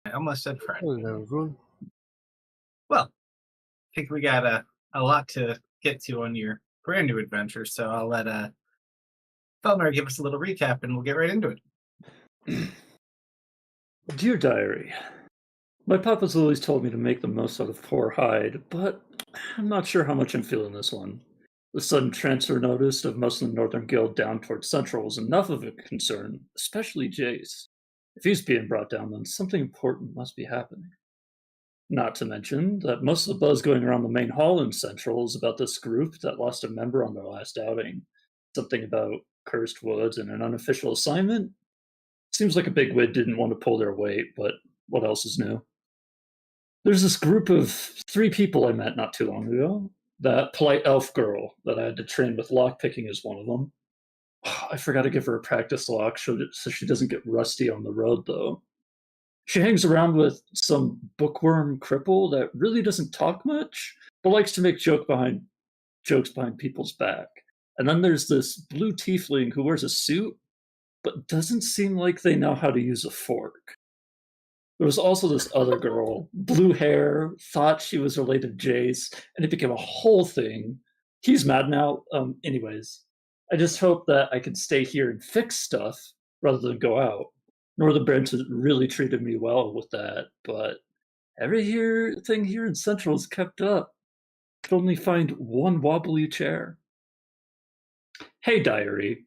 I almost said friend. Hello, everyone. Well, I think we got a lot to get to on your brand new adventure, so I'll let Felmer give us a little recap and we'll get right into it. Dear Diary, my papa's always told me to make the most out of poor Hyde, but I'm not sure how much I'm feeling this one. The sudden transfer notice of most of the Northern Guild down towards Central was enough of a concern, especially Jace. If he's being brought down, then something important must be happening. Not to mention that most of the buzz going around the main hall in Central is about this group that lost a member on their last outing. Something about cursed woods and an unofficial assignment? Seems like a big wig didn't want to pull their weight, but what else is new? There's this group of 3 people I met not too long ago. That polite elf girl that I had to train with lockpicking is one of them. I forgot to give her a practice lock so she doesn't get rusty on the road, though. She hangs around with some bookworm cripple that really doesn't talk much, but likes to make jokes behind people's back. And then there's this blue tiefling who wears a suit, but doesn't seem like they know how to use a fork. There was also this other girl, blue hair, thought she was related to Jace, and it became a whole thing. He's mad now. Anyways, I just hope that I can stay here and fix stuff rather than go out. Northern Branch has really treated me well with that, but everything here in Central is kept up. Could only find one wobbly chair. Hey, Diary.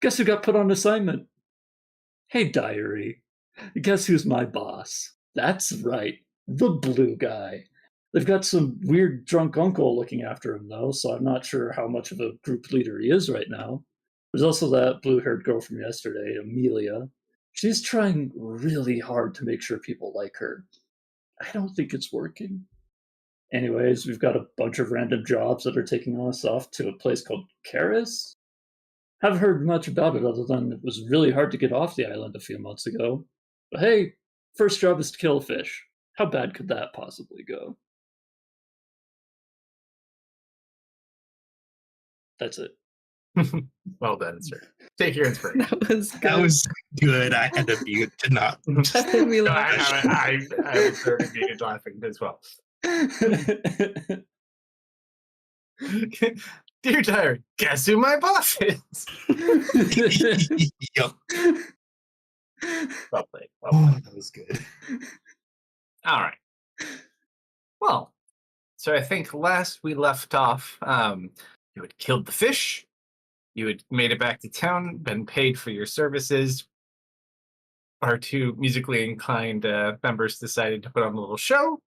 Guess who got put on assignment? Hey, Diary. Guess who's my boss? That's right, the blue guy. They've got some weird drunk uncle looking after him, though, so I'm not sure how much of a group leader he is right now. There's also that blue-haired girl from yesterday, Amelia. She's trying really hard to make sure people like her. I don't think it's working. Anyways, we've got a bunch of random jobs that are taking us off to a place called Karis. Haven't heard much about it other than it was really hard to get off the island a few months ago. But hey, first job is to kill a fish. How bad could that possibly go? That's it. Well done, sir. Take your inspiration. That was good. I had to mute to not. That made me laugh. I was starting to laughing as well. Dear Diary, guess who my boss is? Yep. Well played. Well Oh, played. that was good. All right. Well, so I think last we left off, you had killed the fish, you had made it back to town, been paid for your services. Our 2 musically inclined members decided to put on a little show,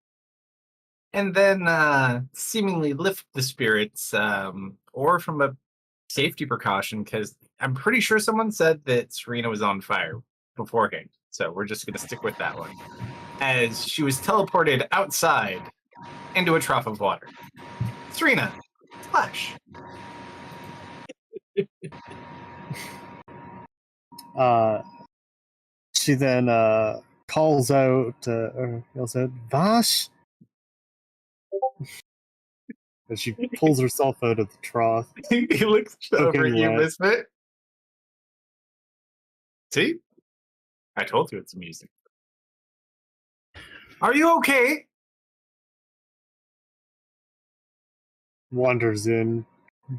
and then seemingly lift the spirits, or from a safety precaution, because I'm pretty sure someone said that Serena was on fire beforehand. So we're just going to stick with that one. As she was teleported outside into a trough of water. Serena, splash. She then calls out, Vash! As she pulls herself out of the trough. He looks over at you, wet. Misfit. See? I told you it's amusing. Are you okay? Wanders in,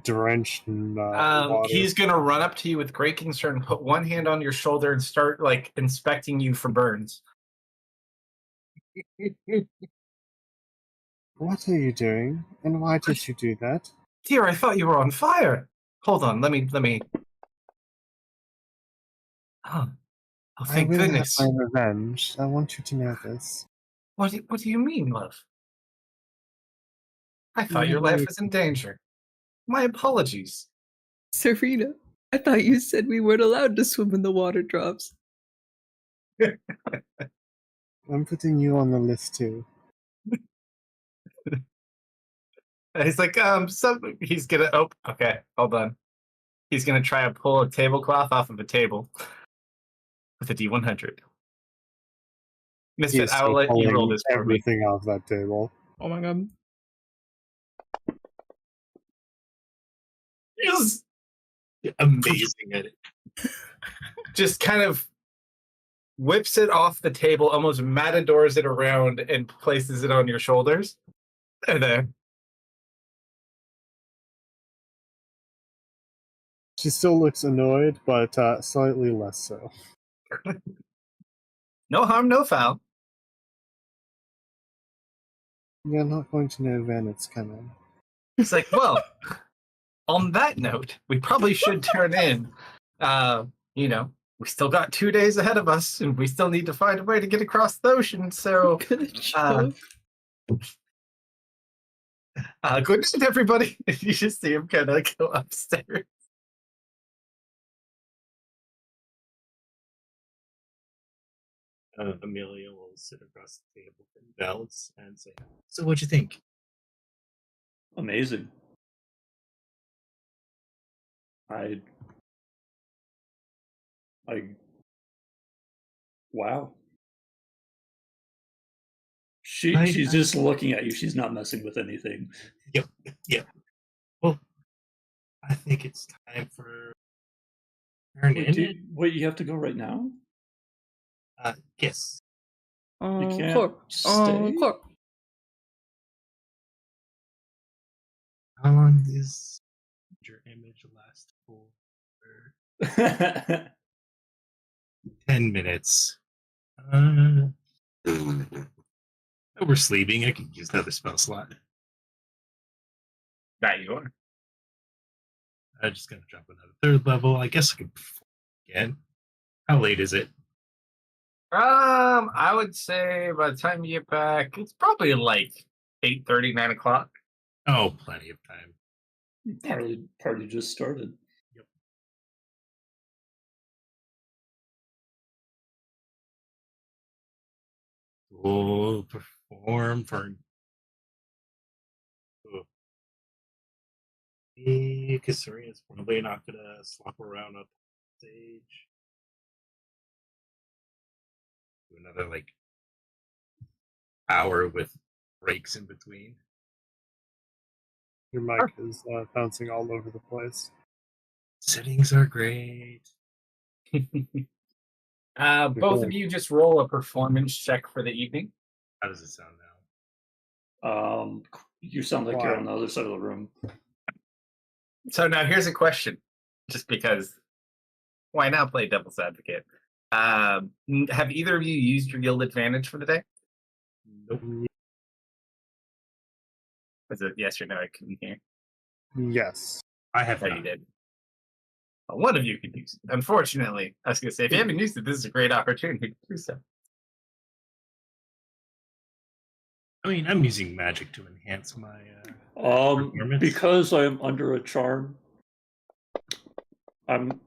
drenched in water. He's gonna run up to you with great concern, put one hand on your shoulder, and start inspecting you for burns. What are you doing? And why did you do that? Dear, I thought you were on fire. Hold on, let me. Oh, thank I will goodness. have my revenge. I want you to know this. What do you mean, love? I thought your life was in danger. My apologies. Serena, I thought you said we weren't allowed to swim in the water drops. I'm putting you on the list too. He's like, he's gonna. Oh, okay, hold on. He's gonna try to pull a tablecloth off of a table with a D100. Misfit, I will let you roll this for me. Everything off that table. Oh my god. Yes! Amazing at it. Just kind of whips it off the table, almost matadors it around, and places it on your shoulders. There. She still looks annoyed, but slightly less so. No harm, no foul. You're not going to know when it's coming. It's like, well, on that note, we probably should turn in. You know, we still got 2 days ahead of us, and we still need to find a way to get across the ocean. So, Gonna choke. good night, everybody. You just see him kind of go upstairs. Amelia will sit across the table from Bells and say, "So, what'd you think?" Amazing. I wow. She's just looking at you. She's not messing with anything. Yep. Well, I think it's time for turn in. Wait, you have to go right now? Yes. You can't Corp. stay? Corp. How long does your image last for? 10 minutes. We're sleeping. I can use another spell slot. That you are. I'm just gonna jump another third level. I guess I can perform again. How late is it? I would say by the time you get back, it's probably like 8:30, 9 o'clock. Oh, plenty of time. Party just started. Yep. We'll perform for. Because Serena's probably not gonna slop around up stage. Do another like hour with breaks in between. Your mic is bouncing all over the place. Settings are great. Both of you just roll a performance check for the evening. How does it sound now? You sound like you're on the other side of the room. So now here's a question, just because why not play devil's advocate? Have either of you used your guild advantage for the day? Nope. Was it yes or no? I couldn't hear. Yes. I have Oh, not. you did. Well, one of you could use it. Unfortunately, I was going to say, if you haven't used it, this is a great opportunity to do so. I mean, I'm using magic to enhance my performance. Because I am under a charm, I'm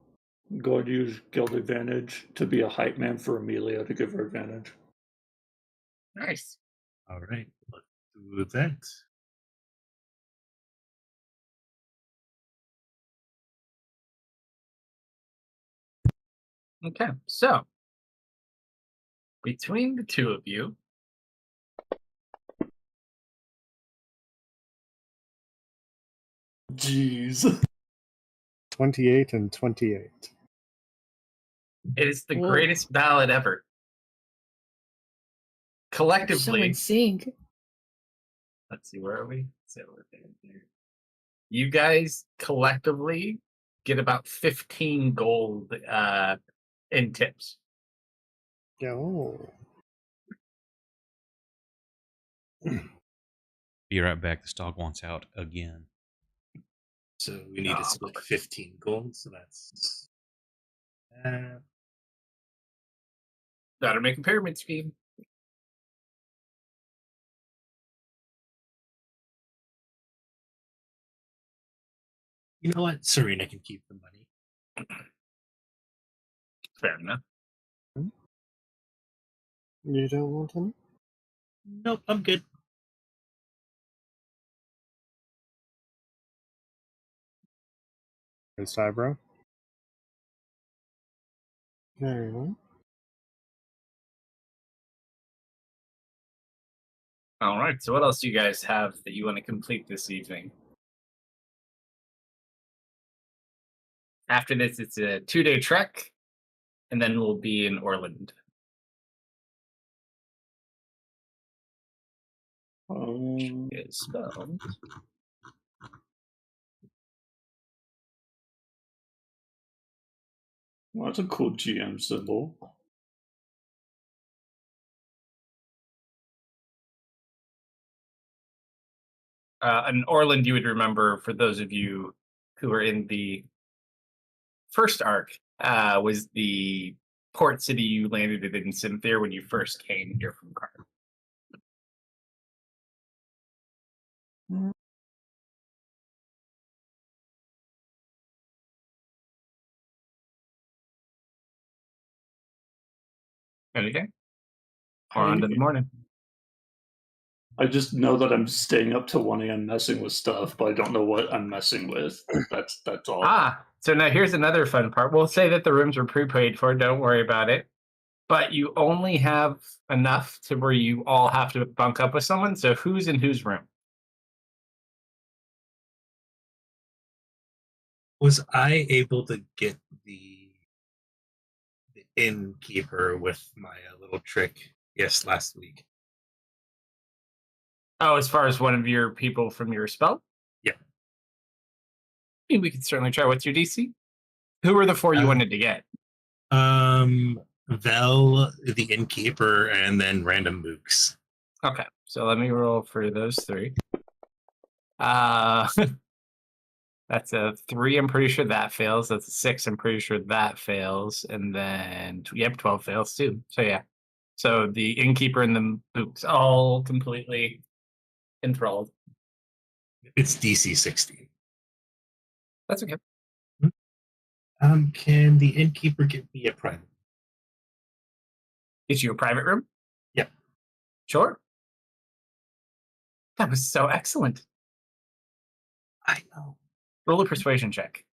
going to use guild advantage to be a hype man for Amelia to give her advantage. Nice. All right, let's do that. Okay, so between the two of you, Jeez. 28 and 28. it is the Whoa. greatest ballad ever. Collectively, Someone sing. let's see, where are we? So we're there. You guys collectively get about 15 gold in tips. Oh. Be right back. This dog wants out again. So we need to split 15 gold. So that's Gotta make a pyramid scheme. you know what? Serena can keep the money. Fair enough. You don't want any? Nope, I'm good. Raised eyebrow. Very well. All right. So, what else do you guys have that you want to complete this evening? After this, it's a 2-day trek, and then we'll be in Orland. Is spelled. Well, that's a cool GM symbol. And Orland, you would remember, for those of you who are in the first arc, was the port city you landed in Cynthia when you first came here from Car. Anything? Or on to the morning. I just know that I'm staying up till 1 a.m. messing with stuff, but I don't know what I'm messing with. That's all. So now here's another fun part. We'll say that the rooms are prepaid for, don't worry about it. But you only have enough to where you all have to bunk up with someone. So who's in whose room? Was I able to get the innkeeper with my little trick? Yes, last week. Oh, as far as one of your people from your spell? Yeah. I mean, we could certainly try. What's your DC? Who were the four you wanted to get? Vel, the innkeeper, and then random mooks. Okay, so let me roll for those three. That's a 3. I'm pretty sure that fails. That's a 6. I'm pretty sure that fails. And then, yep, 12 fails too. So yeah. So the innkeeper and the mooks all completely enthralled. It's DC 60. That's okay. Can the innkeeper get me a private? Get you a private room? Yep. Sure. That was so excellent. I know. Roll a persuasion check.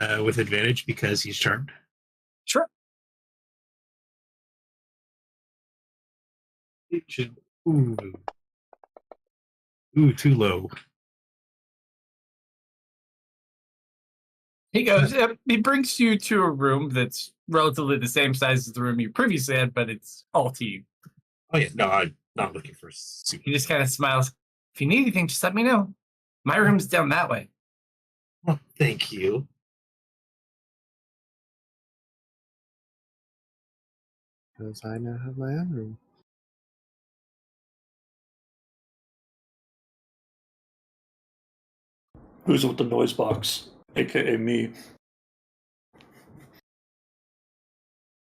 With advantage because he's charmed. Sure. It should. Ooh, too low. He goes, he brings you to a room that's relatively the same size as the room you previously had, but it's all to you. Oh yeah, no, I'm not looking for super. He just kind of smiles. If you need anything, just let me know. My room's down that way. Well, thank you. Because I now have my own room. Who's with the noise box? AKA me.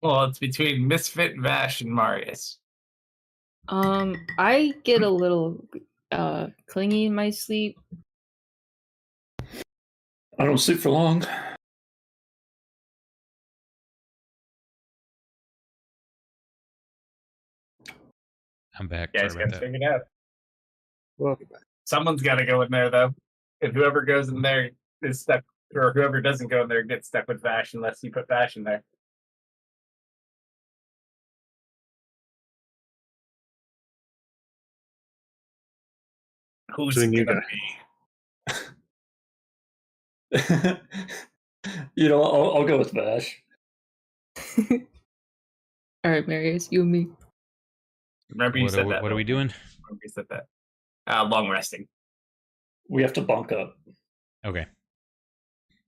Well, it's between Misfit, Vash, and Marius. I get a little clingy in my sleep. I don't sleep for long. I'm back. You guys Sorry got about to that. figure it out. Welcome back. Someone's got to go in there, though. If whoever goes in there is stuck, or whoever doesn't go in there gets stuck with Vash unless you put Vash in there. Who's So we it need gonna to- be? I'll go with Vash. All right, Marius, you and me. Remember you said that. What are we doing? Remember you said that. Long resting. We have to bunk up. Okay.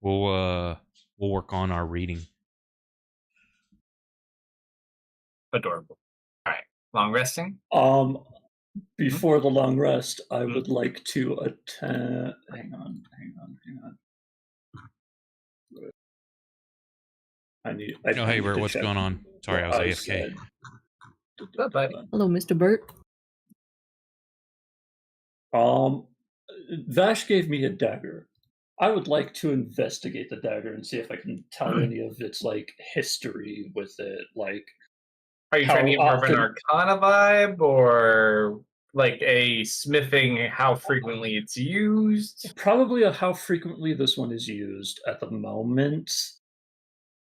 We'll work on our reading. Adorable. All right. Long resting. Before the long rest, I would like to attend. Hang on. Oh, hey, Bert, what's going on? Sorry, I was AFK. Bye-bye. Hello, Mr. Burt. Vash gave me a dagger. I would like to investigate the dagger and see if I can tell any of its history with it. Are you trying to get more of an Arcana vibe, or like a smithing, how frequently it's used? Probably how frequently this one is used at the moment.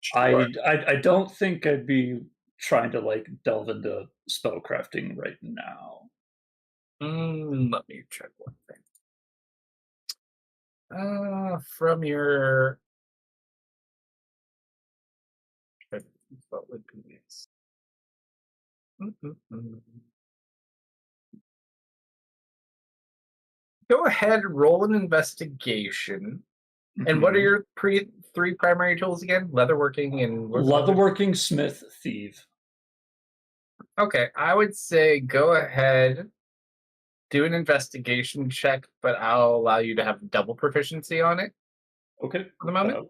Sure. I don't think I'd be trying to delve into spellcrafting right now. Let me check one thing. From your what would be this? Go ahead, roll an investigation. And what are your three primary tools again? Leatherworking and leatherworking, smith, thief. Okay, I would say go ahead, do an investigation check, but I'll allow you to have double proficiency on it Okay. for the moment.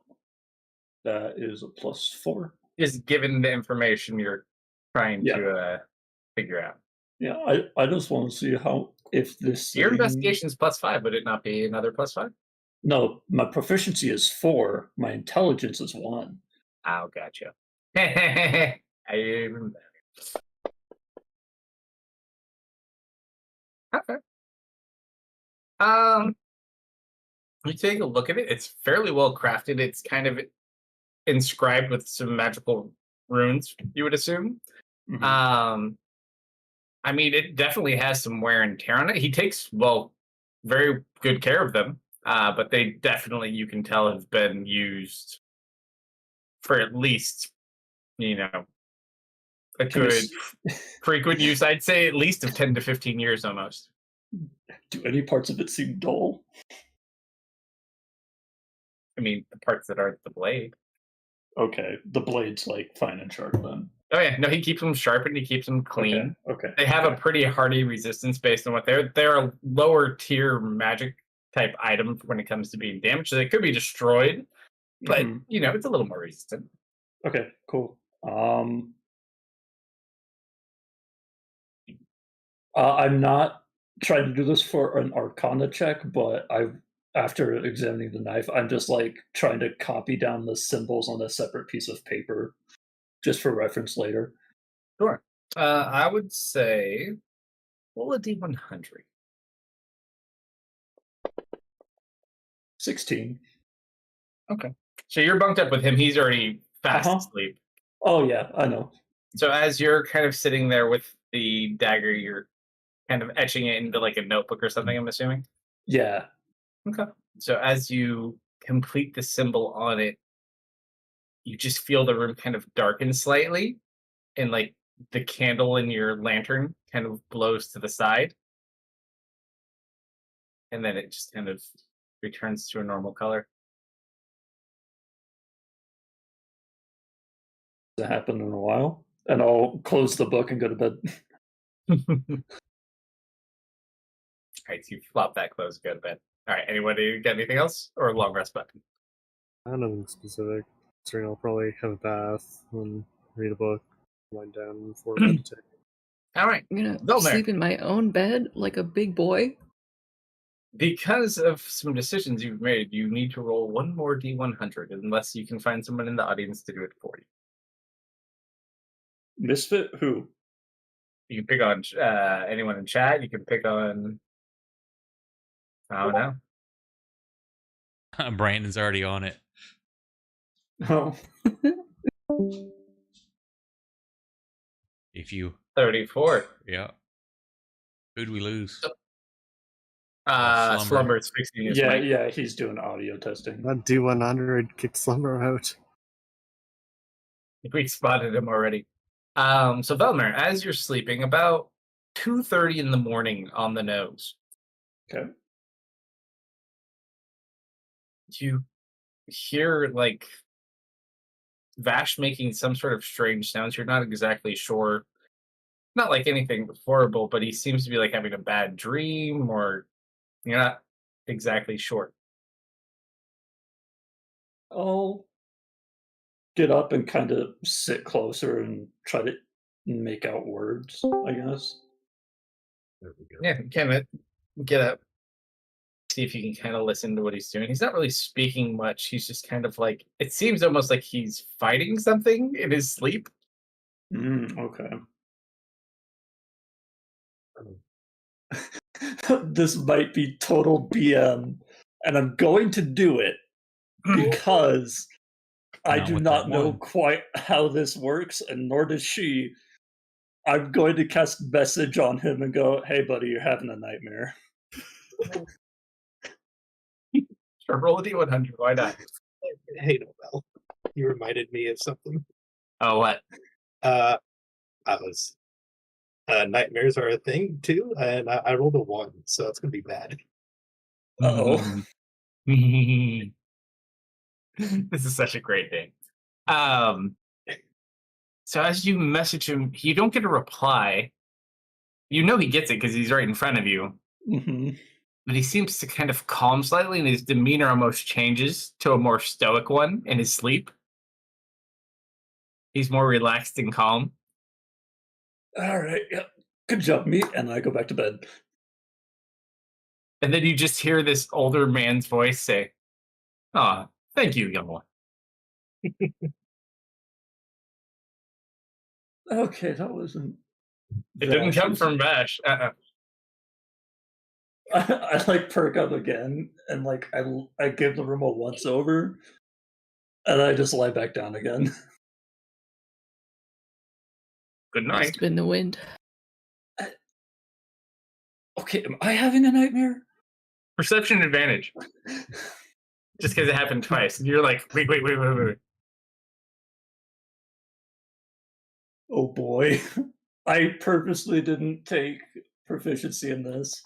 That is a +4. Just given the information you're trying Yeah. to figure out. Yeah, I just want to see how if this Your thing- investigation is +5. Would it not be another +5? No, my proficiency is 4. My intelligence is 1. Oh, gotcha. I even better. Okay. You take a look at it. It's fairly well crafted. It's kind of inscribed with some magical runes, you would assume. Mhm. I mean, it definitely has some wear and tear on it. He takes, very good care of them, but they definitely, you can tell, have been used for at least, a Can you good frequent use. I'd say at least of 10 to 15 years almost. do any parts of it seem dull? I mean, the parts that aren't the blade. Okay, the blade's like fine and sharp then. Oh yeah, no, he keeps them sharpened. He keeps them clean. Okay. They have a pretty hardy resistance based on what they're a lower tier magic type item when it comes to being damaged. So they could be destroyed, but Mhm. it's a little more resistant. Okay, cool. I'm not trying to do this for an Arcana check, but after examining the knife, I'm just like trying to copy down the symbols on a separate piece of paper, just for reference later. Sure. I would say roll a D100. 16. Okay. So you're bunked up with him. He's already fast asleep. Oh yeah, I know. So as you're kind of sitting there with the dagger, you're kind of etching it into like a notebook or something, I'm assuming? Yeah. Okay. So as you complete the symbol on it, you just feel the room kind of darken slightly, and like the candle in your lantern kind of blows to the side. And then it just kind of returns to a normal color. Hasn't happened in a while. And I'll close the book and go to bed. All right, so you flop that close, go to bed. All right, anybody got anything else? Or a long rest button? Nothing specific. So I'll probably have a bath and read a book, wind down before meditate. All right. I'm gonna Velmer. sleep in my own bed like a big boy. Because of some decisions you've made, you need to roll one more D100 unless you can find someone in the audience to do it for you. Misfit? Who? You can pick on anyone in chat. You can pick on... I don't know. Brandon's already on it. Oh. If you 34. Yeah. Who'd we lose? Slumber is fixing his mic. Yeah, he's doing audio testing. That D100 kicked Slumber out. We spotted him already. So Velmer, as you're sleeping, about 2:30 in the morning on the nose, Okay. you hear like Vash making some sort of strange sounds. You're not exactly sure. Not like anything horrible, but he seems to be like having a bad dream, or you're not exactly sure. I'll get up and kind of sit closer and try to make out words, I guess. There we go. Yeah, kind of get up, see if you can kind of listen to what he's doing. He's not really speaking much. He's just kind of like, it seems almost like he's fighting something in his sleep. Okay. This might be total BM, and I'm going to do it because I Not do with not that know one. quite how this works, and nor does she. I'm going to cast message on him and go, "Hey, buddy, you're having a nightmare." Sure, roll a D100. Why not? Hey, Nobel, you reminded me of something. Oh, what? I was nightmares are a thing too, and I rolled a 1, so it's gonna be bad. Uh-oh. This is such a great thing. So as you message him, you don't get a reply. You know he gets it because he's right in front of you. Mm-hmm. But he seems to kind of calm slightly, and his demeanor almost changes to a more stoic one in his sleep. He's more relaxed and calm. All right, yep. Good job, me. And I go back to bed. And then you just hear this older man's voice say, "Ah, thank you, young one." Okay, that wasn't. It didn't come Vash's. from Bash. I like perk up again, and like I give the room a once over, and I just lie back down again. Good Must night. have been the wind. Okay, am I having a nightmare? Perception advantage. Just because it happened twice. And you're like, wait. Oh boy. I purposely didn't take proficiency in this.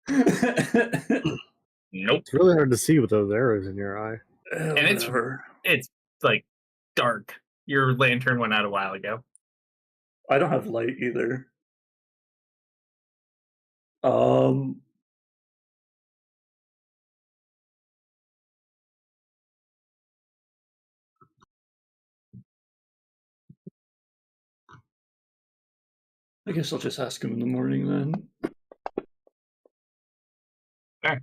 Nope. It's really hard to see with those arrows in your eye. And it's like dark. Your lantern went out a while ago. I don't have light either. I guess I'll just ask him in the morning then. Okay.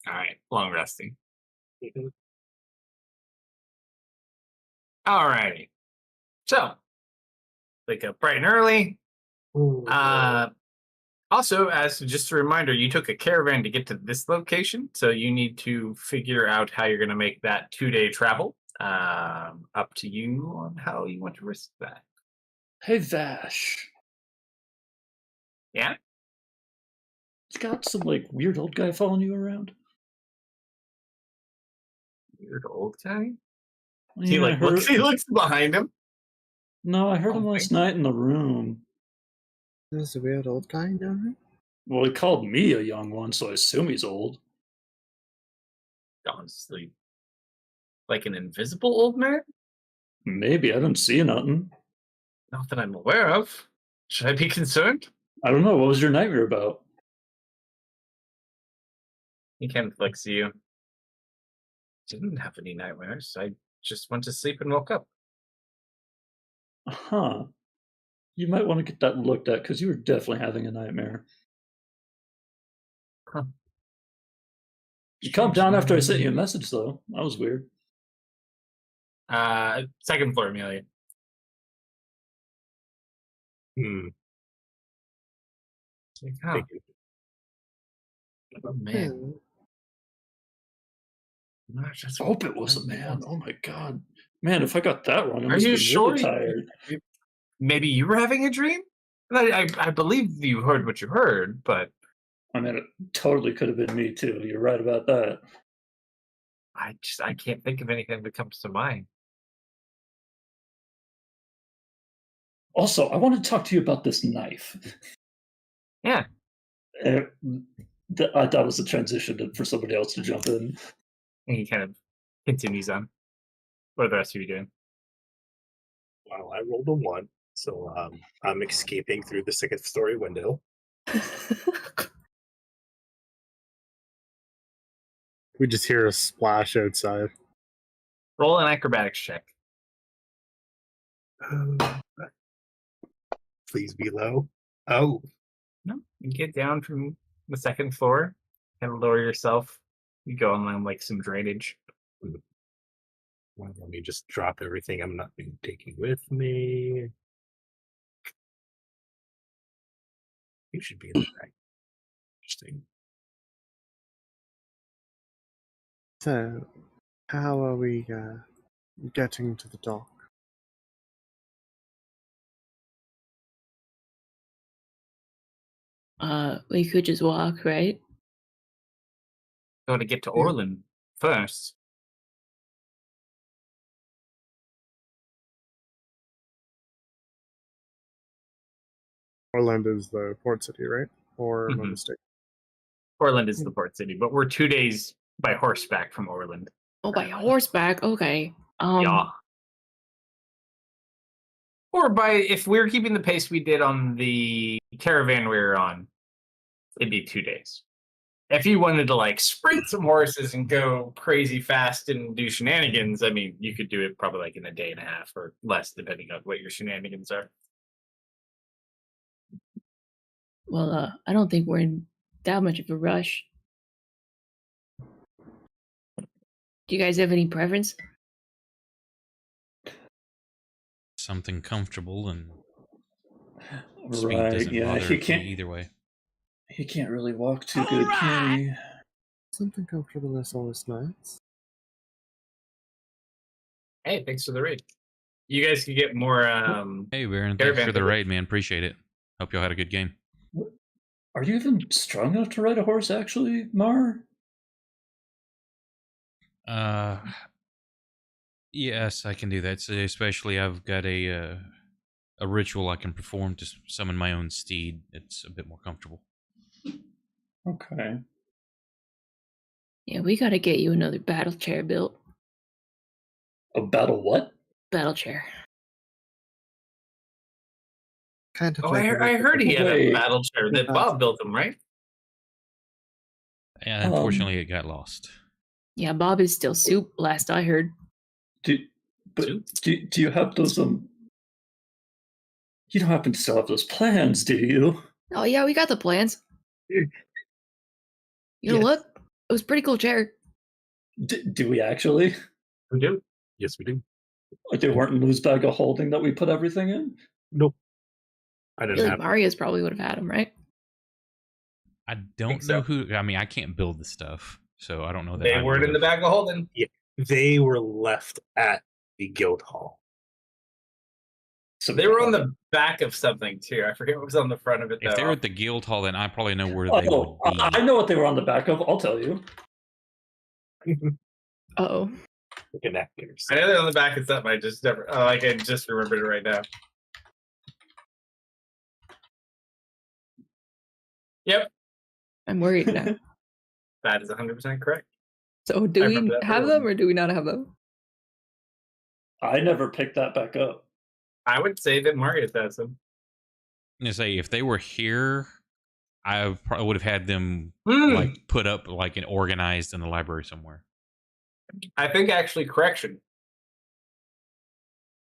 All right. Long resting. All righty. So, wake up bright and early. Also, as just a reminder, you took a caravan to get to this location, so you need to figure out how you're going to make that 2-day travel. Up to you on how you want to risk that. Hey Vash. Yeah? You got some like weird old guy following you around? Weird old guy? Yeah, He like looks. He looks behind him. No, I heard him Okay. last night in the room. There's a weird old guy down here. Well, he called me a young one, so I assume he's old. Honestly, like an invisible old man? Maybe, I didn't see nothing. Not that I'm aware of. Should I be concerned? I don't know, what was your nightmare about? He kind of looks at you. Didn't have any nightmares. I just went to sleep and woke up. Huh. You might want to get that looked at, because you were definitely having a nightmare. Huh. You calmed down after I sent you a message, though. That was weird. Second floor, Amelia. Like, huh. Oh, man. Gosh, I hope it was a man. Oh my god. Man, if I got that wrong, I Are must you be sure? really tired. Maybe you were having a dream? I believe you heard what you heard, but I mean, it totally could have been me, too. You're right about that. I can't think of anything that comes to mind. Also, I want to talk to you about this knife. Yeah. That was a transition for somebody else to jump in. And he kind of continues on. What are the rest of you doing? Well, I rolled a 1, so I'm escaping through the second story window. We just hear a splash outside. Roll an acrobatics check. Please be low. Oh, No, you get down from the second floor, kind of lower yourself. You go on like some drainage. well, let me just drop everything I'm not taking with me. You should be in the right. Interesting. So, how are we getting to the dock? We could just walk, right? Got to get to Yeah. Orland first. Orlando is the port city, right? Or am I Mhm. mistaken? Orland is the port city, but we're 2 days by horseback from Orland. Oh, by horseback. Okay. Yeah. Or by, if we were keeping the pace we did on the caravan we were on, it'd be 2 days. If you wanted to like sprint some horses and go crazy fast and do shenanigans, I mean, you could do it probably like in a day and a half or less, depending on what your shenanigans are. Well, I don't think we're in that much of a rush. Do you guys have any preference? Something comfortable and speed Right, doesn't yeah, bother he me can't. either way. He can't really walk too good, can he? Something comfortable is always nice. Hey, thanks for the raid. You guys could get more. Hey, Baron, thanks Caravan for the tickets. raid, man. Appreciate it. Hope y'all had a good game. Are you even strong enough to ride a horse, actually, Mar? Yes, I can do that. So especially, I've got a ritual I can perform to summon my own steed. It's a bit more comfortable. Okay. Yeah, we gotta get you another battle chair built. A battle what? Battle chair. Kind of Oh, like I heard he had a Wait. battle chair that Bob built him, right? And unfortunately, it got lost. Yeah, Bob is still soup, last I heard. Do you have those You don't happen to still have those plans, do you? Oh yeah, we got the plans. You know Yes. what? It was a pretty cool chair. Do we actually? We do. Yes, we do. They weren't in loose bag of holding that we put everything in? Nope. I I didn't feel like have. Marius probably would have had them, right? I don't so. know who. I mean, I can't build the stuff, so I don't know that They I weren't in the would've- bag of holding. They were left at the guild hall. So They were on the back of something too. I forget what was on the front of it. If though. they were at the guild hall, then I probably know where they Oh, would be. I know what they were on the back of. I'll tell you. Uh-oh. The connectors. I know they're on the back of something. I just never. Oh, I can just remember it right now. Yep, I'm worried now. that is 100% correct. So do I we remember that have very them or do we not have them? I never picked that back up. I would say that Marius has them. I'm gonna say if they were here, I probably would have had them Hmm. like put up like and organized in the library somewhere. I think actually, correction.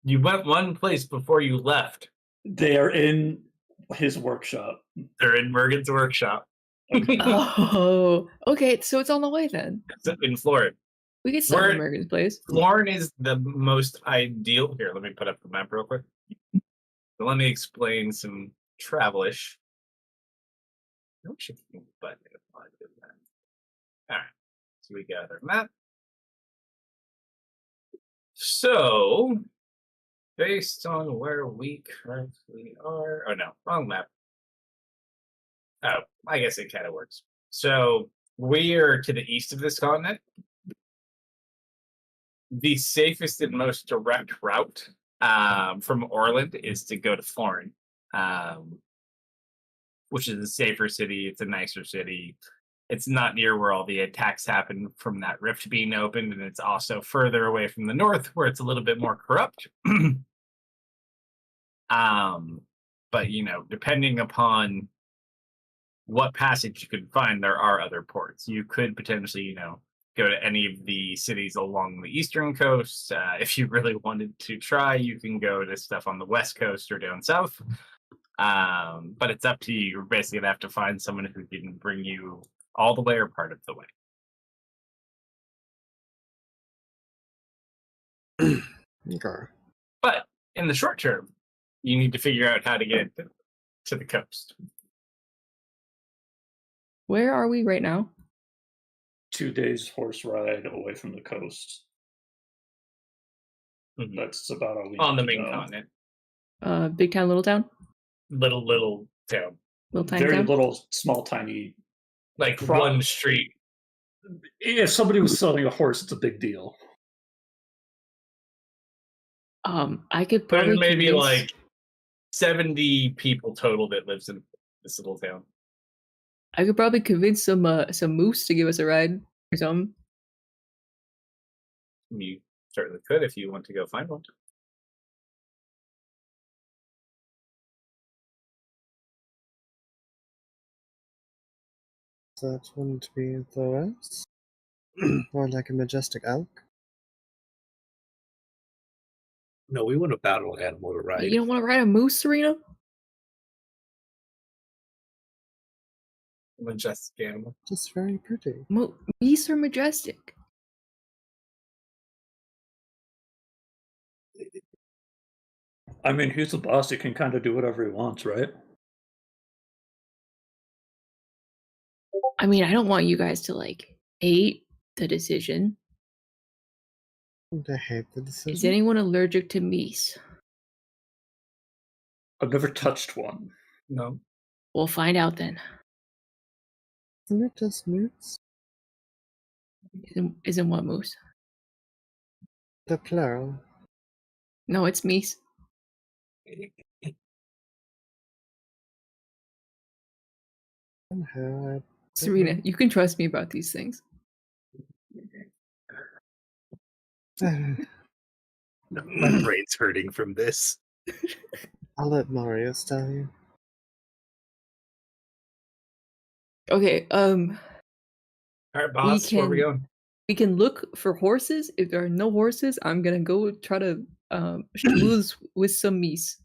You went one place before you left. They are in his workshop. They're in Mergen's workshop. Oh, okay. So it's on the way then. In Florida. We could stop Where- at Morgan's place. Florin is the most ideal. Here, let me put up the map real quick. So let me explain some travelish. But all right, so we got our map. So, based on where we currently are, oh no, wrong map. Oh, I guess it kind of works. So we are to the east of this continent. The safest and most direct route from Orland is to go to Florin, which is a safer city. It's a nicer city. It's not near where all the attacks happen from that rift being opened, and it's also further away from the north, where it's a little bit more corrupt. But you know, depending upon what passage you could find, there are other ports. You could potentially, you know, go to any of the cities along the eastern coast. If you really wanted to try, you can go to stuff on the west coast or down south. But it's up to you. You're basically gonna have to find someone who can bring you all the way or part of the way. Okay. But in the short term, you need to figure out how to get to the coast. Where are we right now? 2 days horse ride away from the coast. Mhm. That's about all we On the need to main know. continent. Big town, little town? Little town. Little tiny Very town? little, small, tiny. Like Pro- one street. If somebody was selling a horse, it's a big deal. I could probably There's maybe convince- like 70 people total that lives in this little town. I could probably convince some moose to give us a ride or something. You certainly could if you want to go find one. That wouldn't be the rest. Or like a majestic elk. No, we want a battle animal to ride. You don't want to ride a moose, Serena? Majestic animal. Just very pretty. Geese are majestic. I mean, he's the boss. He can kind of do whatever he wants, right? I mean, I don't want you guys to like hate the decision. I hate the decision. Is anyone allergic to meese? I've never touched one. No. We'll find out then. Isn't it just newts? Isn't what moose? The plural. No, it's meese. Somehow Serena, you can trust me about these things. My brain's hurting from this. I'll let Marius tell you. Okay, All right, boss. Where are we can- going? we can look for horses. If there are no horses, I'm gonna go try to schmooze with some meese.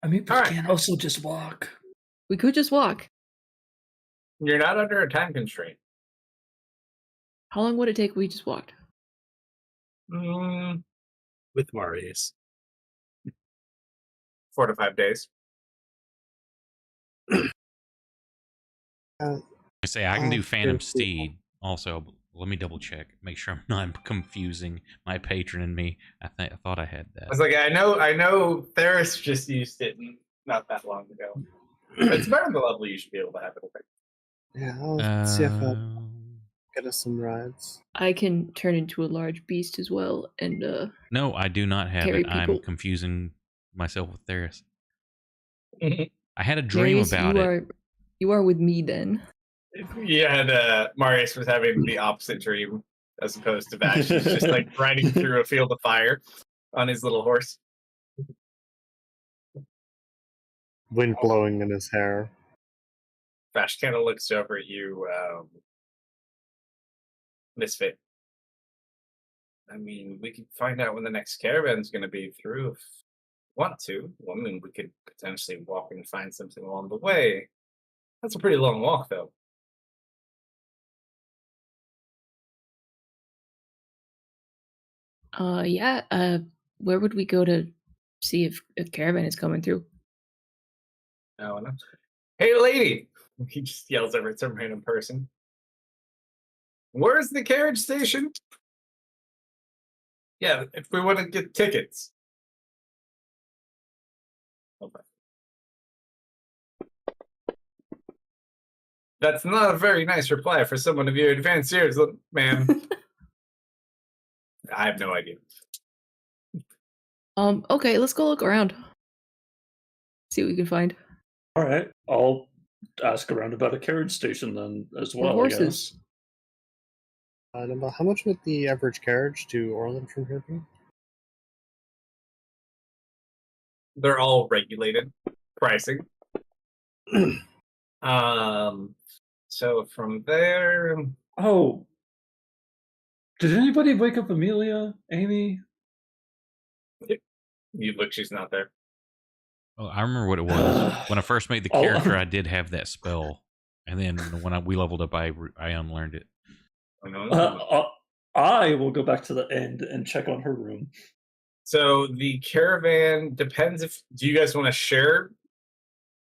I mean, we All right. can also just walk. We could just walk. You're not under a time constraint. How long would it take if we just walked? With Marius. 4 to 5 days. I say I can do Oh, Phantom good. Steed also. But let me double check, make sure I'm not confusing my patron and me. I thought I had I that. was like, I know Theris just used it not that long ago. It's about the level you should be able to have it. I think. Yeah, I'll see if I Um, get us some rides. I can turn into a large beast as well, and no, I do not have Carry it. I'm people. confusing myself with Theris. I had a dream Marius, about you are with me then. Yeah, and Marius was having the opposite dream as opposed to Vash. He's just like riding through a field of fire on his little horse. Wind blowing in his hair. Vash kind of looks over at you, Misfit. I mean, we could find out when the next caravan's going to be through if we want to. Well, I mean, we could potentially walk and find something along the way. That's a pretty long walk, though. Yeah. Where would we go to see if caravan is coming through? No, no. Hey, lady! He just yells over at some random person. Where's the carriage station? Yeah, if we want to get tickets. Okay. That's not a very nice reply for someone of your advanced years, ma'am. I have no idea. Okay, let's go look around. See what we can find. All right, I'll ask around about a carriage station then as Or well. horses. I guess. And about how much would the average carriage to Orland from here be? They're all regulated pricing. So from there, Oh, did anybody wake up Amelia, Amy? you look, she's not there. Oh, I remember what it was. When I first made the Oh, character, I did have that spell, and then when we leveled up, I unlearned it. I will go back to the end and check on her room. So the caravan depends if do you guys want to share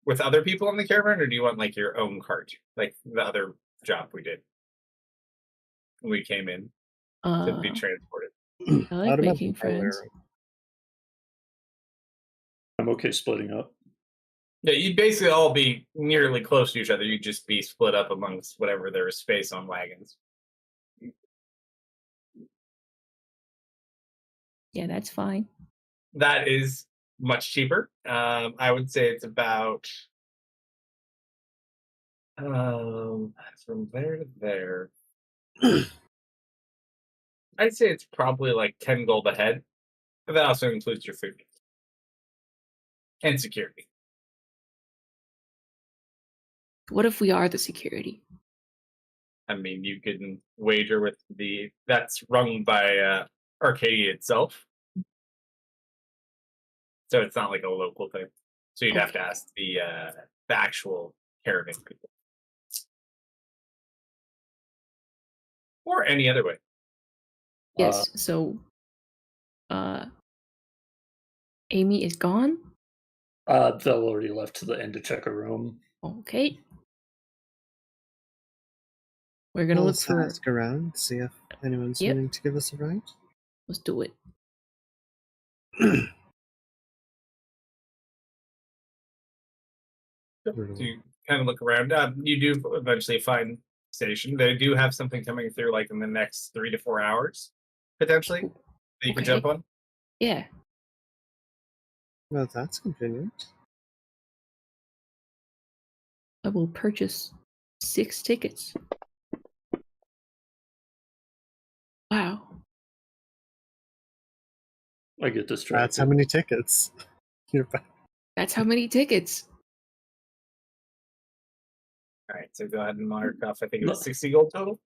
with other people on the caravan, or do you want like your own cart, like the other job we did when we came in to be transported? I like I'd making imagine probably friends. around- I'm okay splitting up. Yeah, you'd basically all be nearly close to each other. You'd just be split up amongst whatever there is space on wagons. Yeah, that's fine. That is much cheaper. I would say it's about From there to there, I'd say it's probably like 10 gold ahead. But that also includes your food and security. What if we are the security? I mean, you can wager with that's run by Arcadia itself, so it's not like a local thing. So you'd have to Okay. ask the actual caravan people, or any other way. Yes. So, Amy is gone. They'll already left to the end to check a room. Okay. We're gonna Well, look let's for. ask around, see if anyone's Yep. willing to give us a ride. Let's do it. So you kind of look around. You do eventually find station. They do have something coming through, like in the next 3 to 4 hours, potentially, that you can Okay. jump on. Yeah. Well, that's convenient. I will purchase 6 tickets. Wow. I get distracted. That's how many tickets. You're back. That's how many tickets. All right, so go ahead and mark off. I think it was No. 60 gold total.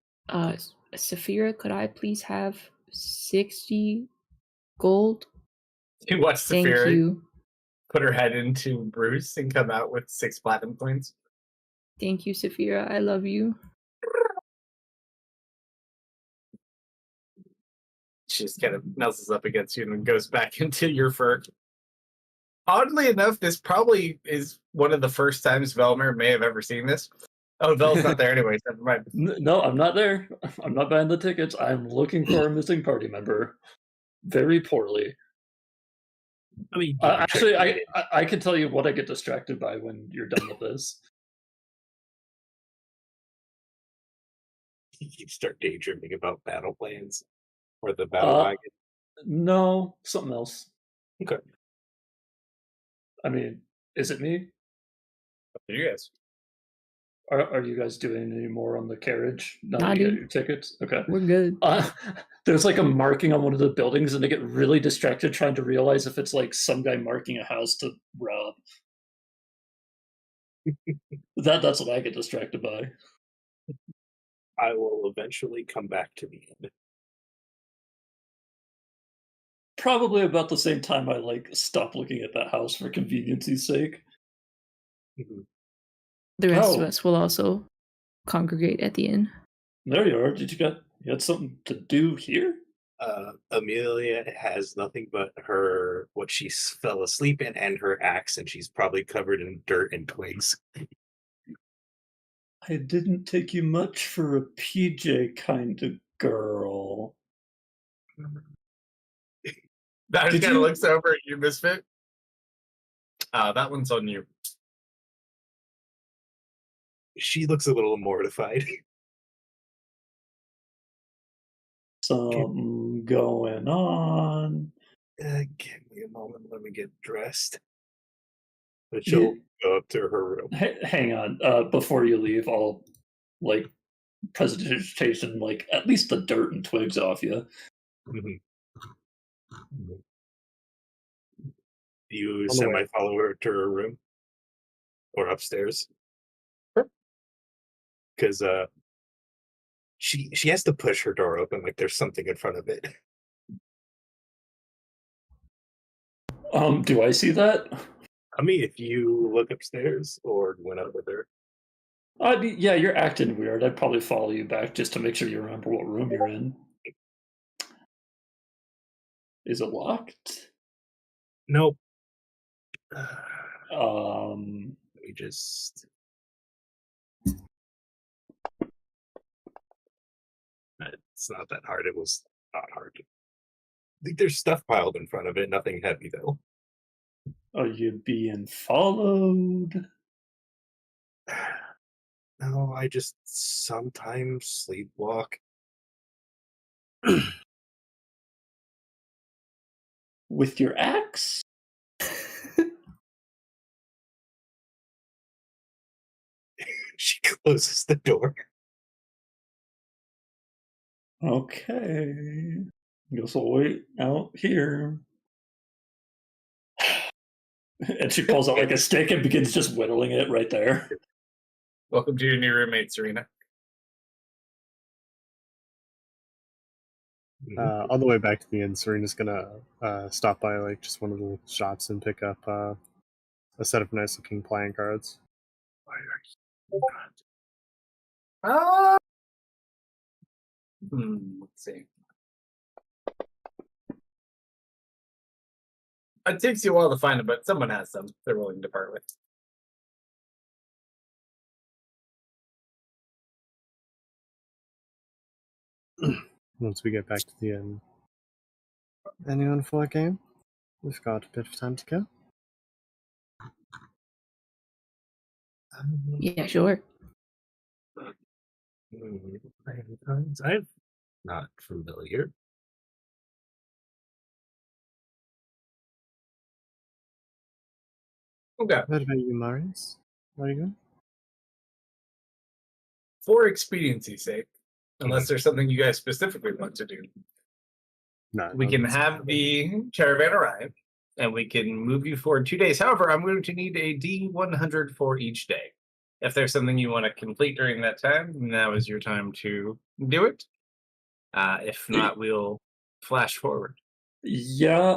Saphira, could I please have 60 gold? You watch the Thank Fury you. put her head into Bruce and come out with 6 platinum coins. Thank you, Saphira. I love you. She just kind of nuzzles up against you and goes back into your fur. Oddly enough, this probably is one of the first times Velmer may have ever seen this. Oh, Vel's not there anyways. Never mind. No, I'm not there. I'm not buying the tickets. I'm looking for a missing party member. Very poorly. I mean, Actually, I can tell you what I get distracted by when you're done with this. You start daydreaming about battle plans or the battle wagon. No, something else. Okay. I mean, is it me? Up to you guys. Are you guys doing any more on the carriage? Now Nah, that you got dude. your tickets? Okay. We're good. There's like a marking on one of the buildings, and I get really distracted trying to realize if it's like some guy marking a house to rob. That's what I get distracted by. I will eventually come back to the end. Probably about the same time I like stop looking at that house for convenience's sake. Mhm. The rest of Oh. us will also congregate at the inn. There you are. You had something to do here? Amelia has nothing but what she fell asleep in and her axe, and she's probably covered in dirt and twigs. I didn't take you much for a PJ kind of girl. That Did kind of you- looks over at you, Misfit. That one's on you. She looks a little mortified. Something going on. Give me a moment. Let me get dressed. But she'll go up to her room. Hang on. Before you leave, I'll like presentation like at least the dirt and twigs off you. Mhm. Do you On the way. semi-follow her to her room? Or upstairs? Because she has to push her door open like there's something in front of it. Do I see that? I mean, if you look upstairs or went up with her. Yeah, you're acting weird. I'd probably follow you back just to make sure you remember what room you're in. Is it locked? Nope. Um, Let me just. It's not that hard. It was not hard. I think there's stuff piled in front of it. Nothing heavy though. are you being followed? No, I just sometimes sleepwalk. With your axe? She closes the door. Okay. Guess I'll wait out here. And she pulls out like a stick and begins just whittling it right there. Welcome to your new roommate, Serena. On the way back to the inn, Serena's gonna stop by like just one of the shops and pick up a set of nice looking playing cards. Let's see. It takes you a while to find them, but someone has some they're willing to part with. Once we get back to the inn. Anyone for a game? We've got a bit of time to go. Yeah, sure. I'm not familiar. Okay. What about you, Marius? What are you going? For expediency's sake, unless there's something you guys specifically want to do, No, we can have the caravan arrive, and we can move you forward 2 days. However, I'm going to need a D100 for each day. If there's something you want to complete during that time, now is your time to do it. If not, we'll flash forward. Yeah,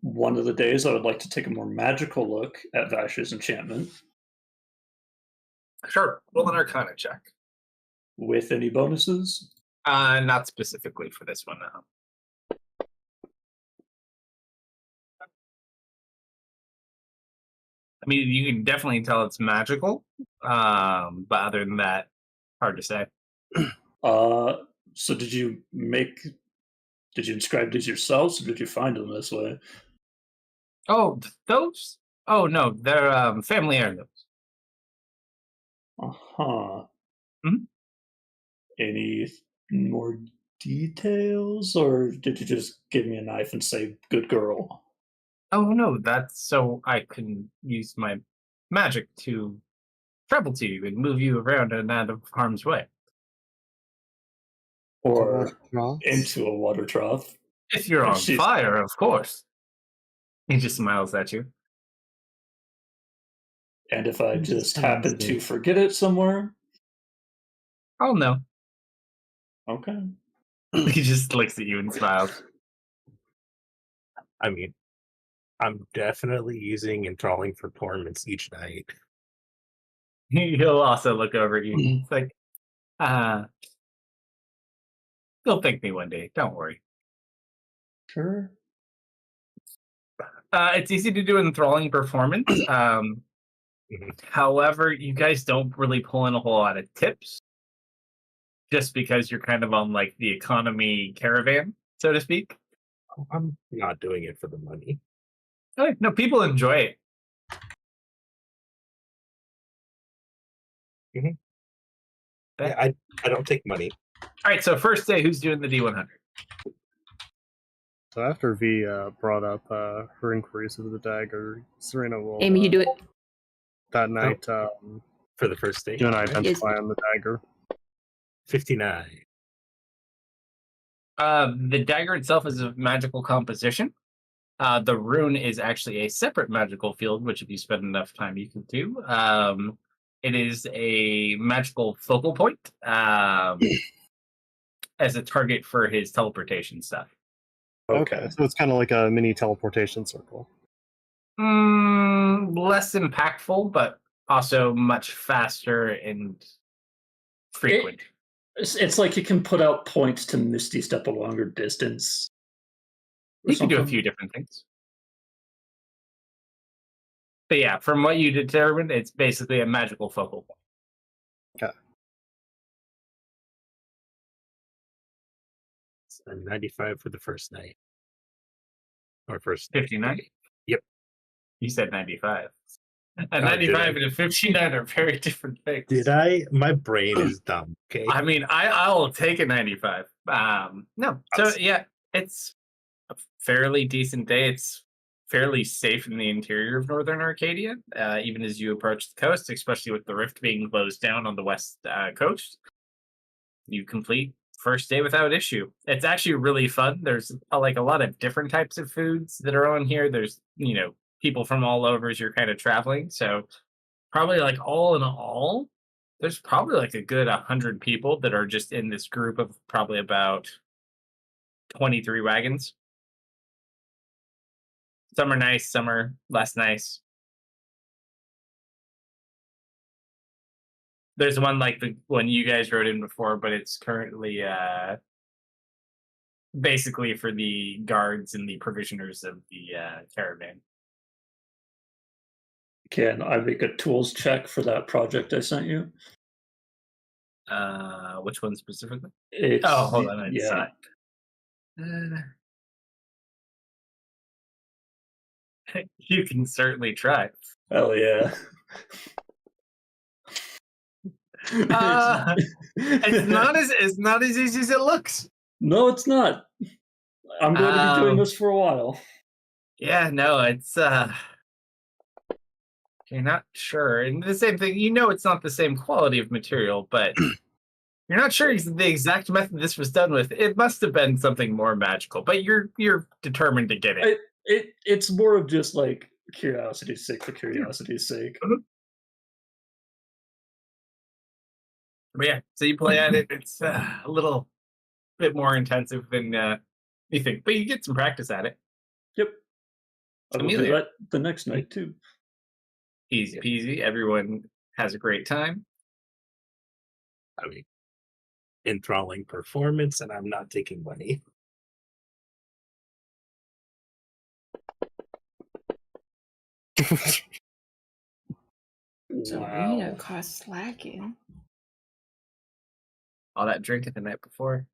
one of the days I would like to take a more magical look at Vash's enchantment. Sure, roll an Arcana check. With any bonuses? Not specifically for this one, no. I mean, you can definitely tell it's magical, but other than that, hard to say. So did you inscribe these yourselves, or did you find them this way? Oh, those? Oh no, they're family heirlooms. Uh-huh. Mhm. Any more details, or did you just give me a knife and say, good girl? Oh no, that's so I can use my magic to travel to you and move you around and out of harm's way. Or Ross? into a water trough? If you're on She's- fire, of course. He just smiles at you. And if I just Interesting. happen to forget it somewhere? Oh no. Okay. He just looks at you and smiles. I mean, I'm definitely using enthralling for performance each night. He'll also look over at you. It's like, you'll thank me one day. Don't worry. Sure. It's easy to do enthralling performance. However, you guys don't really pull in a whole lot of tips, just because you're kind of on like the economy caravan, so to speak. I'm not doing it for the money. Okay. No, people enjoy it. Mhm. That- Yeah, I don't take money. All right, so first day, who's doing the D100? So after V brought up her inquiries of the dagger, Serena will Amy, you do it. that night For the first day. do an identify on the dagger. 59. The dagger itself is a magical composition. The rune is actually a separate magical field, which if you spend enough time, you can do. It is a magical focal point as a target for his teleportation stuff. Okay, so it's kind of like a mini teleportation circle. Less impactful, but also much faster and frequent. It's like you can put out points to Misty Step a longer distance. or You can do a something. few different things. But yeah, from what you determined, it's basically a magical focal point. So 95 for the first night. Or first 59? day. Yep. You said 95. A did 95 I? and a 59 are very different things. Did I? My brain is dumb. Okay. I mean, I'll take a 95. No. So yeah, it's a fairly decent day. It's fairly safe in the interior of Northern Arcadia, even as you approach the coast, especially with the rift being closed down on the west coast. You complete first day without issue. It's actually really fun. There's like a lot of different types of foods that are on here. There's, people from all over as you're kind of traveling. So probably like all in all, there's probably like a good 100 people that are just in this group of probably about 23 wagons. Some are nice, some are less nice. There's one like the one you guys rode in before, but it's currently basically for the guards and the provisioners of the caravan. Can I make a tools check for that project I sent you? Which one specifically? It's, Oh, hold on. It's, yeah. You can certainly try. Hell yeah. It's not as easy as it looks. No, it's not. I'm going to be doing this for a while. Yeah, no, it's you're not sure. And the same thing, it's not the same quality of material, but you're not sure the exact method this was done with. It must have been something more magical, but you're determined to get it. It's more of just like curiosity's sake for curiosity's sake. But yeah, so you play at it. It's a little bit more intensive than you think, but you get some practice at it. Yep. I will do Amelia. that the next night too. Easy peasy. Everyone has a great time. I mean, enthralling performance, and I'm not taking money. So arena costs slacking. All that drinking the night before.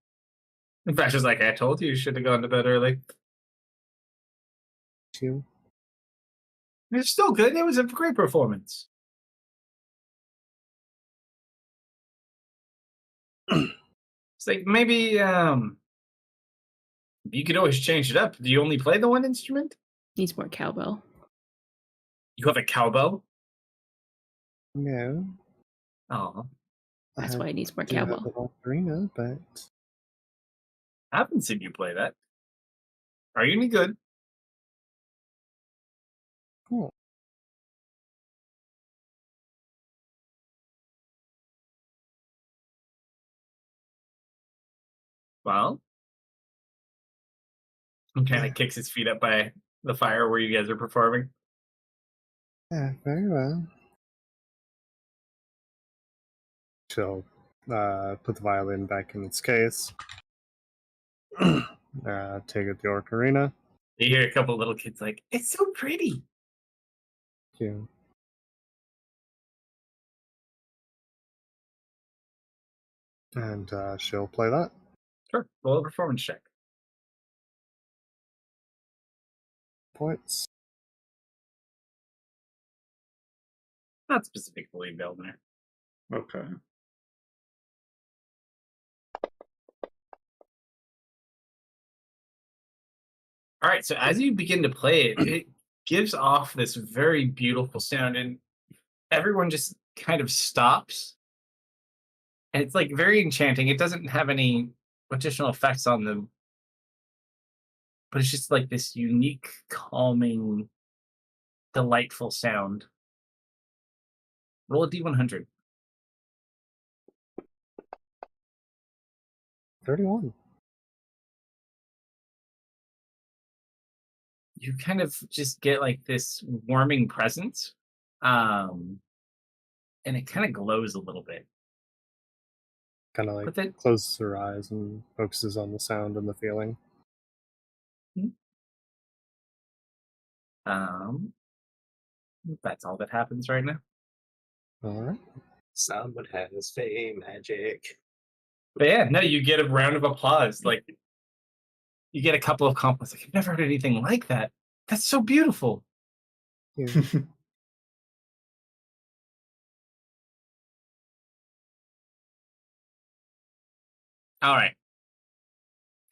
In fact, it's like I told you should have gone to bed early. You. It's still good. It was a great performance. It's like maybe you could always change it up. Do you only play the one instrument? Needs more cowbell. You have a cowbell? No. Oh, That's why it needs more do have cowbell. an ocarina, but I haven't seen you play that. Are you any good? cool. Well, he kind of kicks his feet up by the fire where you guys are performing. Yeah, very well. She'll put the violin back in its case. Take it the ocarina. You hear a couple little kids like, "It's so pretty." Yeah. And she'll play that. Sure, roll a performance check. Points. Not specifically built there. Okay. All right, so as you begin to play it, it gives off this very beautiful sound, and everyone just kind of stops. And it's like very enchanting. It doesn't have any additional effects on them, but it's just like this unique, calming, delightful sound. Roll a d100. 31. You kind of just get like this warming presence, and it kind of glows a little bit. Kind of like But then, closes her eyes and focuses on the sound and the feeling. That's all that happens right now. All right. Someone has fey magic. But yeah, no, you get a round of applause. Like, you get a couple of compliments. Like, I've never heard anything like that. That's so beautiful. Yeah. All right.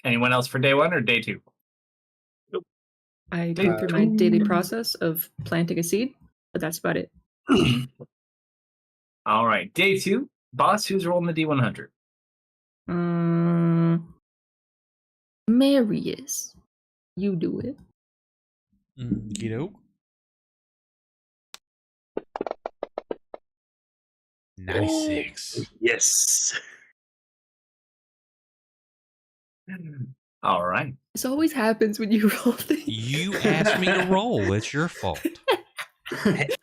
Anyone else for day one or day two? Nope. I go through my daily process of planting a seed, but that's about it. All right, day 2. Boss, who's rolling the D100? Marius, you do it. Okey-doke. 96. Yes. All right. This always happens when you roll things. You asked me to roll. It's your fault.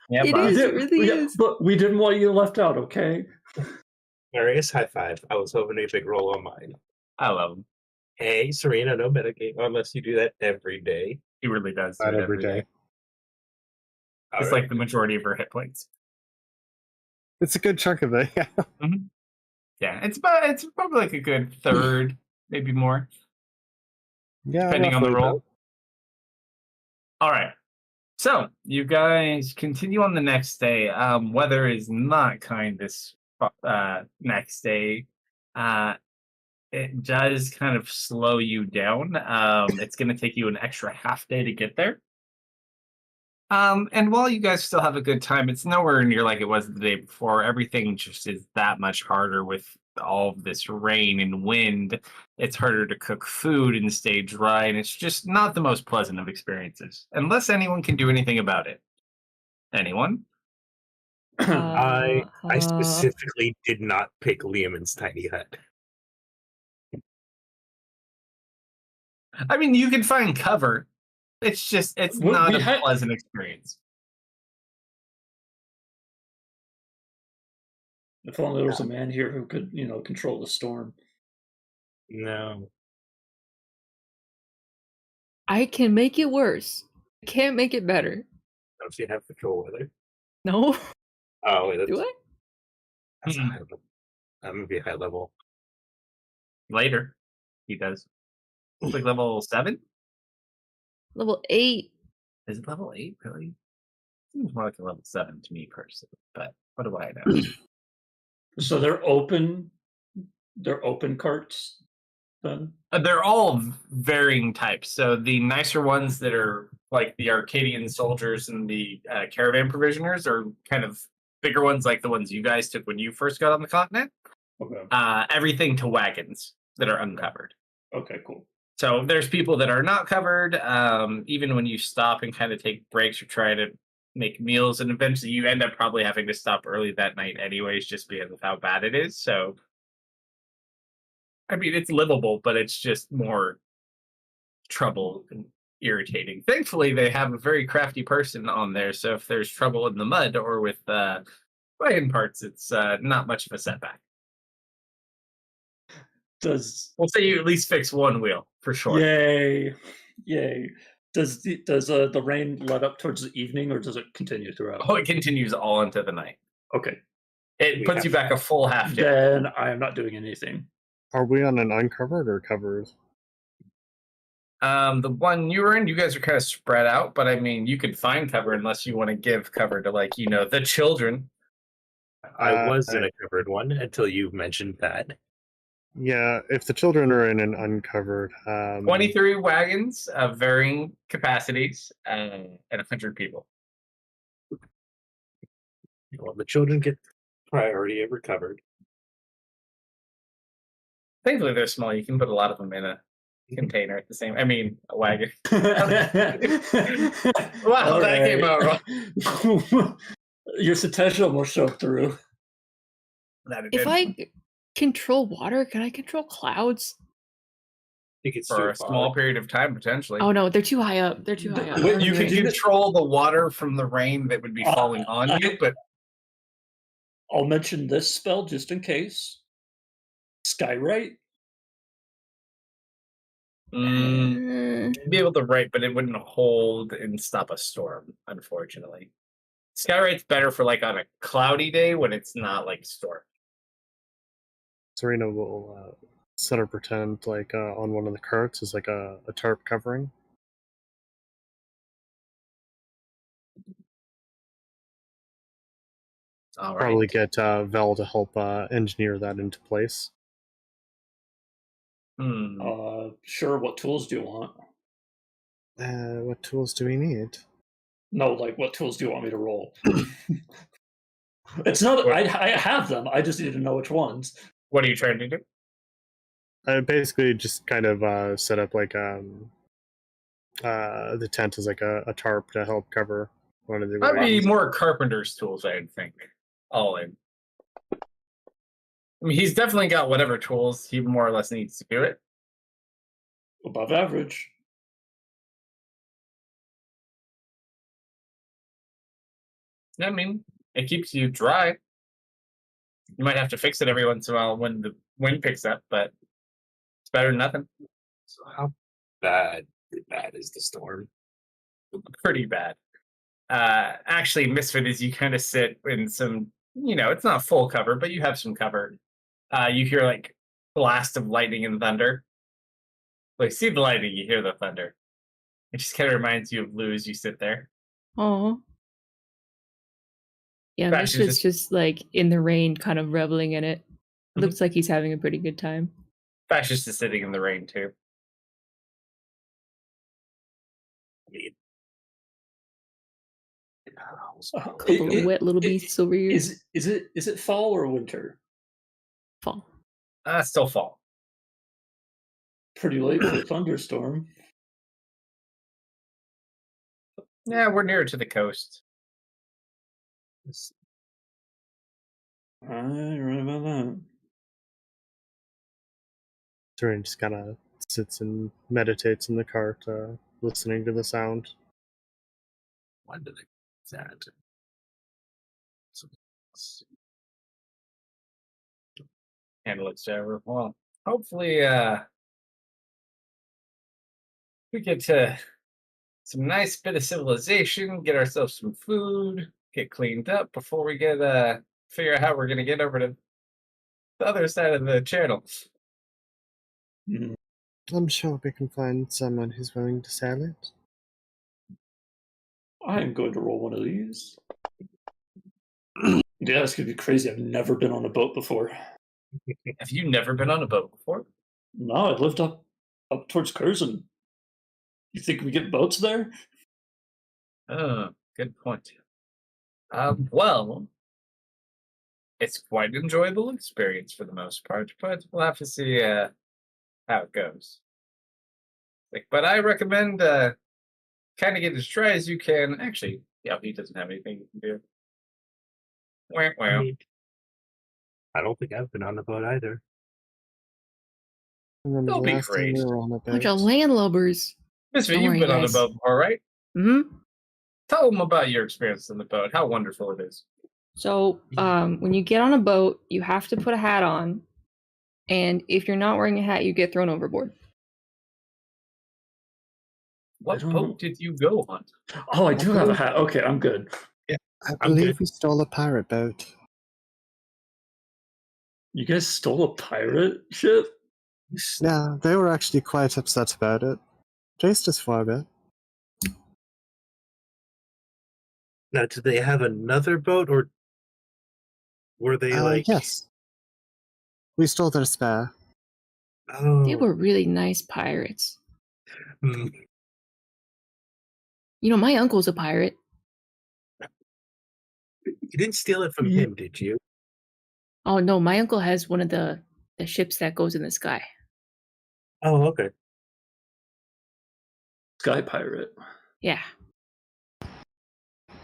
Yeah, It boss. is, it really Yeah, is. but we didn't want you left out, okay? Marius, high five. I was hoping to big roll on mine. I love him. Hey, Serena, no metagame unless you do that every day. He really does do Not it every day. All It's right. like the majority of her hit points. It's a good chunk of it. Yeah. Yeah, it's probably like a good third, maybe more, Yeah. depending on the roughly roll. All right. So you guys continue on the next day. Weather is not kind this next day. It does kind of slow you down. It's going to take you an extra half day to get there. And while you guys still have a good time, it's nowhere near like it was the day before. Everything just is that much harder with all of this rain and wind. It's harder to cook food and stay dry, and it's just not the most pleasant of experiences, unless anyone can do anything about it. Anyone? I specifically did not pick Liamon's tiny hut. I mean, you can find cover. It's not a pleasant experience. If only there was a man here who could, control the storm. No. I can make it worse. I can't make it better. Don't you have control weather? No. Oh, wait, Do I? That's a high level. I'm gonna be high level. Later, he does. It's like level 7? Level 8. Is it level 8, really? Seems more like a level 7 to me personally, but what do I know? So they're open carts then? They're all varying types. So the nicer ones that are like the Arcadian soldiers and the caravan provisioners are kind of bigger ones like the ones you guys took when you first got on the continent. Okay. Everything to wagons that are uncovered. Okay, cool. So there's people that are not covered. Even when you stop and kind of take breaks or try to make meals, and eventually you end up probably having to stop early that night anyways, just because of how bad it is. So, I mean, it's livable, but it's just more trouble and irritating. Thankfully, they have a very crafty person on there, so if there's trouble in the mud or with wagon parts, it's not much of a setback. We'll say you at least fix one wheel for sure. Yay! Does the rain let up towards the evening, or does it continue throughout? Oh, it continues all into the night. Okay. It puts you back a full half day. Then I am not doing anything. Are we on an uncovered or covered? The one you were in, you guys are kind of spread out, but I mean, you could find cover unless you want to give cover to, like, the children. I was in a covered one until you mentioned that. Yeah, if the children are in an uncovered... 23 wagons of varying capacities and 100 people. Well, the children get priority over covered. Thankfully, they're small. You can put a lot of them in a container at the same... I mean, a wagon. Wow, that came out wrong. Your satellite almost showed through. If I control water, can I control clouds? I think it's for a small period of time, potentially. Oh no, they're too high up. They're too high up. You can control the water from the rain that would be falling on you, but I'll mention this spell just in case. Skywrite. You'd be able to write, but it wouldn't hold and stop a storm, unfortunately. Skywrite's better for like on a cloudy day when it's not like storm. Serena will set or pretend like on one of the carts is like a tarp covering. All right. Probably get Vel to help engineer that into place. Sure. What tools do you want? What tools do we need? No, like, what tools do you want me to roll? It's not. I have them. I just need to know which ones. What are you trying to do? I basically just kind of set up like the tent as like a tarp to help cover one of the That'd be wagons. more carpenter's tools, I think. All in. I mean, he's definitely got whatever tools he more or less needs to do it. Above average. I mean, it keeps you dry. You might have to fix it every once in a while when the wind picks up, but it's better than nothing. So how bad is the storm? Pretty bad. Actually, Misfit, is you kind of sit in some, it's not full cover, but you have some cover. You hear like blast of lightning and thunder. Well, you see the lightning, you hear the thunder. It just kind of reminds you of Lou as you sit there. Oh. Yeah, Bash is Misfit's just like in the rain, kind of reveling in it. Mhm. Looks like he's having a pretty good time. Fascist is sitting in the rain too. I mean, Couple of wet little beasts over here. Is it fall or winter? Fall. Still fall. Pretty late for a thunderstorm. Yeah, we're nearer to the coast. I right about that. Turin just kind of sits and meditates in the cart, listening to the sound. why did I do that? So, And looks over. Well, hopefully, we get to some nice bit of civilization, get ourselves some food, get cleaned up before we get figure out how we're gonna get over to the other side of the channel. Mm. I'm sure we can find someone who's willing to sell it. I'm going to roll one of these. Yeah, it's gonna be crazy. I've never been on a boat before. Have you never been on a boat before? No, I lived up towards Curzon. You think we get boats there? Oh, good point. Well, it's quite an enjoyable experience for the most part, but we'll have to see how it goes. But I recommend kind of get as dry as you can. Actually, yeah, he doesn't have anything you can do. Wah, I wah. mean, I don't think I've been on a boat either. I remember It'll the be last time great. we were on a Bunch of boat. landlubbers. Misfit, Don't you've worry, been on a guys. boat before, right? Hmm. Tell them about your experience on the boat. How wonderful it is. So, when you get on a boat, you have to put a hat on, and if you're not wearing a hat, you get thrown overboard. What don't boat know. did you go on? Oh, I do have a hat. Okay, I'm good. I I'm believe good. we stole a pirate boat. You guys stole a pirate ship? Yeah, they were actually quite upset about it. Chased us for a bit. Now, did they have another boat, or were they like? Yes. We stole their spare. Oh, They were really nice pirates. hmm. You know, my uncle's a pirate. You didn't steal it from Yeah. him, did you? Oh no, my uncle has one of the ships that goes in the sky. Oh, okay. Sky pirate. Yeah.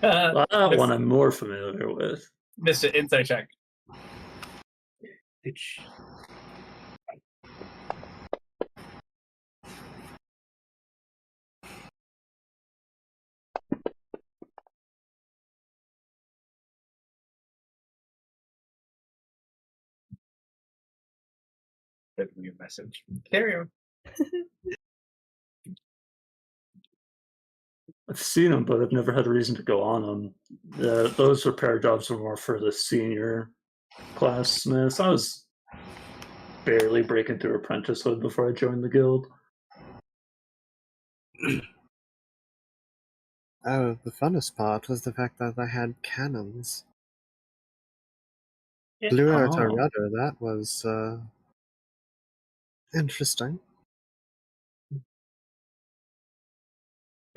Well, that one I'm more familiar with. Mr. Insight check. Did she... Send me a message. Carry on. I've seen them, but I've never had a reason to go on them. Those repair jobs were more for the senior class smiths. I was barely breaking through apprenticehood before I joined the guild. Oh, the funnest part was the fact that they had cannons. Yeah. Blew out our Oh. rudder. That was interesting.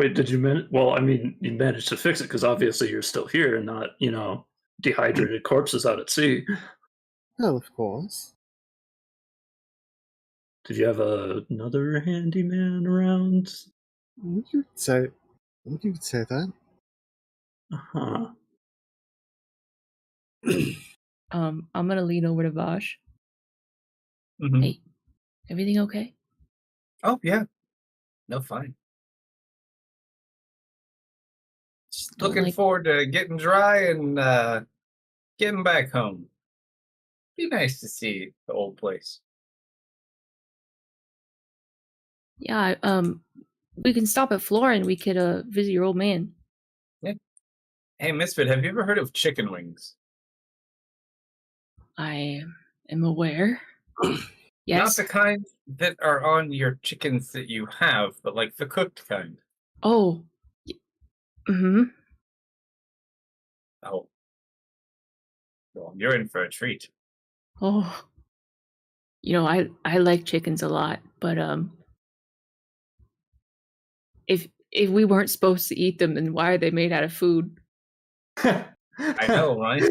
Wait, did you well, I mean, you managed to fix it because obviously you're still here and not, dehydrated corpses out at sea. Well, of course. Did you have another handyman around? You could say that. Uh-huh. I'm gonna lean over to Vash. Mhm. Hey, everything okay? Oh yeah, no, fine. Just Don't looking like- forward to getting dry and getting back home. Be nice to see the old place. Yeah, we can stop at Flora and we could visit your old man. Hey, Misfit, have you ever heard of chicken wings? I am aware. Not Yes. the kind that are on your chickens that you have, but like the cooked kind. Oh. Mm-hmm. Oh. Well, you're in for a treat. Oh. I like chickens a lot, but if we weren't supposed to eat them, then why are they made out of food? I know, right?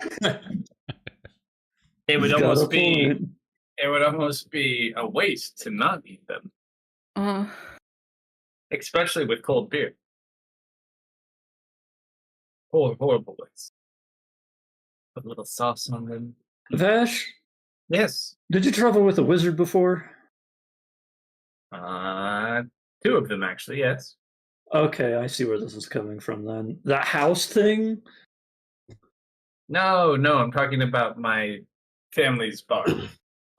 It would He's got a almost be point. it would almost be a waste to not eat them, especially with cold beer. Horrible waste. Put a little sauce on them. Vash, Yes. did you travel with a wizard before? Two of them actually, yes. Okay, I see where this is coming from then. That house thing? No, I'm talking about my family's bar.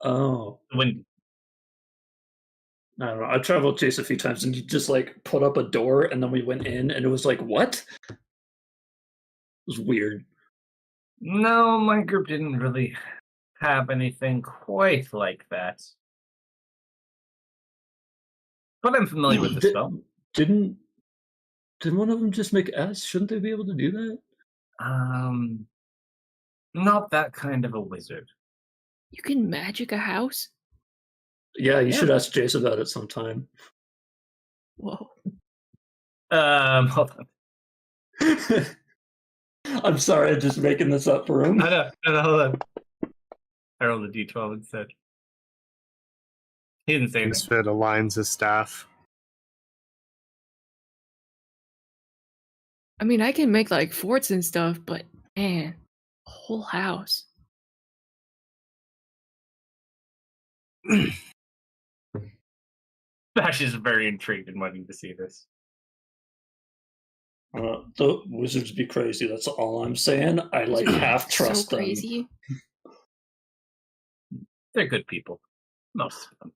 Oh. The Windy. I don't know. I traveled with Jace a few times and he just like put up a door and then we went in and it was like, what? It was weird. No, my group didn't really have anything quite like that. But I'm familiar with the spell. Didn't one of them just make S? Shouldn't they be able to do that? Not that kind of a wizard. You can magic a house? Yeah, you Yeah. should ask Jace about it sometime. Whoa. Hold on. I'm sorry, I'm just making this up for him. I know, hold on. I rolled a d12 instead. He didn't say anything. Misfit aligns his staff. I mean, I can make like forts and stuff, but man, a whole house. Bash is very intrigued and wanting to see this. The wizards be crazy, that's all I'm saying. I like half trust So them. crazy. They're good people. Most of them.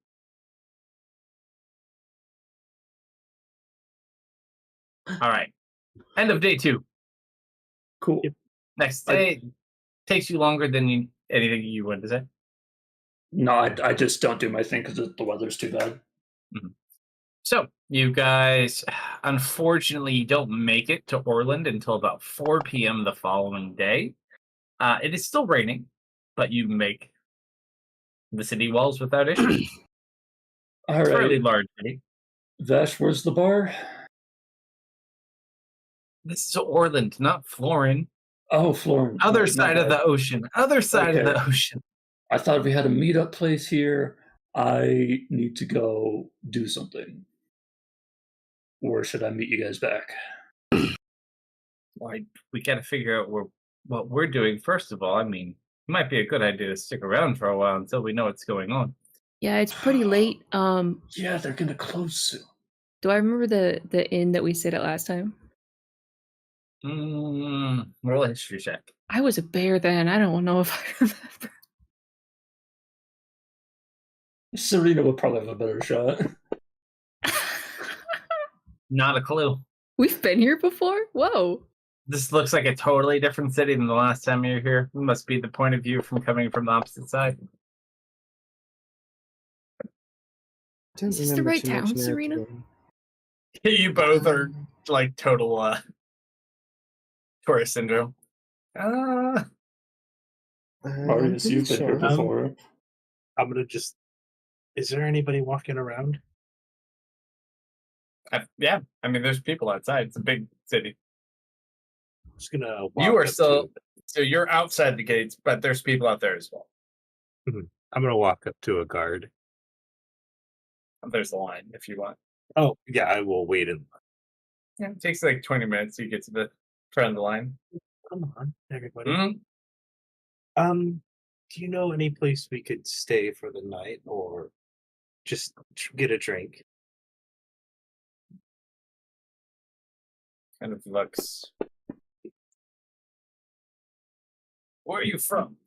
All right. End of day 2. Cool. Next day takes you longer than anything you wanted to say. No, I just don't do my thing because the weather's too bad. Mm-hmm. So you guys, unfortunately, don't make it to Orland until about 4 p.m. the following day. It is still raining, but you make the city walls without issue. All right. Fairly large city. Vash, where's the bar? This is Orland, not Florin. Oh, Florence. Other Right, side my of the bad. ocean. Other side of Okay. the ocean. I thought we had a meetup place here. I need to go do something. Or should I meet you guys back? Why, we got to figure out what we're doing first of all. I mean, it might be a good idea to stick around for a while until we know what's going on. Yeah, it's pretty late. Yeah, they're gonna close soon. Do I remember the inn that we stayed at last time? Roll a history check. I was a bear then. I don't know if I remember. Serena would probably have a better shot. Not a clue. We've been here before? Whoa. This looks like a totally different city than the last time you were here. It must be the point of view from coming from the opposite side. Is this the right town, Serena? You both are like total tourist syndrome. Marius, you've been here before. I'm gonna just. Is there anybody walking around? Yeah, I mean, there's people outside. It's a big city. I'm just gonna walk You are up still so you're outside the gates, but there's people out there as well. I'm gonna walk up to a guard. There's a line if you want. Oh yeah, I will wait in. Yeah, it takes like 20 minutes to get to the front of the line. Come on, everybody. Mhm. Do you know any place we could stay for the night, or just get a drink? Kind of looks. Where are you from?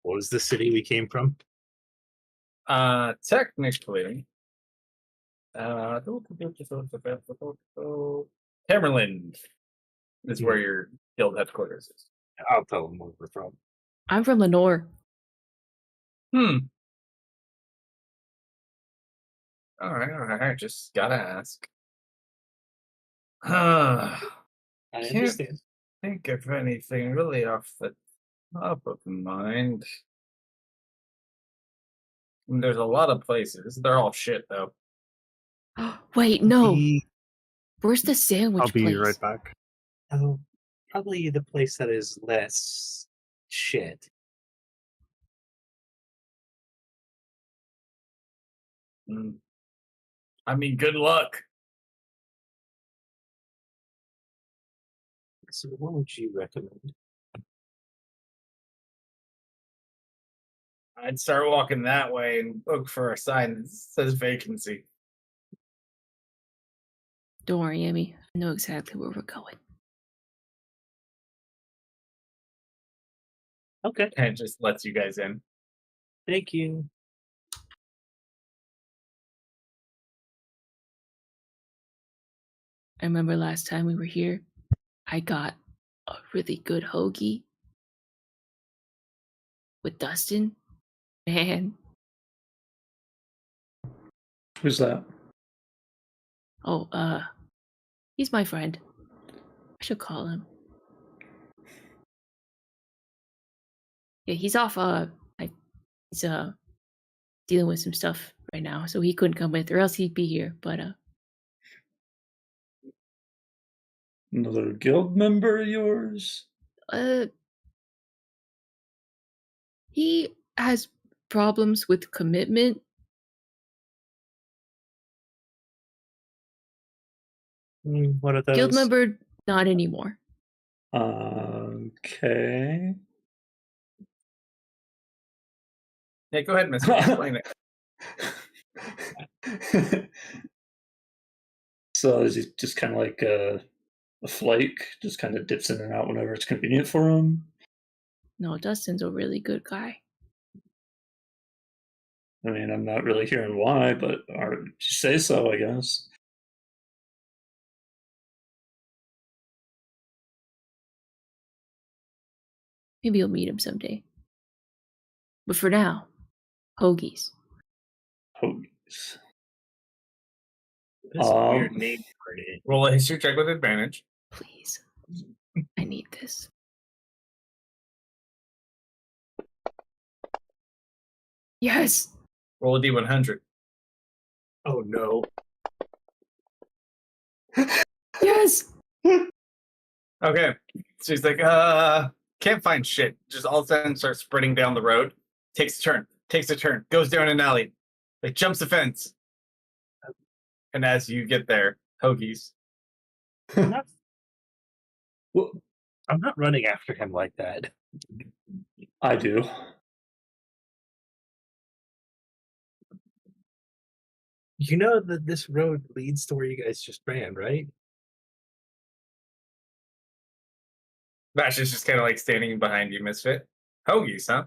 What was the city we came from? Technically, Tamerlane is where your guild headquarters is. I'll tell them where we're from. I'm from Lenore. Hmm. All right. Just gotta ask. I Can't understand. think of anything really off the top of mind. I mean, there's a lot of places. They're all shit though. Wait, no. The- Where's the sandwich I'll be place? right back. Oh, probably the place that is less shit. Mm. I mean, good luck. So, what would you recommend? I'd start walking that way and look for a sign that says vacancy. Don't worry, Amy. I know exactly where we're going. Okay, And it just lets you guys in. thank you. I remember last time we were here, I got a really good hoagie with Dustin. Man, Who's that? oh, he's my friend. I should call him. Yeah, he's off, he's, dealing with some stuff right now, so he couldn't come with, or else he'd be here, but, Another guild member of yours? he has problems with commitment. What are those? Guild member, not anymore. Okay. Yeah, go ahead, Mister. Explain it. So is he just kind of like a flake? Just kind of dips in and out whenever it's convenient for him? No, Dustin's a really good guy. I mean, I'm not really hearing why, but you say so, I guess. Maybe you'll meet him someday. But for now, hoagies. Hoagies. That's a weird name for it. Roll a history check with advantage. Please. I need this. Yes! Roll a d100. Oh no. Yes! Okay. So he's like, can't find shit. Just all of a sudden starts sprinting down the road. Takes a turn, goes down an alley. Like jumps the fence. And as you get there, hoagies. Well, I'm not running after him like that. I do. You know that this road leads to where you guys just ran, right? Bash is just kind of like standing behind you, Misfit. Hoagies, huh?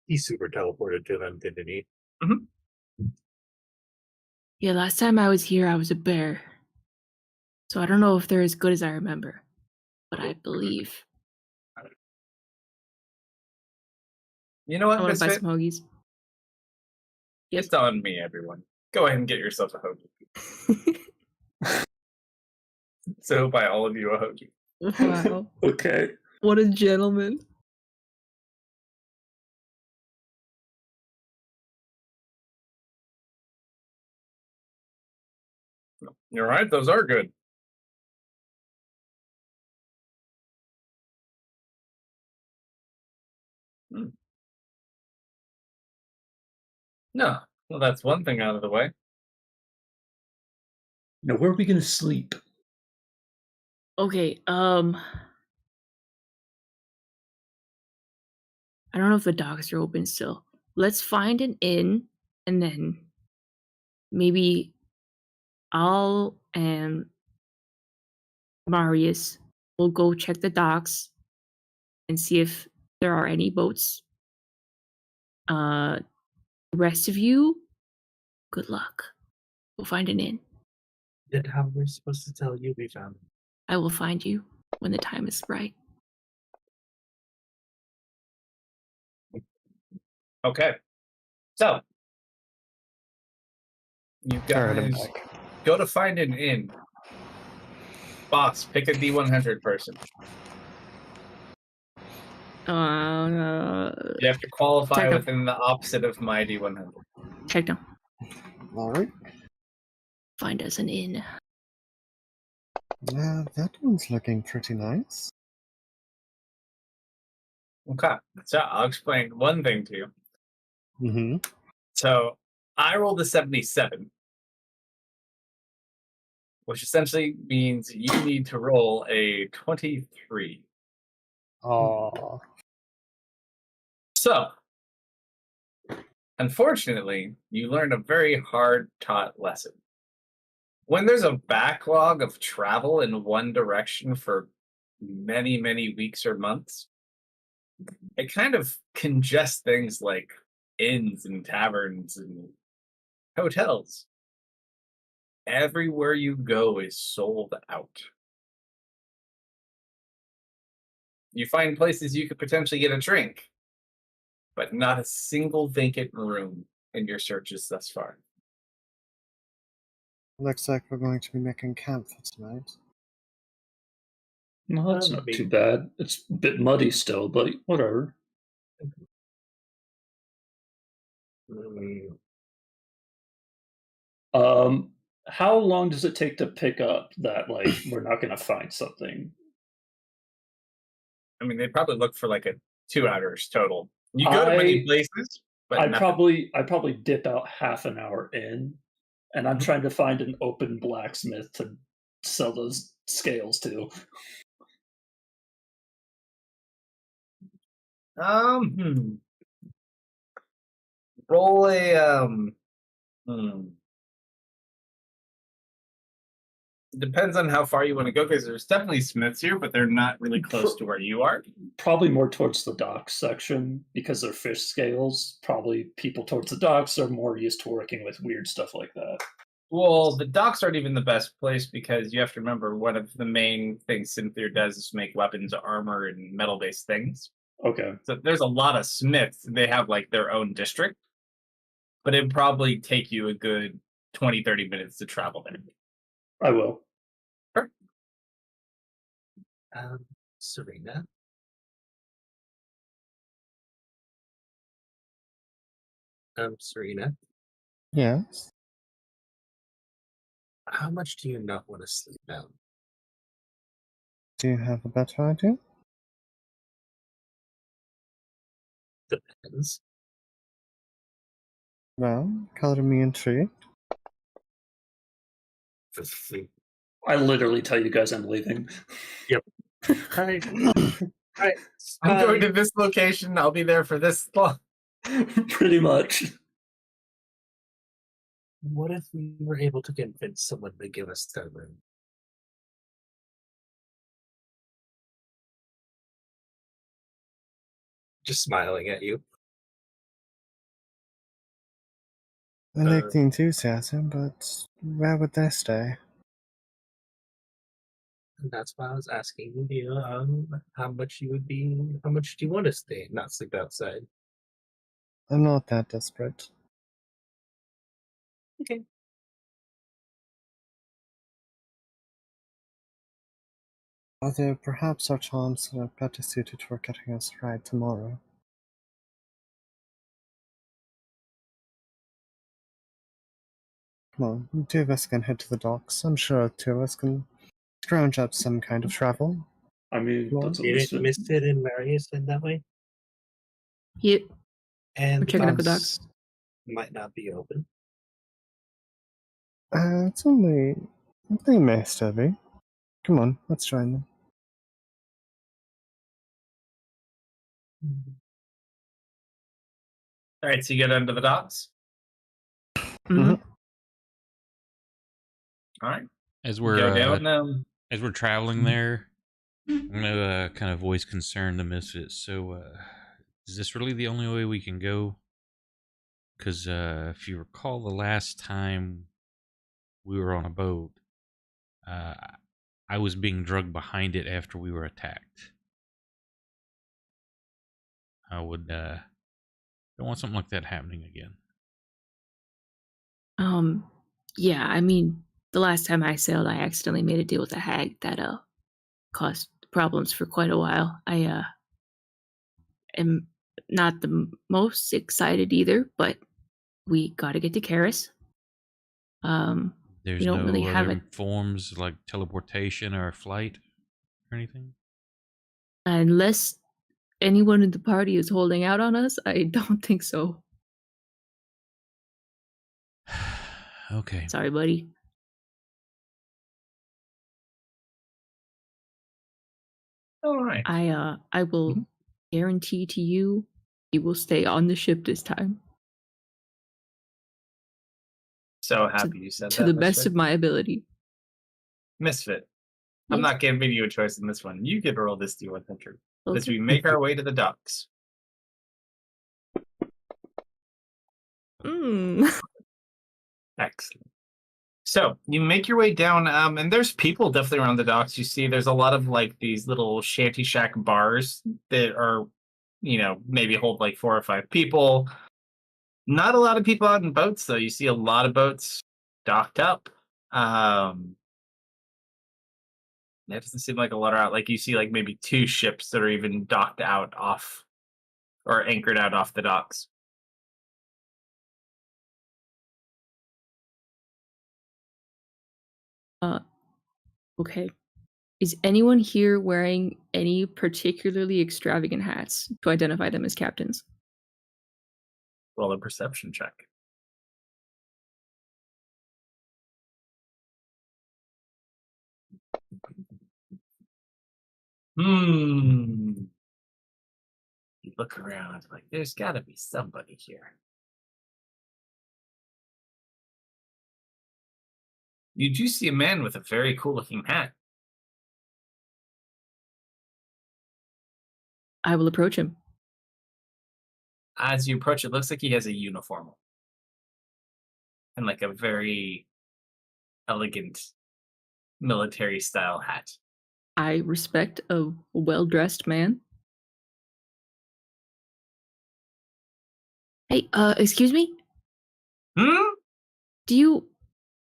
He super teleported to them, didn't he? Yeah, last time I was here, I was a bear. So I don't know if they're as good as I remember. But I believe. You know what, I want to buy Misfit? some hoagies. Yep. It's on me, everyone. Go ahead and get yourself a hoagie. So buy all of you a hoagie. Wow. Okay. What a gentleman. You're right, those are good. Hmm. No, well, that's one thing out of the way. Now, where are we going to sleep? Okay, I don't know if the docks are open still. Let's find an inn, and then maybe I'll and Marius will go check the docks and see if there are any boats. The rest of you, good luck. We'll find an inn. Then how we're supposed to tell you we found him? I will find you when the time is right. Okay. So, you Alright, I'm guys back. go to find an inn. Boss, pick a D100 person. You have to qualify Check 'em. within the opposite of my D100. Check them. Alright. Find us an inn. That one's looking pretty nice. Okay. So, I'll explain one thing to you. Mm-hmm. So, I rolled a 77, which essentially means you need to roll a 23. Aww. So, unfortunately, you learned a very hard taught lesson. When there's a backlog of travel in one direction for many, many weeks or months, it kind of congests things like inns and taverns and hotels. Everywhere you go is sold out. You find places you could potentially get a drink, but not a single vacant room in your searches thus far. Looks like we're going to be making camp for tonight. No, that's not Maybe. too bad. It's a bit muddy still, but whatever. Mm, How long does it take to pick up that, like, we're not going to find something? I mean, they probably look for like a 2 hours total. You go to many places, but I nothing. probably dip out half an hour in, and I'm Mhm. trying to find an open blacksmith to sell those scales to. Hmm. Roll a Depends on how far you want to go, because there's definitely smiths here, but they're not really close to where you are. Probably more towards the docks section because they're fish scales. Probably people towards the docks are more used to working with weird stuff like that. Well, the docks aren't even the best place because you have to remember one of the main things Cynthia does is make weapons, armor, and metal-based things. Okay, So there's a lot of smiths. They have like their own district, but it'd probably take you a good 20, 30 minutes to travel there. I will. Sure. Serena, Serena, Yes. how much do you not want to sleep now? Do you have a better idea? Depends. Well, color me intrigued. I literally tell you guys I'm leaving. Hi. Hi. I'm going to this location. I'll be there for this long. Pretty much. What if we were able to convince someone to give us their room? Just smiling at you. I like the enthusiasm, but where would they stay? And that's why I was asking you how much do you want to stay and not sleep outside? I'm not that desperate. Okay. Although perhaps our charms are better suited for getting us right tomorrow. Well, the two of us can head to the docks. I'm sure two of us can scrounge up some kind of travel. I mean, Well, that's Didn't understood. Misted and Marius in that way? Yep. And We're the checking out the docks. might not be open. It's only... They may still be. Come on, let's join them. All right, so you get under the docks. Mhm. All right, As go we're down. as we're traveling there, I'm gonna kind of voice concern to Misfits. So, is this really the only way we can go? Because if you recall, the last time we were on a boat, uh, I was being drugged behind it after we were attacked. I would don't want something like that happening again. Yeah, I mean, the last time I sailed, I accidentally made a deal with a hag that caused problems for quite a while. I am not the most excited either, but we got to get to Karis. There's We don't no really have other it forms like teleportation or flight or anything. unless anyone in the party is holding out on us. I don't think so. Okay. Sorry, buddy. All right. I will Mhm. guarantee to you, you will stay on the ship this time So happy you said to that. the best Misfit. of my ability. Misfit. I'm Yes. not giving you a choice in this one. You get to roll this D100 as Okay. we make our way to the docks. Mm. Excellent. So you make your way down, and there's people definitely around the docks. You see, there's a lot of like these little shanty shack bars that are, maybe hold like 4 or 5 people. Not a lot of people out in boats, though. You see a lot of boats docked up. That doesn't seem like a lot are out. Like you see, like maybe 2 ships that are even docked out off or anchored out off the docks. Okay. Is anyone here wearing any particularly extravagant hats to identify them as captains? Roll a perception check. You look around like there's got to be somebody here. You do see a man with a very cool looking hat. I will approach him. As you approach, it looks like he has a uniform and like a very elegant military style hat. I respect a well-dressed man. Hey, excuse me? Hmm? Do you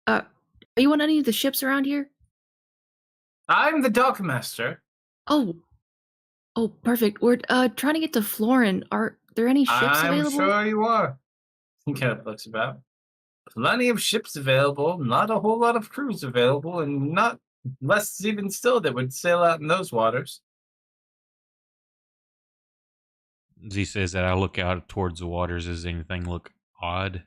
are you on any of the ships around here? I'm the dockmaster. Oh. Oh, perfect. We're trying to get to Florin. Are there any ships I'm available? sure you are. He kind of looks about. Plenty of ships available, not a whole lot of crews available, and not less even still that would sail out in those waters. Z says that I look out towards the waters. Does anything look odd?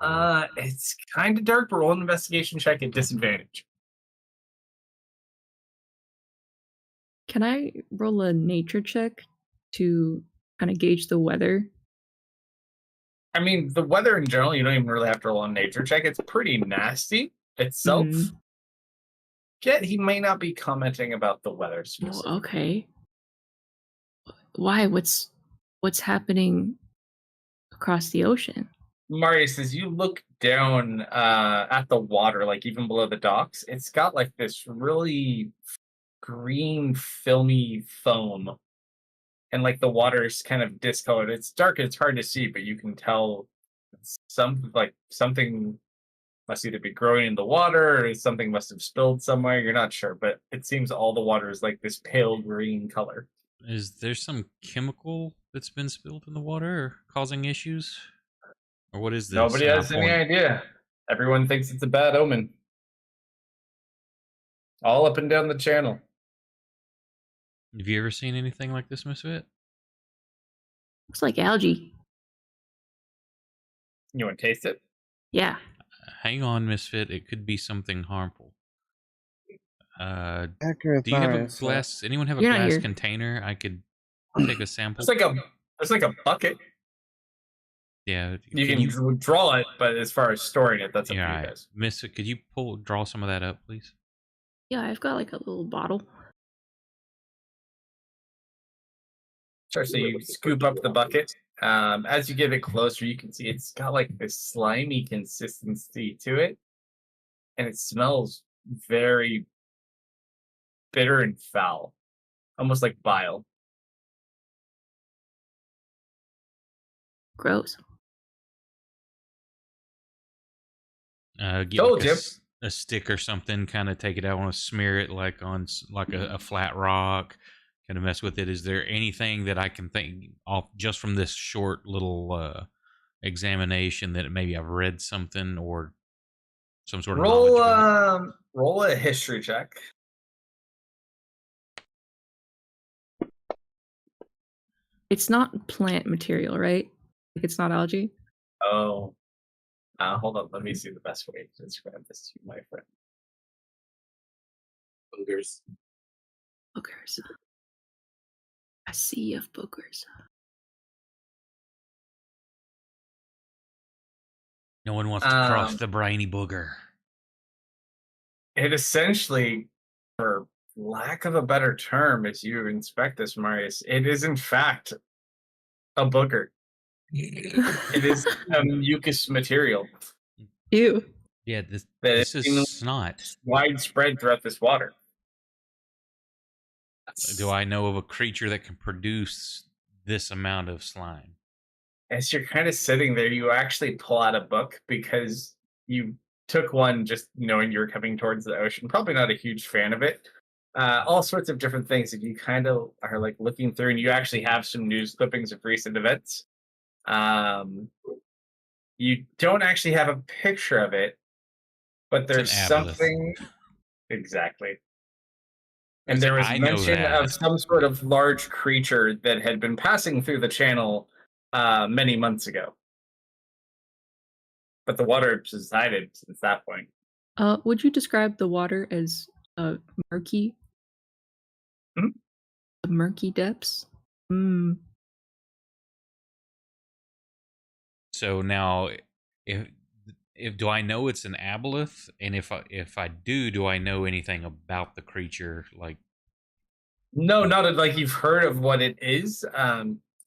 It's kind of dark, but roll an investigation check at disadvantage. Can I roll a nature check to kind of gauge the weather? I mean, the weather in general, you don't even really have to roll a nature check. It's pretty nasty itself. Mhm. Yet he may not be commenting about the weather Oh, specifically. okay. Why? What's happening across the ocean? Marius, as you look down at the water, like even below the docks, it's got like this really green, filmy foam. And like the water is kind of discolored. It's dark, it's hard to see, but you can tell something must either be growing in the water or something must have spilled somewhere. You're not sure, but it seems all the water is like this pale green color. Is there some chemical that's been spilled in the water or causing issues? Or what is this? Nobody And has any idea. Everyone thinks it's a bad omen. All up and down the channel. Have you ever seen anything like this, Misfit? Looks like algae. You want to taste it? Yeah. Hang on, Misfit. It could be something harmful. Accurate. Do you have a glass? Anyone have a You're not glass here. container? I could take a sample. There's like a bucket. Yeah. You can draw it, but as far as storing it, that's up to you right. guys. Misfit, could you draw some of that up, please? Yeah, I've got like a little bottle. Sure. So you scoop up the bucket. As you get it closer, you can see it's got like this slimy consistency to it, and it smells very bitter and foul, almost like bile. Gross. Get Told like you. a stick or something. Kind of take it out. I want to smear it like on like a flat rock. Kind of mess with it. Is there anything that I can think off just from this short little examination that maybe I've read something or some sort of knowledge about? Roll a history check. It's not plant material, right? Like it's not algae. Oh, hold on. Let me see the best way to describe this to you, my friend. Boogers. Boogers. A sea of boogers. No one wants to cross the briny booger. It essentially, for lack of a better term, as you inspect this, Marius, it is in fact a booger. It is a mucus material Ew. Yeah, that this is is snot. widespread throughout this water. Do I know of a creature that can produce this amount of slime? As you're kind of sitting there, you actually pull out a book because you took one just knowing you were coming towards the ocean. Probably not a huge fan of it. All sorts of different things that you kind of are like looking through, and you actually have some news clippings of recent events. You don't actually have a picture of it, but It's an there's aboleth. something exactly. And there was I know mention that. of some sort of large creature that had been passing through the channel many months ago. But the water had subsided since that point. Would you describe the water as murky? Hmm? The murky depths? Hmm. So now, if do I know it's an aboleth, and if I do I know anything about the creature? Like, No, not like you've heard of what it is.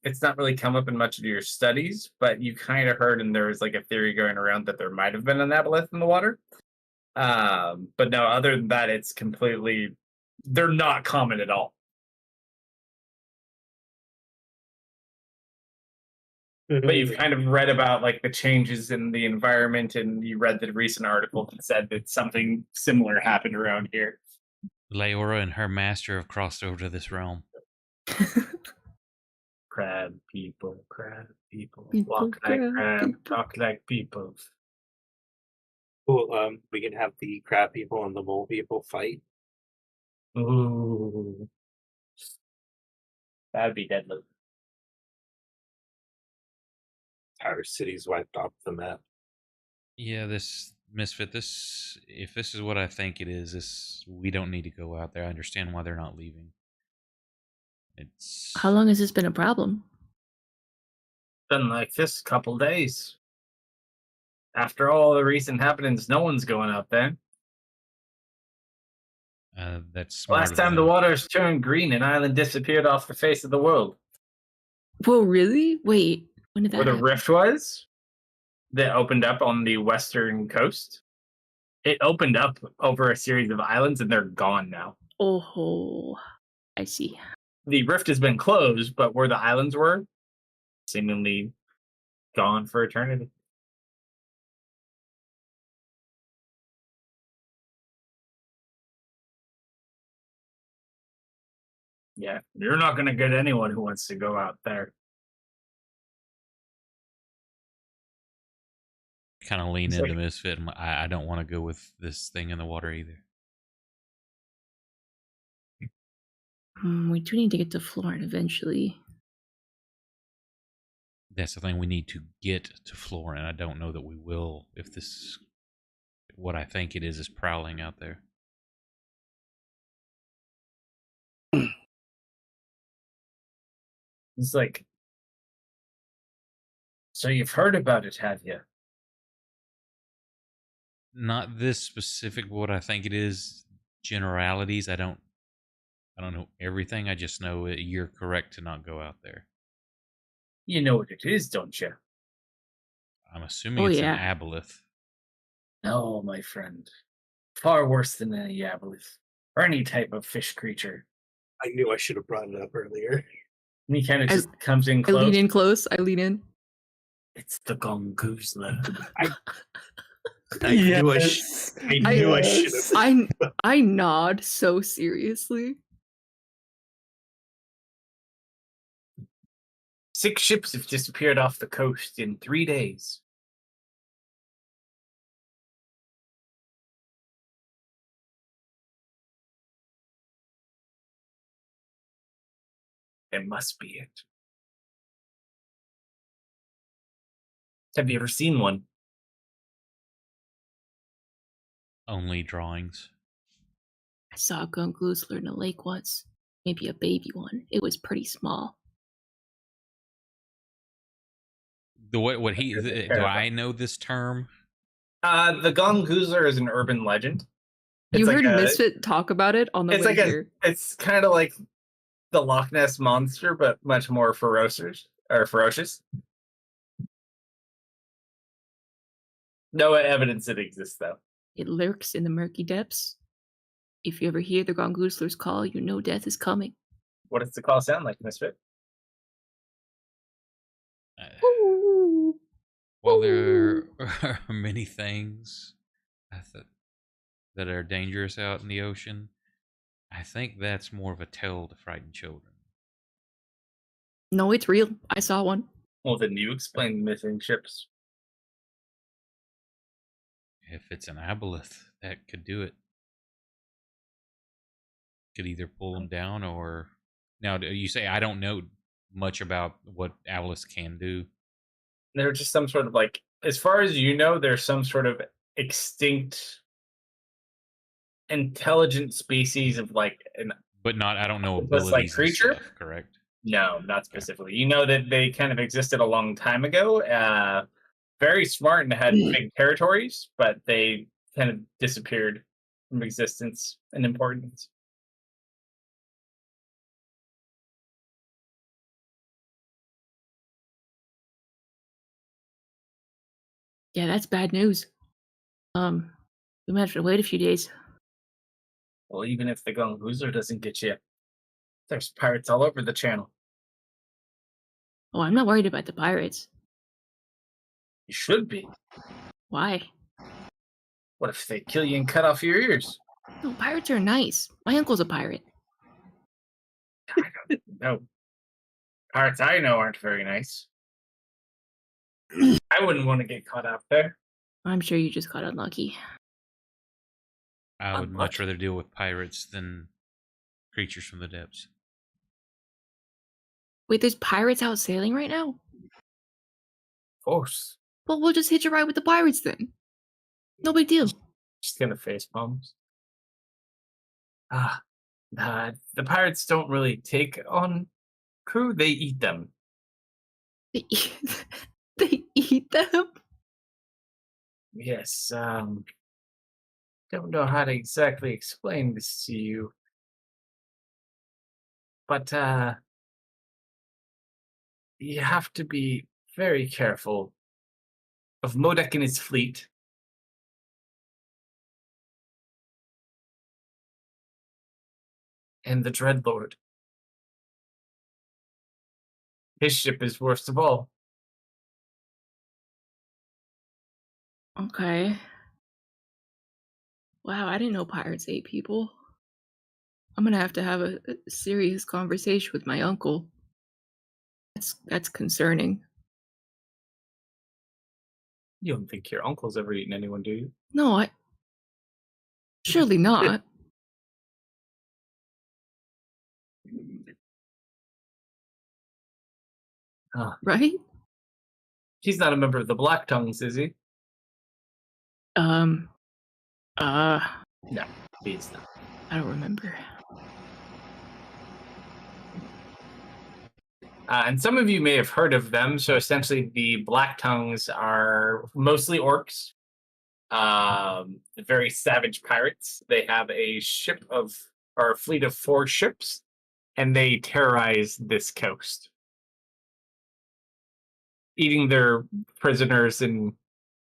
It's not really come up in much of your studies, but you kind of heard, and there was like a theory going around that there might have been an aboleth in the water. But no, other than that, it's completely, they're not common at all. But you've kind of read about like the changes in the environment, and you read the recent article that said that something similar happened around here. Leora and her master have crossed over to this realm. Crab people, People, walk like crab crab, people. talk like people. Cool. We can have the crab people and the mole people fight. Ooh, that'd be deadly. Entire city's wiped off the map. Yeah, this misfit. If this is what I think it is, we don't need to go out there. I understand why they're not leaving. It's How long has this been a problem? Been like this couple days. After all the recent happenings, no one's going out there. that's smarter Last time than the waters turned green, an island disappeared off the face of the world. Whoa, really? Wait, when did that Where the happen? rift was, that opened up on the western coast. It opened up over a series of islands, and they're gone now. Oh, I see. The rift has been closed, but where the islands were, seemingly gone for eternity. Yeah, you're not going to get anyone who wants to go out there. kind of lean It's into like- Misfit. And I don't want to go with this thing in the water either. We do need to get to Florida eventually. That's the thing. We need to get to Flora, and I don't know that we will if this, what I think it is prowling out there. It's like, so you've heard about it, have you? Not this specific, but what I think it is. Generalities. I don't know everything. I just know you're correct to not go out there. You know what it is, don't you? I'm assuming Oh, it's yeah. an aboleth. No, my friend. Far worse than any aboleth or any type of fish creature. I knew I should have brought it up earlier. And he kind of As- just comes in I close. lean in close. I lean in. It's the gongoozler. I knew I Yes. should have. I nod so seriously. 6 ships have disappeared off the coast in 3 days. It must be it. Have you ever seen one? Only drawings. I saw a gungoozler in a lake once. Maybe a baby one. It was pretty small. What he That's do terrifying. I know this term? The gongoozler is an urban legend. You It's heard like a- Misfit talk about it on the It's way like a. here. It's kind of like the Loch Ness monster, but much more ferocious. No evidence it exists, though. It lurks in the murky depths. If you ever hear the gongoozler's call, you know death is coming. What does the call sound like, Misfit? Ooh. Well, there are many things that are dangerous out in the ocean. I think that's more of a tale to frighten children. No, it's real. I saw one. Well, then you explain the missing ships. If it's an aboleth, that could do it. Could either pull them down or. Now, you say I don't know much about what aboleths can do. They're just some sort of like, as far as you know, there's some sort of extinct intelligent species of like an But not, I don't know Octopus-like abilities and creature? stuff, correct? no, not specifically. You know that they kind of existed a long time ago. Very smart and had big territories, but they kind of disappeared from existence and importance. Yeah, that's bad news. We might have to wait a few days. Well, even if the gongoozler doesn't get you, there's pirates all over the channel. Oh, I'm not worried about the pirates. You should be. Why? What if they kill you and cut off your ears? No, pirates are nice. My uncle's a pirate. No. Pirates I know aren't very nice. I wouldn't want to get caught out there. I'm sure you just got unlucky. I would much Unlucky. rather deal with pirates than creatures from the depths. Wait, there's pirates out sailing right now? Of course. Well, we'll just hitch a ride with the pirates then. No big deal. Just gonna face palms. The pirates don't really take on crew, they eat them. They eat, they eat them? Yes, don't know how to exactly explain this to you. But you have to be very careful of Modek and his fleet. And the Dreadlord. His ship is worst of all. Okay. Wow, I didn't know pirates ate people. I'm gonna have to have a serious conversation with my uncle. That's concerning. You don't think your uncle's ever eaten anyone, do you? No, I. Surely not. Ah, Right? he's not a member of the Black Tongues, is he? Um. No, he's not. I don't remember. And some of you may have heard of them. So essentially, the Black Tongues are mostly orcs, very savage pirates. They have a fleet of 4 ships, and they terrorize this coast. Eating their prisoners and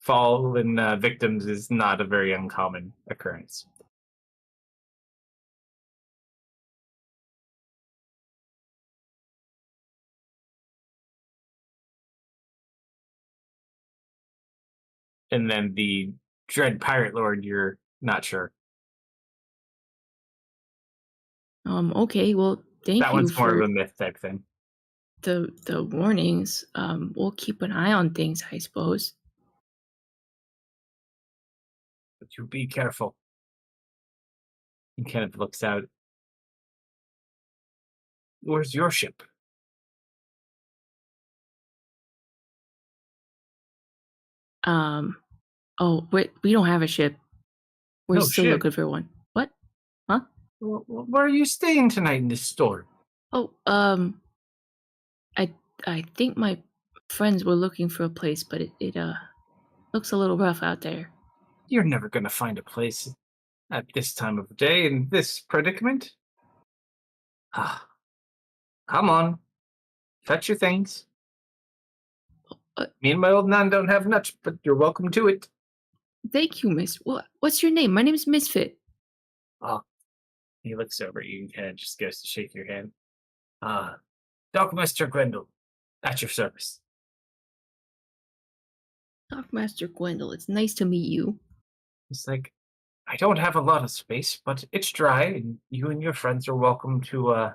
fallen victims is not a very uncommon occurrence. And then the Dread Pirate Lord, you're not sure. Okay, well, thank That you one's more for of a myth type thing. the warnings. We'll keep an eye on things, I suppose. But you be careful. He kind of looks out. Where's your ship? Oh, wait, we don't have a ship. We're No still ship? looking for one. What? Huh? Where are you staying tonight in this storm? Oh, I think my friends were looking for a place, but it looks a little rough out there. You're never going to find a place at this time of day in this predicament. Ah, come on. Fetch your things. Me and my old man don't have much, but you're welcome to it. Thank you, Miss. What's your name? My name's Misfit. Oh, he looks over at you and kind of just goes to shake your hand. Dockmaster Grendel, at your service. Dockmaster Gwendol, it's nice to meet you. It's like, I don't have a lot of space, but it's dry, and you and your friends are welcome to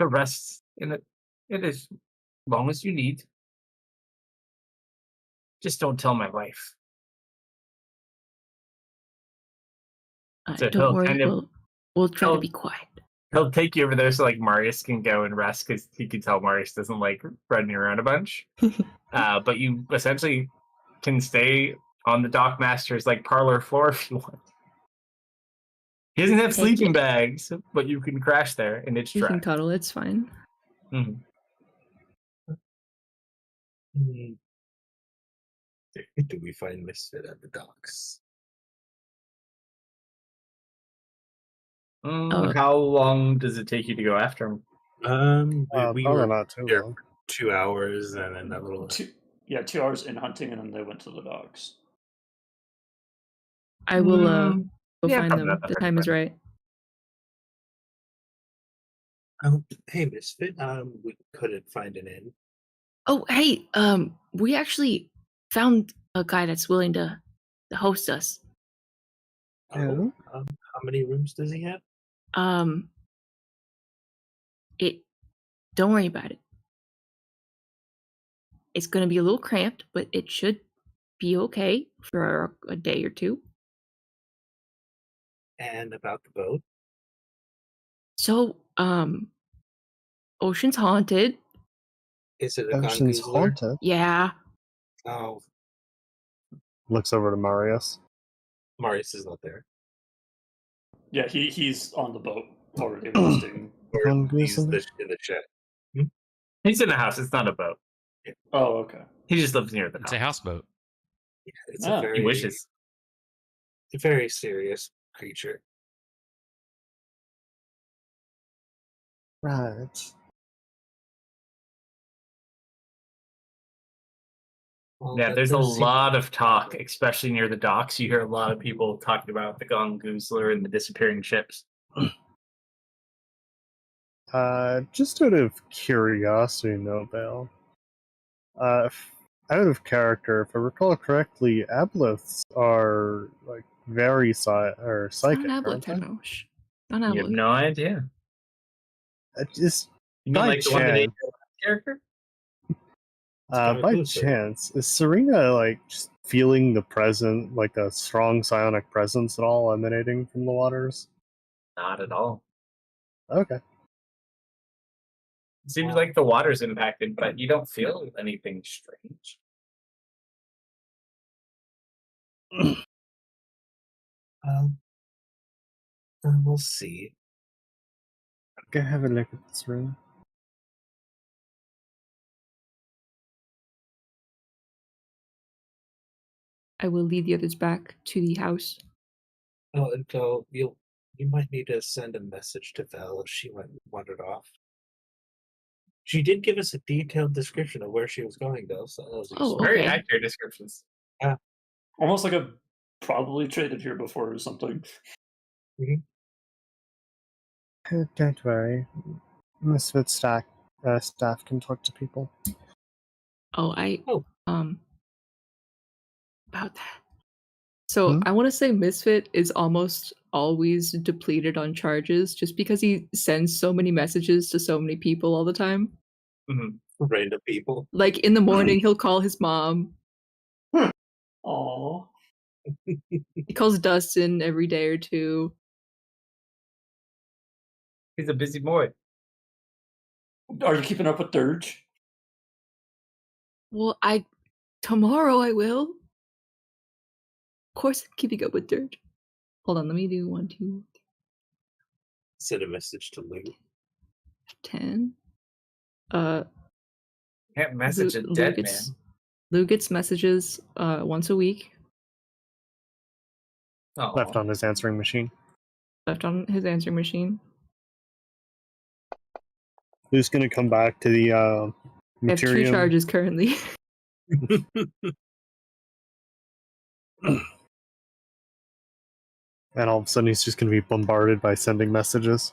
rest in it. It is long as you need. Just don't tell my wife. So Don't he'll worry, kind of- we'll try to he'll- be quiet. He'll take you over there so like Marius can go and rest because he can tell Marius doesn't like running around a bunch. But you essentially can stay on the Dockmaster's like parlor floor if you want. He doesn't have Heck sleeping yeah. bags, but you can crash there and it's You dry. can cuddle. It's fine. Mhm. Do we find Misfit at the docks? How long does it take you to go after him? We Probably were not too there long. for 2 hours, and then that little. 2 hours in hunting, and then they went to the docks. I will go yeah, find probably them. not that The hard to time is find. right. Hey, Misfit. We couldn't find an inn. Oh, hey, we actually found a guy that's willing to host us. Oh, how many rooms does he have? Don't worry about it. It's gonna be a little cramped, but it should be okay for a day or two. And about the boat? So, Ocean's haunted. Is it a Ocean's gongoozler? haunted. Yeah. Oh, Looks over to Marius. Marius is not there. Yeah, he's on the boat already resting. Or he's Gongoozler? in the shed. He's in a house. It's not a boat. Oh, okay. He just lives near the It's house. a houseboat. Yeah, it's Ah. a very, He wishes. a very serious creature. Right. Well, Yeah, that there's a does seem- lot of talk, especially near the docks. You hear a lot of people talking about the Gongoozler and the disappearing ships. Just out of curiosity, Nobel. Out of character, if I recall correctly, aboleths are like very It's not psychic, an aren't aboleth, they? no. Not an You have aboleth. no idea. Just You mean by like the one that ate chance, the character? by Gongoozler. chance, is Serena like just feeling the present, like a strong psionic presence at all emanating from the waters? Not at all. Okay. It seems like the water's impacted, but you don't feel anything strange. We'll see. Go have a look at this room. I will lead the others back to the house. Oh, and you might need to send a message to Val if she wandered off. She did give us a detailed description of where she was going, though. So that was Oh, useful. Very Okay. accurate descriptions. Almost like I've probably traded here before or something. Don't worry. Misfit staff can talk to people. Oh, Oh. About that. So I want to say Misfit is almost always depleted on charges just because he sends so many messages to so many people all the time. Random people. Like in the morning, he'll call his mom. Aww. He calls Dustin every day or two. He's a busy boy. Are you keeping up with Dirge? Well, tomorrow I will. Of course, I'm keeping up with Dirge. Hold on, let me do 1, 2, Send a message to Lou. 10. Can't message a dead man. Lou gets messages once a week. Oh, Left on his answering machine. Left on his answering machine. Who's going to come back to the I have 2 Materium? charges currently. And all of a sudden he's just going to be bombarded by sending messages.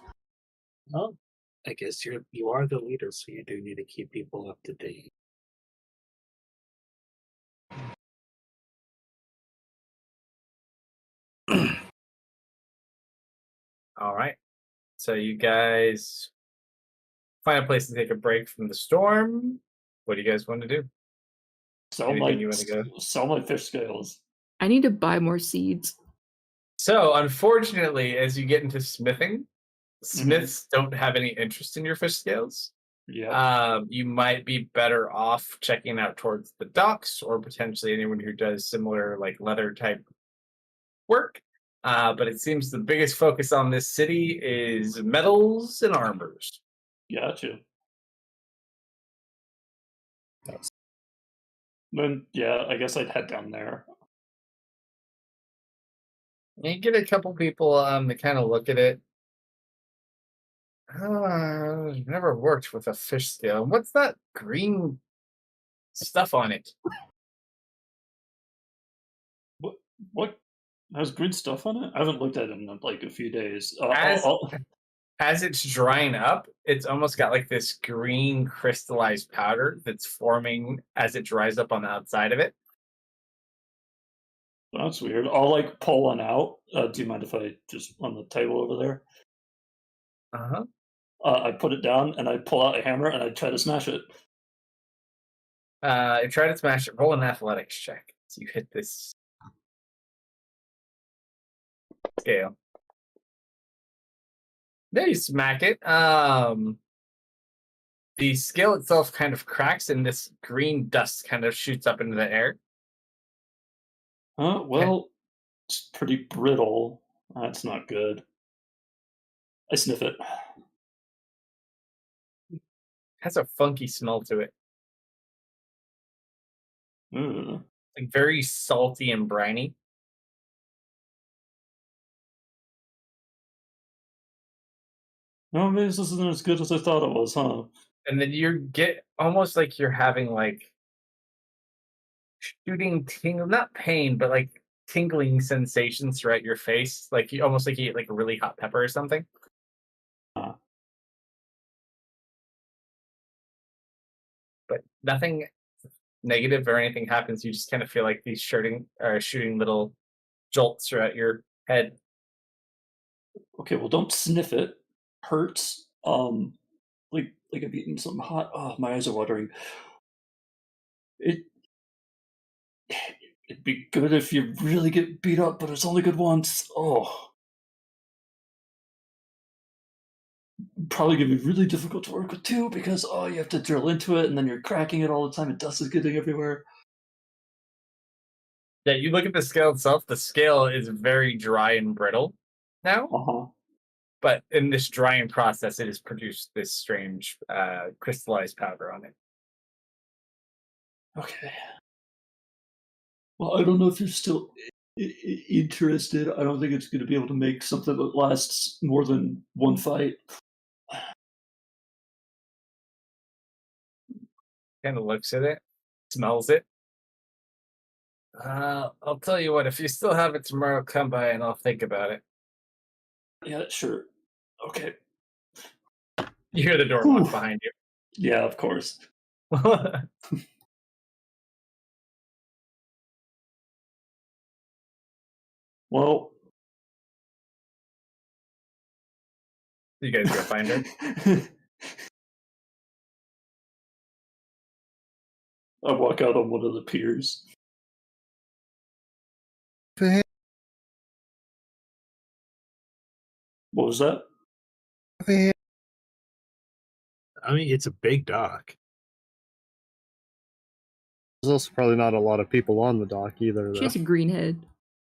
Oh, I guess you are the leader, so you do need to keep people up to date. all right. So you guys find a place to take a break from the storm. What do you guys want to do? Sell Anything you wanna go? sell my fish scales. I need to buy more seeds. So, unfortunately, as you get into smithing, smiths don't have any interest in your fish scales. Yeah. You might be better off checking out towards the docks or potentially anyone who does similar like leather type work. But it seems the biggest focus on this city is metals and armors. Gotcha. Then yeah, I guess I'd head down there. You get a couple people to kind of look at it. I've never worked with a fish scale. What's that green stuff on it? What has green stuff on it? I haven't looked at it in like a few days. As it's drying up, it's almost got like this green crystallized powder that's forming as it dries up on the outside of it. That's weird. I'll like pull one out. Do you mind if I just on the table over there? Uh-huh. I put it down and I pull out a hammer and I try to smash it. You try to smash it. Roll an athletics check. So you hit this scale. There you smack it. The scale itself kind of cracks and this green dust kind of shoots up into the air. Well, it's pretty brittle. That's not good. I sniff it. Has a funky smell to it. Ugh. Like very salty and briny. No, maybe this isn't as good as I thought it was, huh? And then you get almost like you're having like shooting tingle, not pain, but like tingling sensations throughout your face. Like you almost like you eat like a really hot pepper or something. But nothing negative or anything happens. You just kind of feel like these shooting little jolts throughout your head. Okay, well, don't sniff it. Hurts. Like I've eaten something hot. Oh, my eyes are watering. It'd be good if you really get beat up, but it's only good once. Oh. Probably gonna be really difficult to work with too, because you have to drill into it and then you're cracking it all the time and dust is getting everywhere. Yeah, you look at the scale itself, the scale is very dry and brittle now. Uh-huh. But in this drying process, it has produced this strange crystallized powder on it. Okay. Well, I don't know if you're still interested. I don't think it's going to be able to make something that lasts more than one fight. Kind of looks at it, smells it. I'll tell you what, if you still have it tomorrow, come by and I'll think about it. Yeah, sure. Okay. You hear the door lock behind you. Yeah, of course. Well, You guys go find her. I walk out on one of the piers. What was that? Over I mean, it's a big dock. There's also probably not a lot of people on the dock either, She though. has a green head.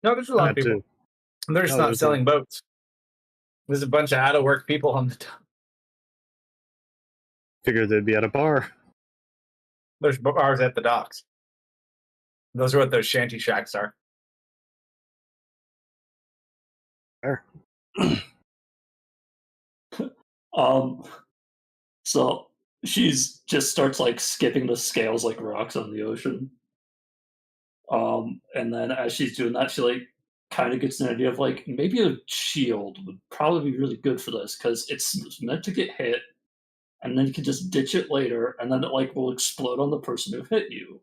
No, there's a lot of That people. too. They're just Oh, not there's selling boats. There's a bunch of out of work people on the dock. Figured they'd be at a bar. There's bars at the docks. Those are what those shanty shacks are. There. So she's just starts like skipping the scales like rocks on the ocean. And then as she's doing that, she like kind of gets an idea of like maybe a shield would probably be really good for this because it's meant to get hit, and then you can just ditch it later, and then it like will explode on the person who hit you.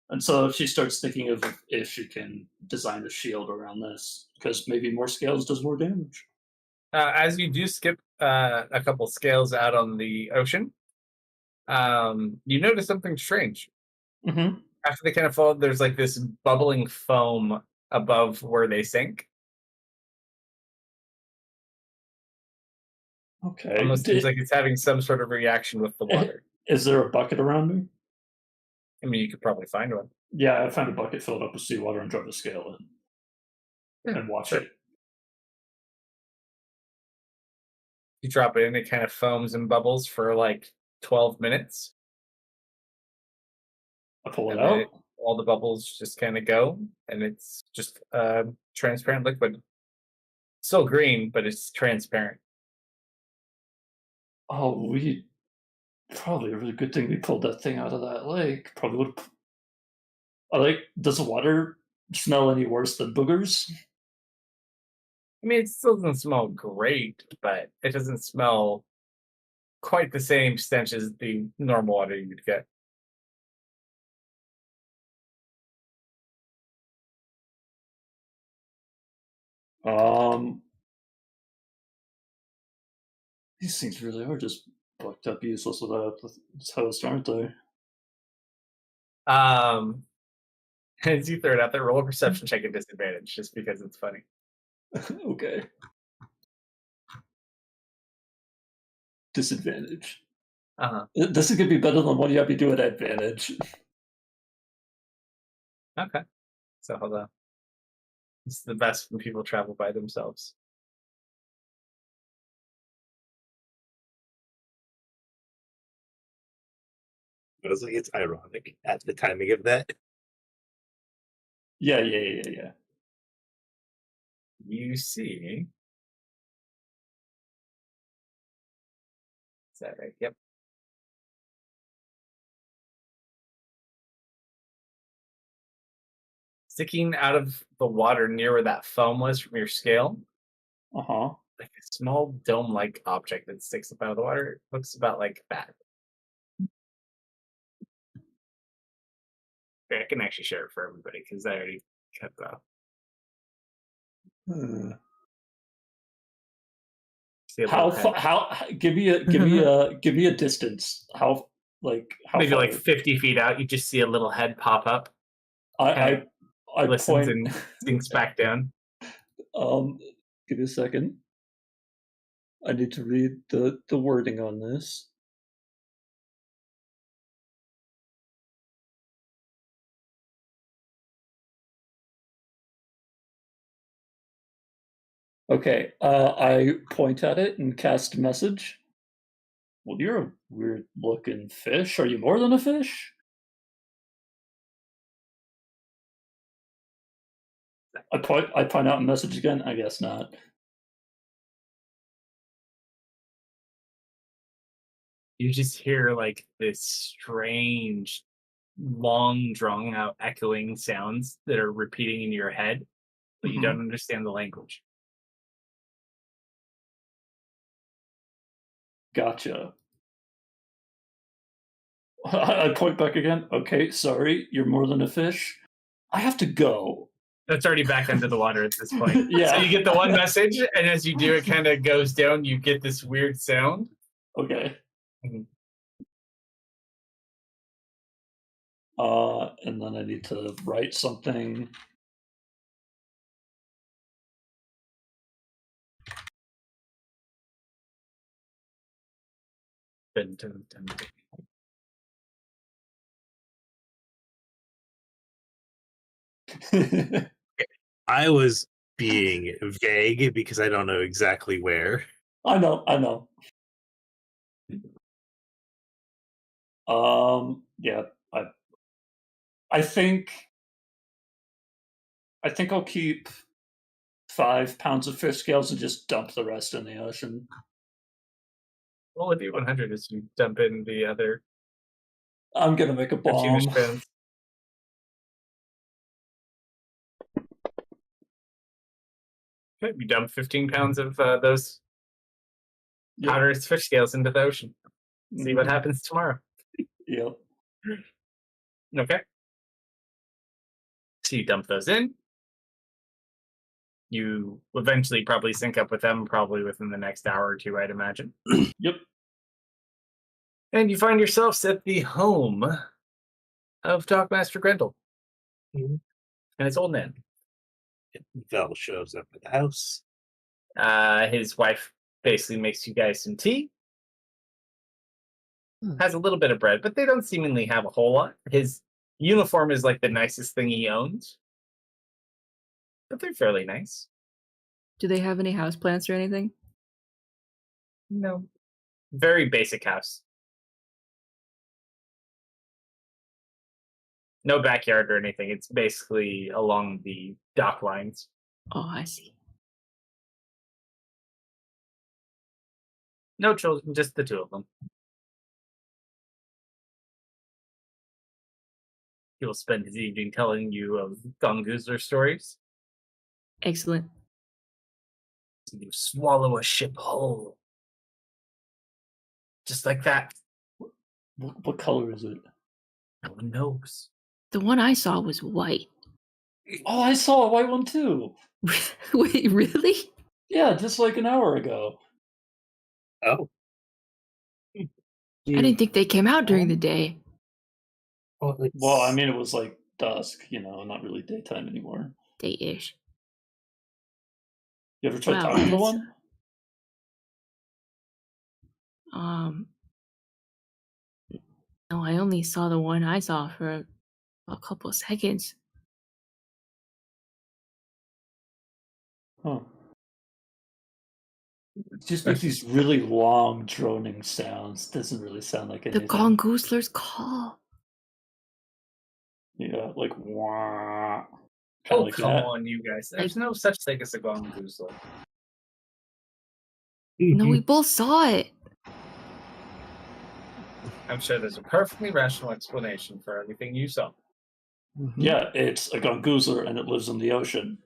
And so she starts thinking of if she can design a shield around this because maybe more scales does more damage. As you do skip a couple scales out on the ocean, you notice something strange. Mm-hmm. After they kind of fall, there's like this bubbling foam above where they sink. Okay. Almost seems like it's having some sort of reaction with the water. Is there a bucket around me? I mean, you could probably find one. Yeah, I found a bucket filled up with seawater and drop the scale in and watch it. You drop it in, it kind of foams and bubbles for like 12 minutes. I pull it And then out. all the bubbles just kind of go, and it's just transparent liquid. Still green, but it's transparent. Oh, we probably a really good thing we pulled that thing out of that lake. Probably would. Does the water smell any worse than boogers? I mean, it still doesn't smell great, but it doesn't smell quite the same stench as the normal water you'd get. These things really are just bucked up, useless without toast, aren't they? As you throw it out there, roll a perception check at disadvantage, just because it's funny. Okay. Disadvantage. This is gonna be better than what you have me do at advantage. Okay. So hold on. It's the best when people travel by themselves. Honestly, it's ironic at the timing of that. Yeah. You see. Is that right? Yep. Sticking out of the water near where that foam was from your scale, Uh-huh. like a small dome-like object that sticks up out of the water. It looks about like that. Okay, I can actually share it for everybody because I already cut that. See a How little head. how give me a distance. How Maybe far? like 50 feet out, you just see a little head pop up. I I listens point. and sinks back down. Give me a second. I need to read the wording on this. Okay, I point at it and cast message. Well, you're a weird looking fish. Are you more than a fish? I point out a message again. I guess not. You just hear like this strange, long, drawn out, echoing sounds that are repeating in your head, but you don't understand the language. Gotcha. I point back again. Okay, sorry, you're more than a fish. I have to go. That's already back under the water at this point. Yeah. So you get the one message, and as you do, it kind of goes down. You get this weird sound. Okay. Mhm. And then I need to write something. Dun, dun, dun, dun. I was being vague because I don't know exactly where. I know. Yeah, I think I'll keep 5 pounds of fish scales and just dump the rest in the ocean. Well, with D100 is you dump in the other I'm gonna make a 15-ish bomb. pounds. Okay, you dump 15 pounds of those Yep. powdered fish scales into the ocean. See what happens tomorrow. Yep. Okay. So you dump those in. You eventually probably sync up with them, probably within the next hour or two, I'd imagine. Yep. And you find yourselves at the home of Dogmaster Grendel Mhm. and his old man. Vel shows up at the house. His wife basically makes you guys some tea. Hmm. Has a little bit of bread, but they don't seemingly have a whole lot. His uniform is like the nicest thing he owns, but they're fairly nice. Do they have any houseplants or anything? No. Very basic house. No backyard or anything. It's basically along the dock lines. Oh, I see. No children, just the two of them. He will spend his evening telling you of Gongoozler stories. Excellent. So you swallow a ship whole. Just like that. What color is it? No one knows. The one I saw was white. Oh, I saw a white one too. Wait, really? Yeah, just like an hour ago. Oh. I didn't think they came out during the day. Well, I mean, it was like dusk, not really daytime anymore. Day-ish. You ever tried Wow, talking to that's- one? No, I only saw the one I saw for a couple of seconds. Huh. It just makes these really long, droning sounds. Doesn't really sound like The anything. Gongoozler's call. Yeah, like wah. Kind Oh, of like come that. on, you guys. There's no such thing as a Gongoozler. No, we both saw it. I'm sure there's a perfectly rational explanation for everything you saw. Yeah, it's a gongoozler and it lives in the ocean.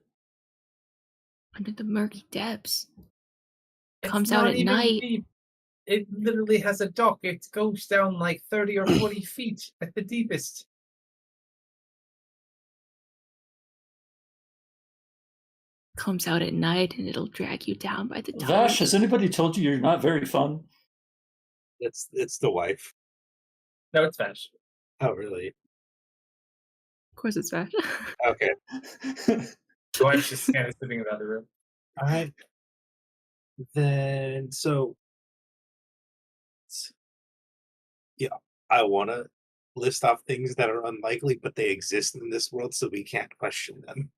Under the murky depths. It's Comes out not at even night. deep. It literally has a dock. It goes down like 30 or 40 feet at the deepest. Comes out at night and it'll drag you down by the Vash, toes. has anybody told you you're not very fun? It's the wife. No, it's Vash. Oh, really? course it's Vash. Okay. The wife's just kind of sitting in the other room. All right. Then, yeah, I want to list off things that are unlikely, but they exist in this world, so we can't question them.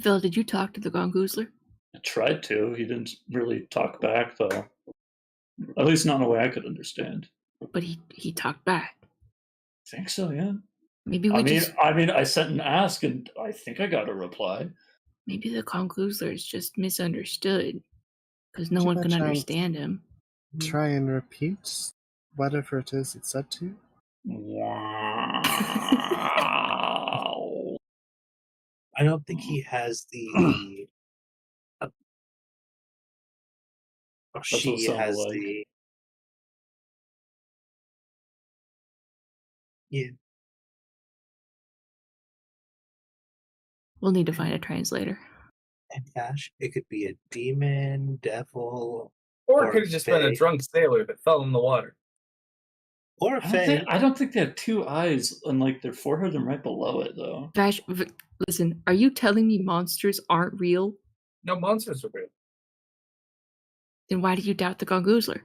Phil, did you talk to the Gongoozler? I tried to. He didn't really talk back, though. At least not in a way I could understand. But he talked back. I think so, yeah. Maybe we just I mean, I sent an ask, and I think I got a reply. maybe the Gongoozler is just misunderstood because no Did you one by can chance- understand him. Try and repeat whatever it is it said to you. Wow. I don't think he has the. Or what she it sounded has like. the. Yeah. We'll need to find a translator. And Vash, it could be a demon, devil, Or Or it could have just been a fae. drunk sailor that fell in the water. or a fae. I don't think they have two eyes on like their forehead and right below it, though. Vash, listen, are you telling me monsters aren't real? No monsters are real. Then why do you doubt the Gongoozler?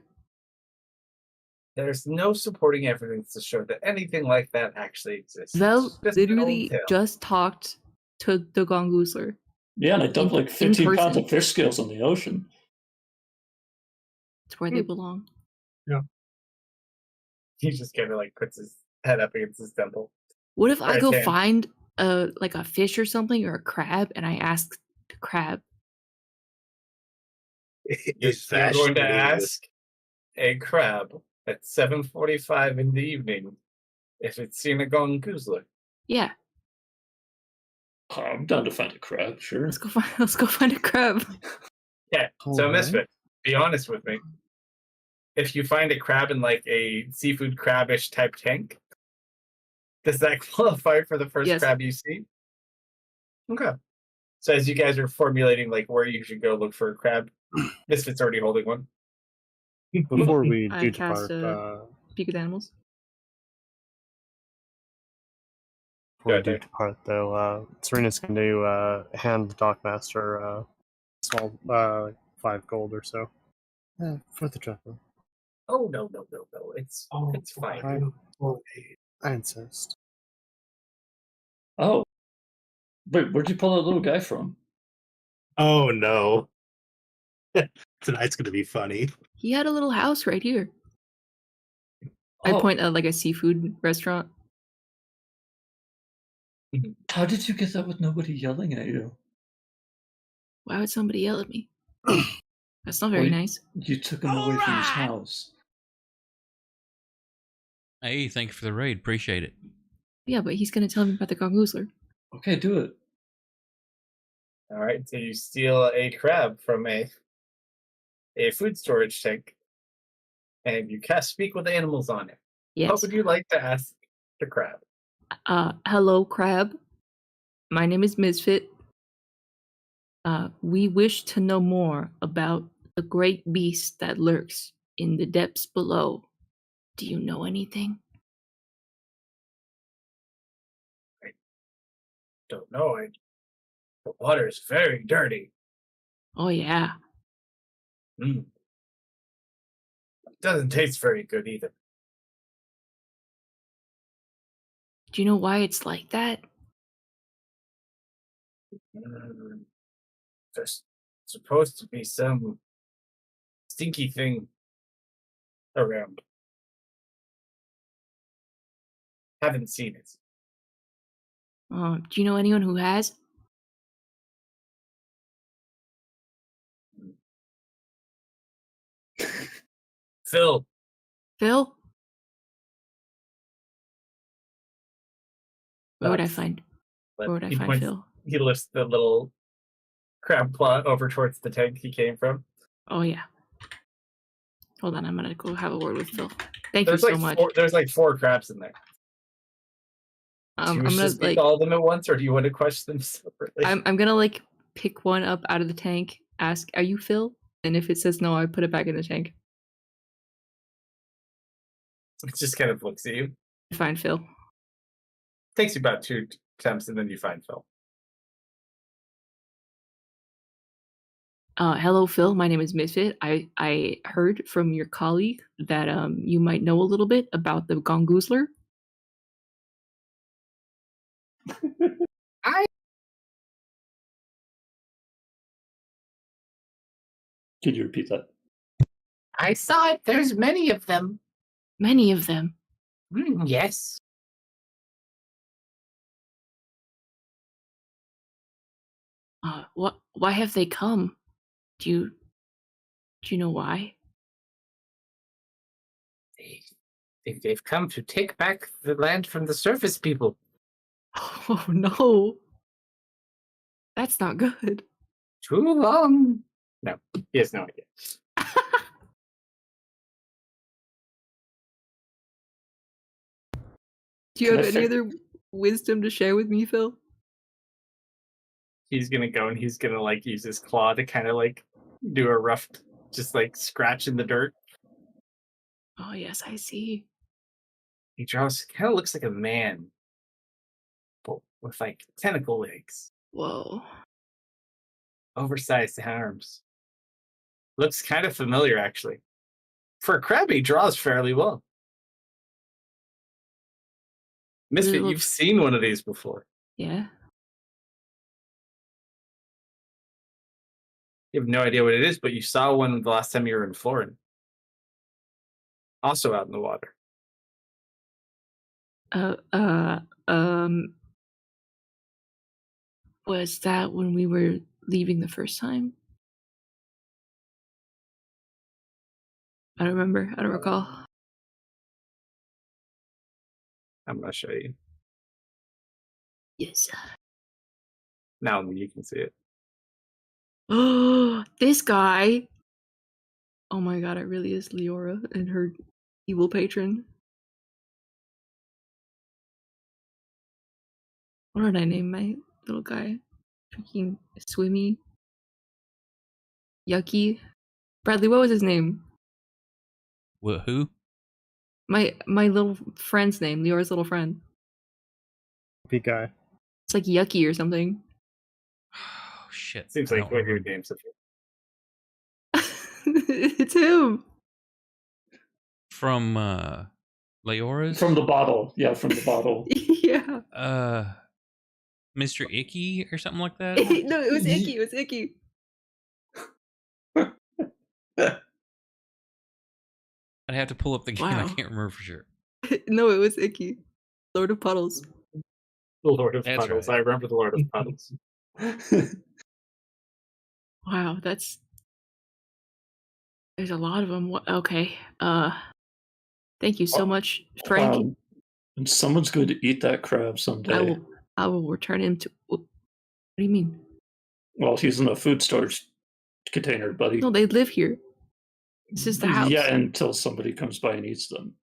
There's no supporting evidence to show that anything like that actually exists. Vel It's just an old literally tale. just talked to the Gongoozler. Yeah, and I dumped In- like 15 in pounds person. of fish scales in the ocean. It's where they belong. He just kind of like puts his head up against his temple. What if I Right go hand. find like a fish or something or a crab and I ask the crab? You're Is Vash going to gonna do this? ask a crab at 7:45 in the evening if it's seen a Gongoozler. Yeah, I'm down to find a crab, sure. let's go find a crab. Okay, so Alright. Misfit, be honest with me. If you find a crab in like a seafood crabbish type tank, does that qualify for the first Yes. crab you see? Okay. So as you guys are formulating like where you should go look for a crab, Misfit's already holding one. Before we I do cast depart, Speak with animals. before we Go do ahead. depart, though, Serena's going to hand the dockmaster a small 5 gold or so for the travel. Oh no. It's fine. Right. boy. I insist. Oh. Wait, where'd you pull that little guy from? Oh no. Tonight's gonna be funny. He had a little house right here. I Oh, point at like a seafood restaurant. how did you get that with nobody yelling at you? Why would somebody yell at me? That's not very Well, nice. You took him away from his house. Hey, thank you for the raid. Appreciate it. Yeah, but he's gonna tell me about the Gongoozler. Okay, do it. All right, so you steal a crab from a food storage tank, and you cast Speak with Animals on it. What Yes. would you like to ask the crab? Hello, crab. My name is Misfit. We wish to know more about the great beast that lurks in the depths below. Do you know anything? Don't know. The water is very dirty. Oh yeah. Mm. Doesn't taste very good either. Do you know why it's like that? There's supposed to be some stinky thing around. Haven't seen it. Do you know anyone who has? Phil, Phil? Where would I That's- find? but Where would I he find points- Phil? He lifts the little crab claw over towards the tank he came from. Oh yeah. Hold on, I'm gonna go have a word with Phil. Thank There's you like so much. there's like 4 crabs in there. Do you I'm wish to gonna speak like to all of them at once, or do you want to question them separately? I'm gonna like pick one up out of the tank, ask, "Are you Phil?" And if it says no, I put it back in the tank. It just kind of looks at you. Find Phil. Takes you about 2 attempts, and then you find Phil. Hello, Phil. My name is Misfit. I heard from your colleague that you might know a little bit about the Gongoozler. Could you repeat that? I saw it. There's many of them. Many of them. Yes. What? Why have they come? Do you know why? They've come to take back the land from the surface people. Oh no, that's not good. Too long. No, he has no idea. Do you Can have I any fi- other wisdom to share with me, Phil? He's gonna go and he's gonna like use his claw to kind of like do a rough, just like scratch in the dirt. Oh yes, I see. He draws, kind of looks like a man, but with like tentacle legs, Whoa. oversized arms. Looks kind of familiar, actually. For a crab, he draws fairly well. Misfit, look- you've seen one of these before. Yeah. You have no idea what it is, but you saw one the last time you were in Florin. Also out in the water. Was that when we were leaving the first time? I don't remember. I don't recall. I'm gonna show you. Yes. Now you can see it. Oh, this guy. Oh my god, it really is Leora and her evil patron. What did I name my little guy? Freaking Swimmy. Yucky. Bradley, what was his name? What? Who? My little friend's name, Leora's little friend. Big guy. It's like Yucky or something. Oh shit! Seems I like don't what your remember. name's of. It's him. From Leora's. From the bottle. Yeah, from the bottle. Yeah. Mr. Icky or something like that. No, it was Icky. It was Icky. I'd have to pull up the game. I Wow. can't remember for sure. No, it was Icky. Lord of Puddles. The Lord of That's Puddles. right. I remember the Lord of Puddles. Wow, there's a lot of them. Okay. Thank you so much, Frank. And someone's going to eat that crab someday. I will return him to. What do you mean? Well, he's in a food storage container, buddy. No, they live here. This is the house. Yeah, until somebody comes by and eats them.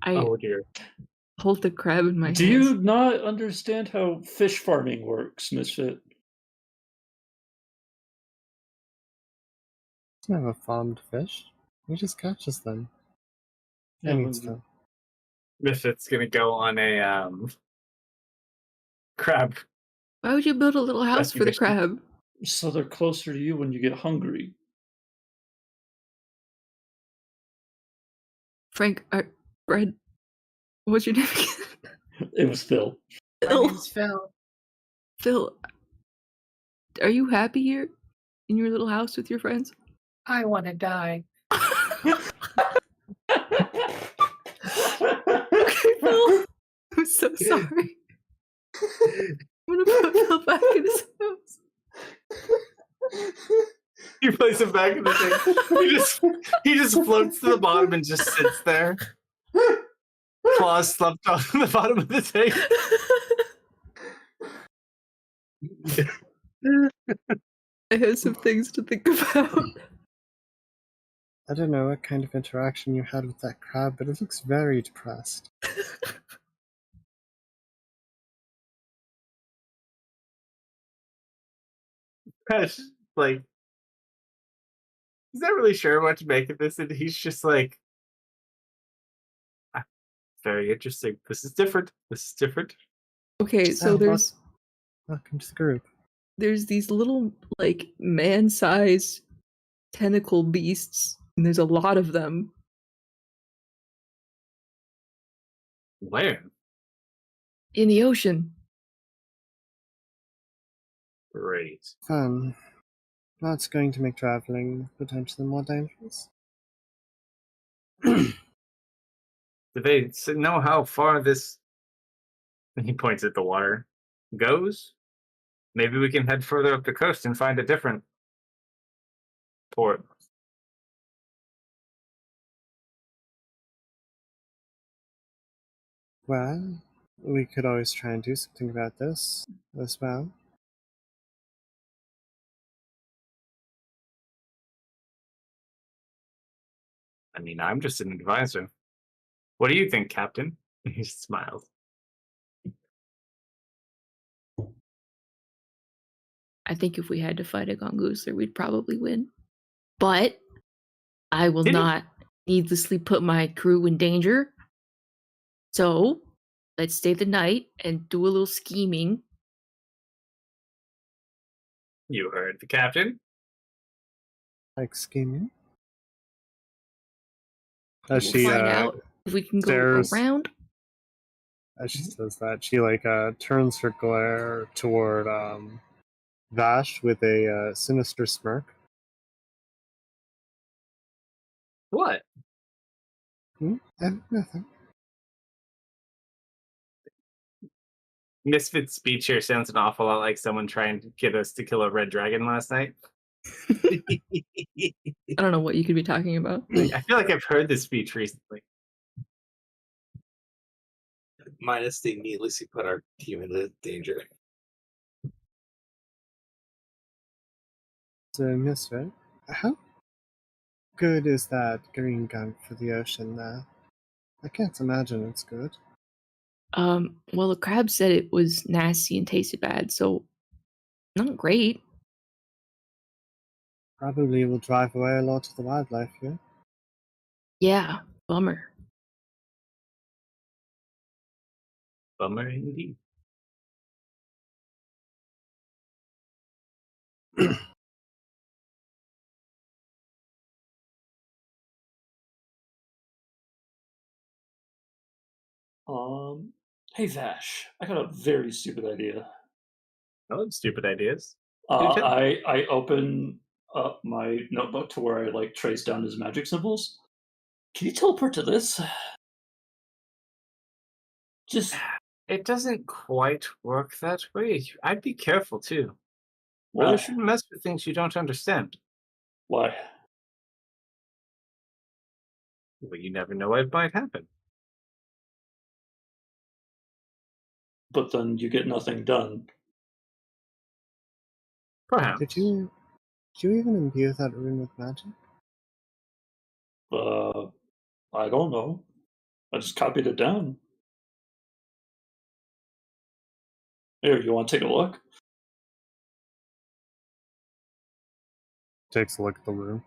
I Oh dear. hold the crab in my Do hands. you not understand how fish farming works, Misfit? Doesn't have a farmed fish. He just catches them. Yeah, And but- eats them. Misfit's gonna go on a crab. Why would you build a little house Rescue for the mission. crab? So they're closer to you when you get hungry. Frank, Brad, what's your name again? It was Phil. Phil. Phil, are you happy here in your little house with your friends? I want to die. Phil, I'm so sorry. I'm gonna put Phil back in his house. You place him back in the thing. He just floats to the bottom and just sits there. Claws slumped on the bottom of the tank. I have some things to think about. I don't know what kind of interaction you had with that crab, but it looks very depressed. Gosh, like, he's not really sure what to make of this, and he's just like, Very interesting. This is different. This is different. Okay, so Welcome to the group. there's these little like man-sized tentacle beasts, and there's a lot of them. Where? In the ocean. Great. Fun. That's going to make traveling potentially more dangerous. Do they know how far this? And he points at the water. Goes? Maybe we can head further up the coast and find a different port. Well, we could always try and do something about this as well. I mean, I'm just an advisor. What do you think, Captain? He smiles. I think if we had to fight a gongoozler, we'd probably win. But I will Did he- not needlessly put my crew in danger. So let's stay the night and do a little scheming. You heard the captain. Like scheming. We'll As she find out if we can go stares- around. As she says that, she turns her glare toward Vash with a sinister smirk. What? Nothing. Misfit's speech here sounds an awful lot like someone trying to get us to kill a red dragon last night. I don't know what you could be talking about. I feel like I've heard this speech recently. Minus they needlessly put our team in danger. So, Misfit, how good is that green gun for the ocean there? I can't imagine it's good. Well, the crab said it was nasty and tasted bad, so not great. Probably will drive away a lot of the wildlife here. Yeah, bummer. Bummer indeed. Hey Vash, I got a very stupid idea. I love stupid ideas. Do tell. I open up my notebook to where I like trace down his magic symbols. Can you teleport to this? Just It doesn't quite work that way. I'd be careful too. why? Really shouldn't mess with things you don't understand. Why? Well, you never know what might happen. But then you get nothing done. Perhaps. Did you even imbue that rune with magic? I don't know. I just copied it down. Here, you want to take a look? Takes a look at the rune.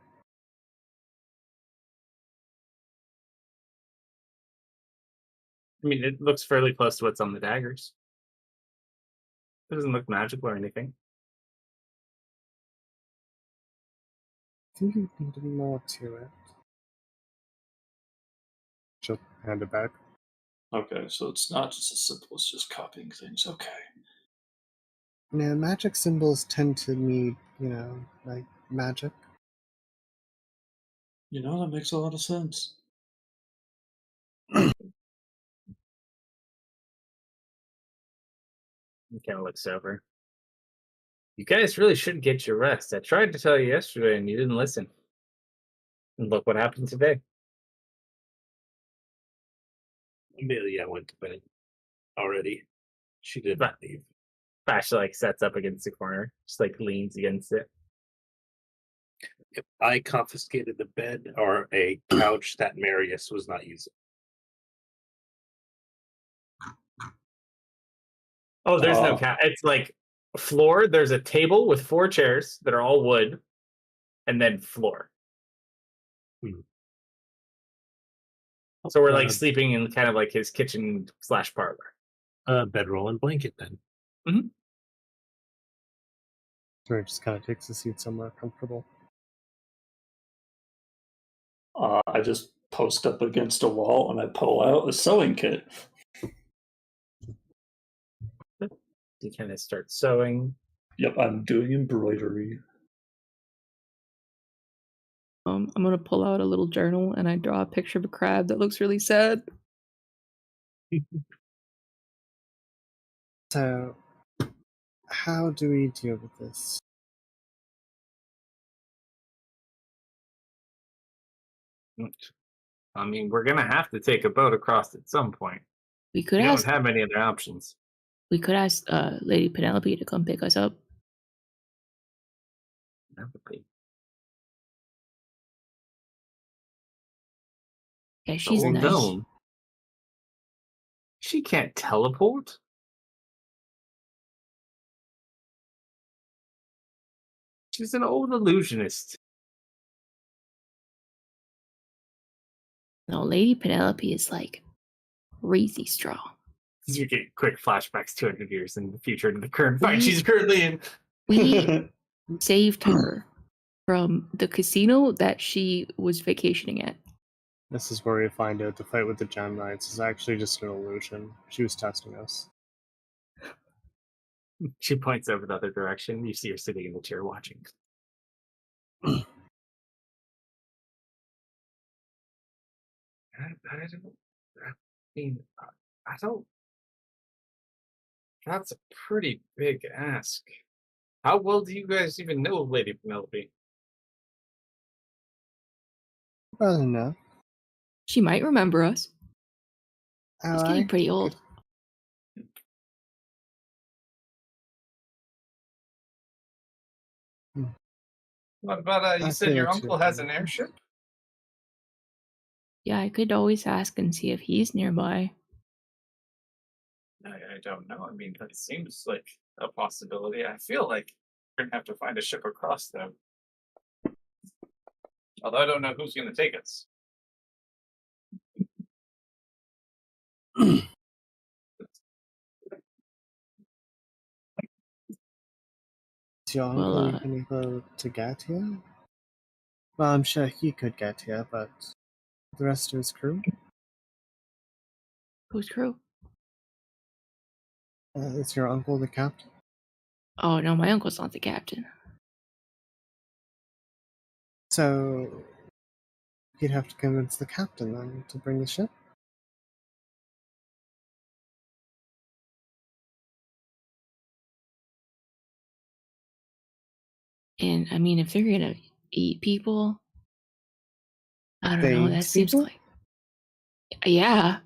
I mean, it looks fairly close to what's on the daggers. It doesn't look magical or anything. I think you need more to it. She'll hand it back. Okay, so it's not just as simple as just copying things. Okay. Yeah, magic symbols tend to need, like magic. You know, that makes a lot of sense. He kind of looks over. You guys really should get your rest. I tried to tell you yesterday and you didn't listen. And look what happened today. Amelia went to bed already. She did But- not leave. Bash sets up against the corner, just leans against it. If I confiscated the bed or a couch that Marius was not using. Oh, there's no Oh. cat. It's floor. There's a table with 4 chairs that are all wood, and then floor. So we're like sleeping in kind of like his kitchen / parlor. Bedroll and blanket then. Or just kind of takes a seat somewhere comfortable. I just post up against a wall and I pull out a sewing kit. He kind of starts sewing. Yep, I'm doing embroidery. I'm gonna pull out a little journal and I draw a picture of a crab that looks really sad. So, how do we deal with this? I mean, we're gonna have to take a boat across at some point. We could We don't ask. have many other options. We could ask Lady Penelope to come pick us up. Yeah, she's Oh, nice. no. She can't teleport. She's an old illusionist. No, Lady Penelope is like crazy strong. You get quick flashbacks 200 years in the future to the current fight We- she's currently in. We saved her from the casino that she was vacationing at. This is where we find out the fight with the Gem Knights is actually just an illusion. She was testing us. She points over the other direction. You see her sitting in the chair watching. I don't. That's a pretty big ask. How well do you guys even know Lady Penelope? Well enough. She might remember us. She's getting Alright. pretty old. What about you I said your feel uncle too. has an airship? Yeah, I could always ask and see if he's nearby. I don't know. I mean, that seems like a possibility. I feel like we're gonna have to find a ship across them. Although I don't know who's gonna take us. Is your Well, uncle even able to get here? Well, I'm sure he could get here, but the rest of his crew? Who's crew? Is your uncle the captain? Oh no, my uncle's not the captain. So, you'd have to convince the captain then to bring the ship? And I mean, if they're gonna eat people, I don't They know. eat That seems people? like, yeah,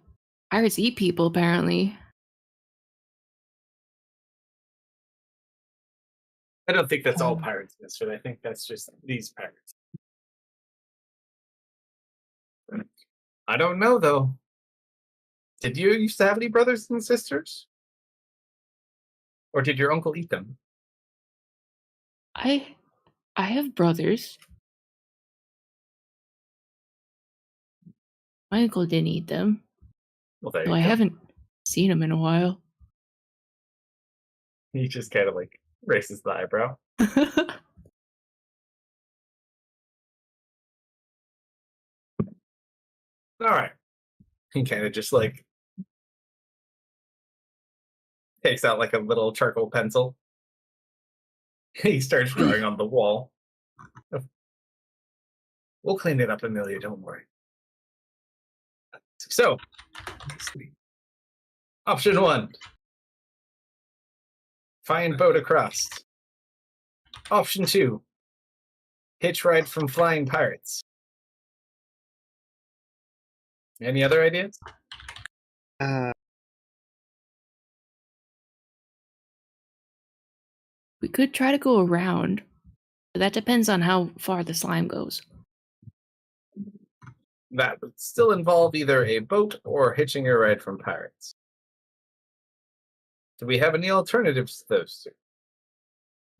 pirates eat people apparently. I don't think that's all Um, pirates, Misfit. I think that's just these pirates. I don't know though. Did you used to have any brothers and sisters? Or did your uncle eat them? I have brothers. My uncle didn't eat them, Well, there though you I go. haven't seen him in a while. He just kind of like raises the eyebrow. All right. He kind of just like takes out like a little charcoal pencil. He starts drawing on the wall. We'll clean it up, Amelia. Don't worry. So, option 1. Find boat across. Option 2. Hitch ride from flying pirates. Any other ideas? We could try to go around, but that depends on how far the slime goes. That would still involve either a boat or hitching a ride from pirates. Do we have any alternatives to those two?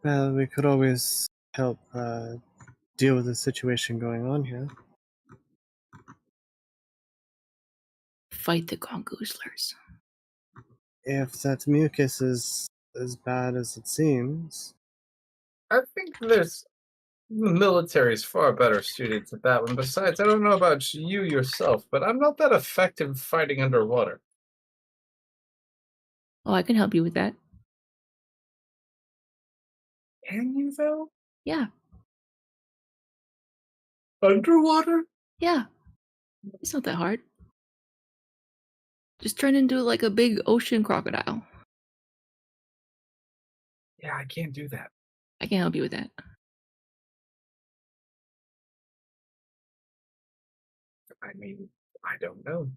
Well, we could always help deal with the situation going on here. fight the gongoozlers. If that mucus is as bad as it seems, I think the military's far better suited to that one. Besides, I don't know about you yourself, but I'm not that effective fighting underwater. Oh, I can help you with that. Can you, though? Yeah, Underwater? yeah. It's not that hard. Just turn into like a big ocean crocodile. Yeah, I can't do that. I can help you with that. I mean, I don't know.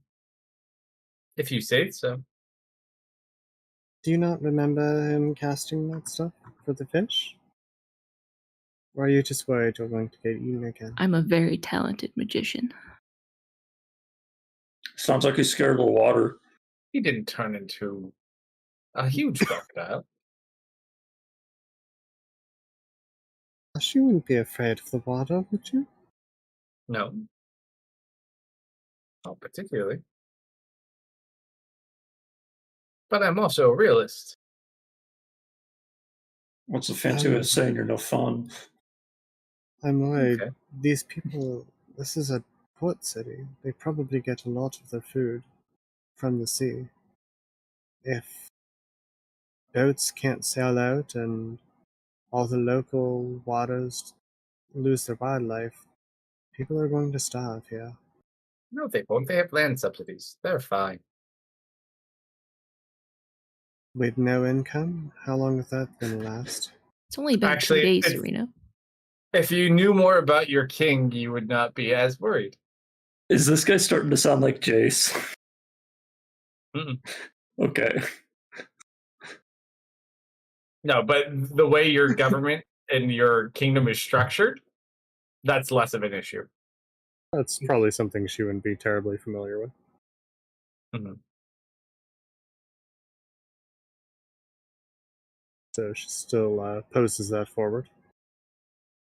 If you say so. do you not remember him casting that stuff for the fish? Or are you just worried you're going to get eaten again? I'm a very talented magician. Sounds like he's scared of the water. He didn't turn into a huge crocodile. You wouldn't be afraid of the water, would you? No. Not particularly. But I'm also a realist. What's the fancy way of saying you're no fun? I'm worried. Okay. These people, this is a port city. They probably get a lot of their food from the sea. If boats can't sail out and all the local waters lose their wildlife, people are going to starve here. No, they won't. They have land subsidies. They're fine. With no income, how long is that going to last? It's only been Actually, 2 days, it's- Serena. If you knew more about your king, you would not be as worried. Is this guy starting to sound like Jace? Mm-mm. Okay. No, but the way your government and your kingdom is structured, that's less of an issue. That's probably something she wouldn't be terribly familiar with. Mhm. So she still poses that forward.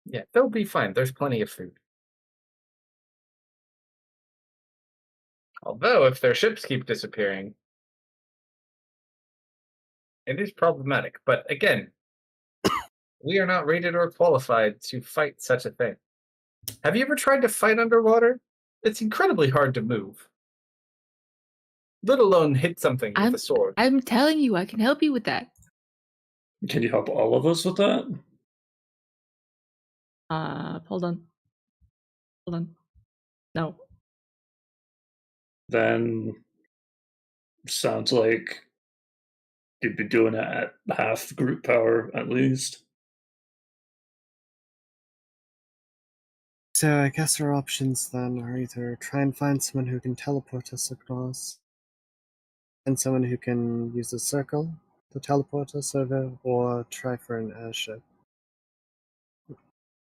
Yeah, they'll be fine. There's plenty of food. Although, if their ships keep disappearing, it is problematic. But again, we are not rated or qualified to fight such a thing. Have you ever tried to fight underwater? It's incredibly hard to move, let alone hit something with a sword. I'm telling you, I can help you with that. Can you help all of us with that? Hold on. Hold on. No. Then sounds like you'd be doing it at half group power at least. So I guess our options then are either try and find someone who can teleport us across, and someone who can use a circle to teleport us over, or try for an airship.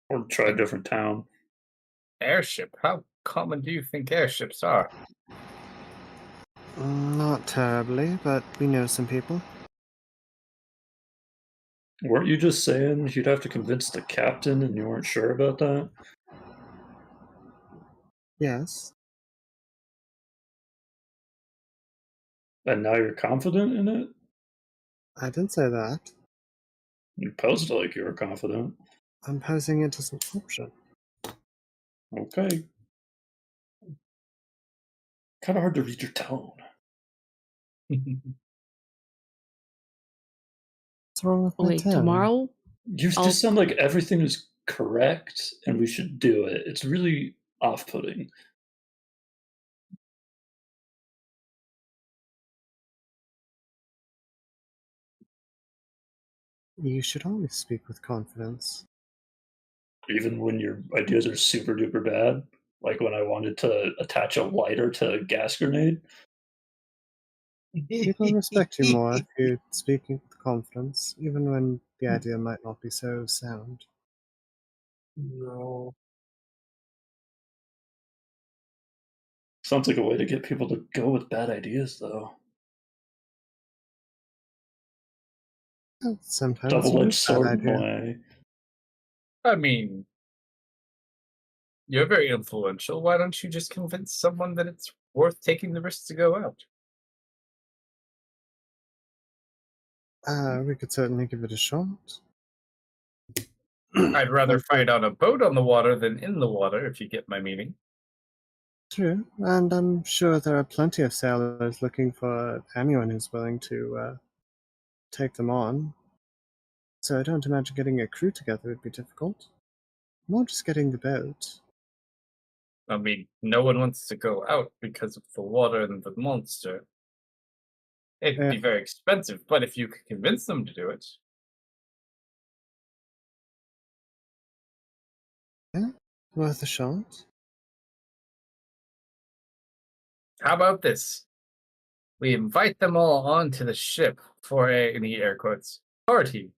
Or try a different town. Airship? How common do you think airships are? Not terribly, but we know some people. Weren't you just saying you'd have to convince the captain and you weren't sure about that? Yes. And now you're confident in it? I didn't say that. You posed it like you were confident. I'm posing it as an option. Okay. Kind of hard to read your tone. What's wrong with Oh, my wait, tone? tomorrow? You I'll- just sound like everything is correct and we should do it. It's really off-putting. You should always speak with confidence. Even when your ideas are super duper bad. Like when I wanted to attach a lighter to a gas grenade. People respect you more if you're speaking with confidence, even when the idea might not be so sound. No. Sounds like a way to get people to go with bad ideas, though. Sometimes you Double-edged need that sword in a idea. way. I mean, you're very influential. Why don't you just convince someone that it's worth taking the risk to go out. We could certainly give it a shot. I'd rather fight on a boat on the water than in the water, if you get my meaning. True, and I'm sure there are plenty of sailors looking for anyone who's willing to take them on. So I don't imagine getting a crew together would be difficult. More just getting the boat. I mean, no one wants to go out because of the water and the monster. It'd be very expensive, but if you could convince them to do it. Yeah, worth a shot. How about this? We invite them all onto the ship for in the air quotes, party,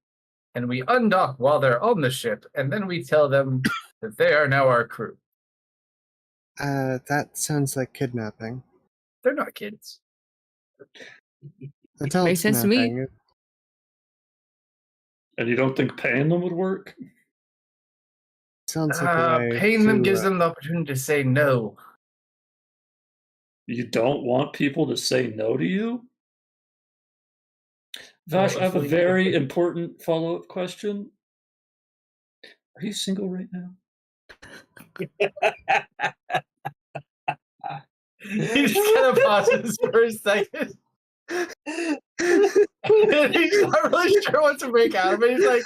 and we undock while they're on the ship, and then we tell them that they are now our crew. That sounds like kidnapping. They're not kids. Adult Makes sense to me. kidnapping. And you don't think paying them would work? Sounds like a way Paying them to, gives them the opportunity to say no. You don't want people to say no to you? Vash, Well, I have if a we- very important follow-up question. Are you single right now? He just kind of pauses for a second. He's not really sure what to make out of it. He's like,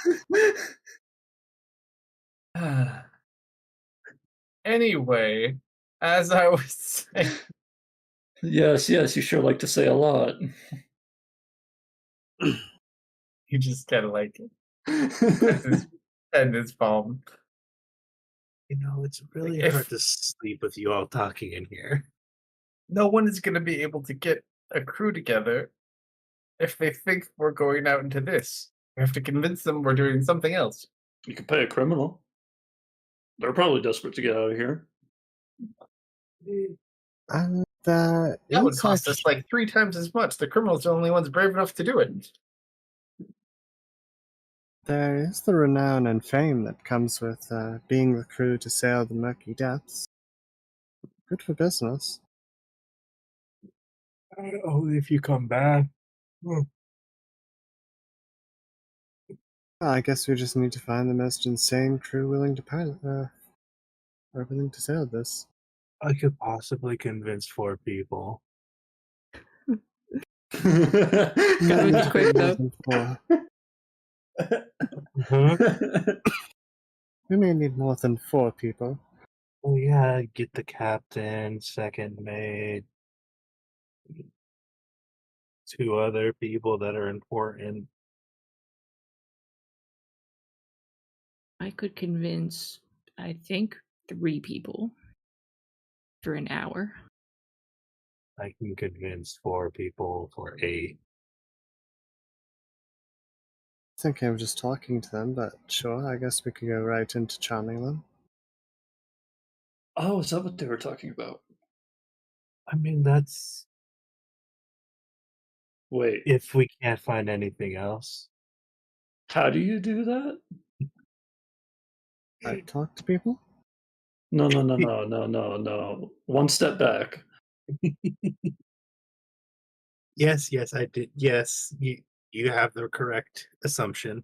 anyway, as I was saying, Yes, you sure like to say a lot. he just kind of like and his palm. It's really If- hard to sleep with you all talking in here. No one is going to be able to get a crew together if they think we're going out into this. We have to convince them we're doing something else. You could pay a criminal. They're probably desperate to get out of here. and That would cost us like 3 times as much. The criminals are the only ones brave enough to do it. there is the renown and fame that comes with being the crew to sail the murky depths. Good for business. Oh, if you come back. I guess we just need to find the most insane crew willing to pilot, or willing to sail this. I could possibly convince 4 people. Convince quick though. We may need more than 4 people. Oh yeah, get the captain, second mate, 2 other people that are important. I could convince, I think, 3 people for an hour. I can convince 4 people for 8. I think I'm just talking to them, but sure, I guess we could go right into charming them. Oh, is that what they were talking about? I mean, that's Wait, if we can't find anything else. how do you do that? I talk to people? No. One step back. Yes, I did. Yes, you have the correct assumption.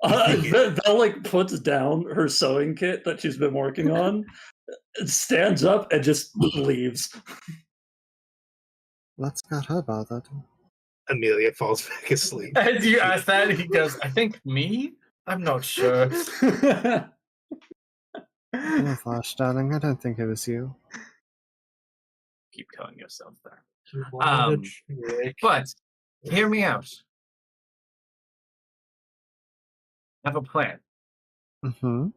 Val like puts down her sewing kit that she's been working on, stands up, and just leaves. What's got her bothered? Amelia falls back asleep. As you ask that, he goes, I think me? I'm not sure. Oh, Vash, darling, I don't think it was you. Keep telling yourself that. You wanted a Um, trick. But hear me out. I have a plan. Mm-hmm.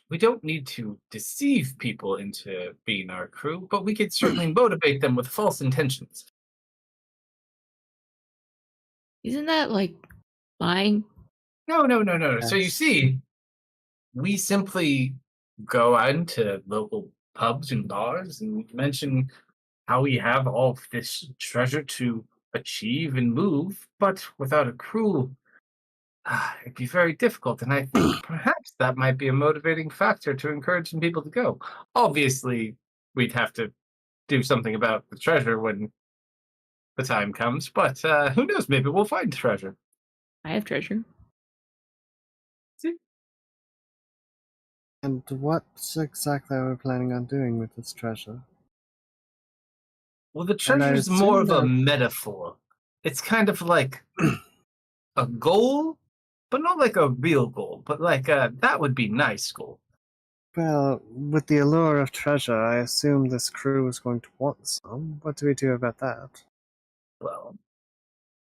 We don't need to deceive people into being our crew, but we could certainly motivate them with false intentions. Isn't that like lying? No. So you Yes. see, we simply go out into local pubs and bars and mention how we have all of this treasure to achieve and move, but without a crew, it'd be very difficult, and I think perhaps that might be a motivating factor to encourage some people to go. Obviously, we'd have to do something about the treasure when the time comes, but who knows? Maybe we'll find treasure. I have treasure. See? And what exactly are we planning on doing with this treasure? Well, the And I treasure is more assume of a that- metaphor. It's kind of like a goal, but not like a real goal, but like that would be nice goal. Well, with the allure of treasure, I assume this crew is going to want some. What do we do about that? Well,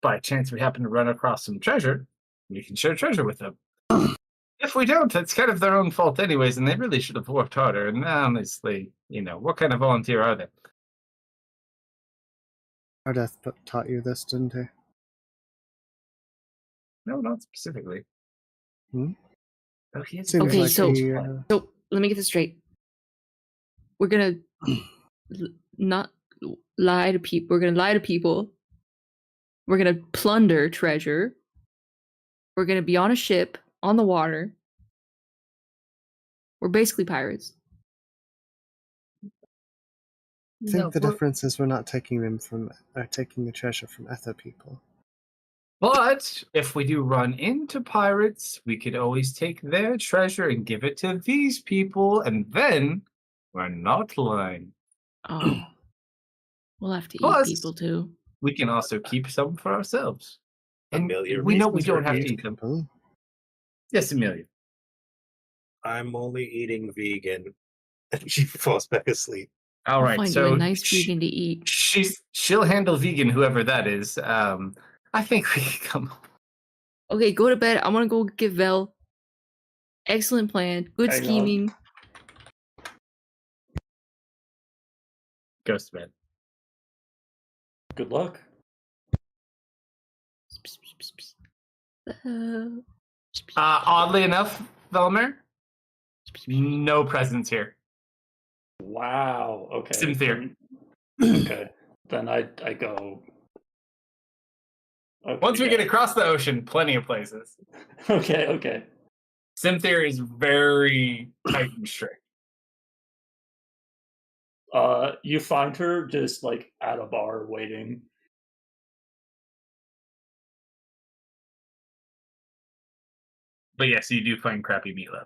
by chance we happen to run across some treasure, we can share treasure with them. If we don't, it's kind of their own fault anyways, and they really should have worked harder. And honestly, what kind of volunteer are they? Ardeth taught you this, didn't he? No, not specifically. Hmm? Oh, he is Seems Okay, like so- he, So let me get this straight. We're gonna not lie to people. We're gonna lie to people. We're gonna plunder treasure. We're gonna be on a ship on the water. We're basically pirates. I think No, the we're- difference is we're not taking taking the treasure from other people. But if we do run into pirates, we could always take their treasure and give it to these people, and then we're not lying. Oh, we'll have to Plus- eat people too. We can also keep some for ourselves. And Amelia we know we reasons don't for have to eating. eat them. People. Yes, Amelia. I'm only eating vegan. And she falls back asleep. All We'll right, find so you a nice sh- vegan to eat. she'll handle vegan, whoever that is. I think we can come. Okay, go to bed. I'm gonna go get Vel. Excellent plan. Good Hang on. scheming. Goes to bed. Good luck. Oddly enough, Velmer, no presents here. Wow. Okay. Cynthia. Okay. Then I go. Okay, Once we yeah. get across the ocean, plenty of places. Okay. Okay. Cynthia is very tight and strict. You find her just like at a bar waiting. But yes, you do find crappy meatloaf.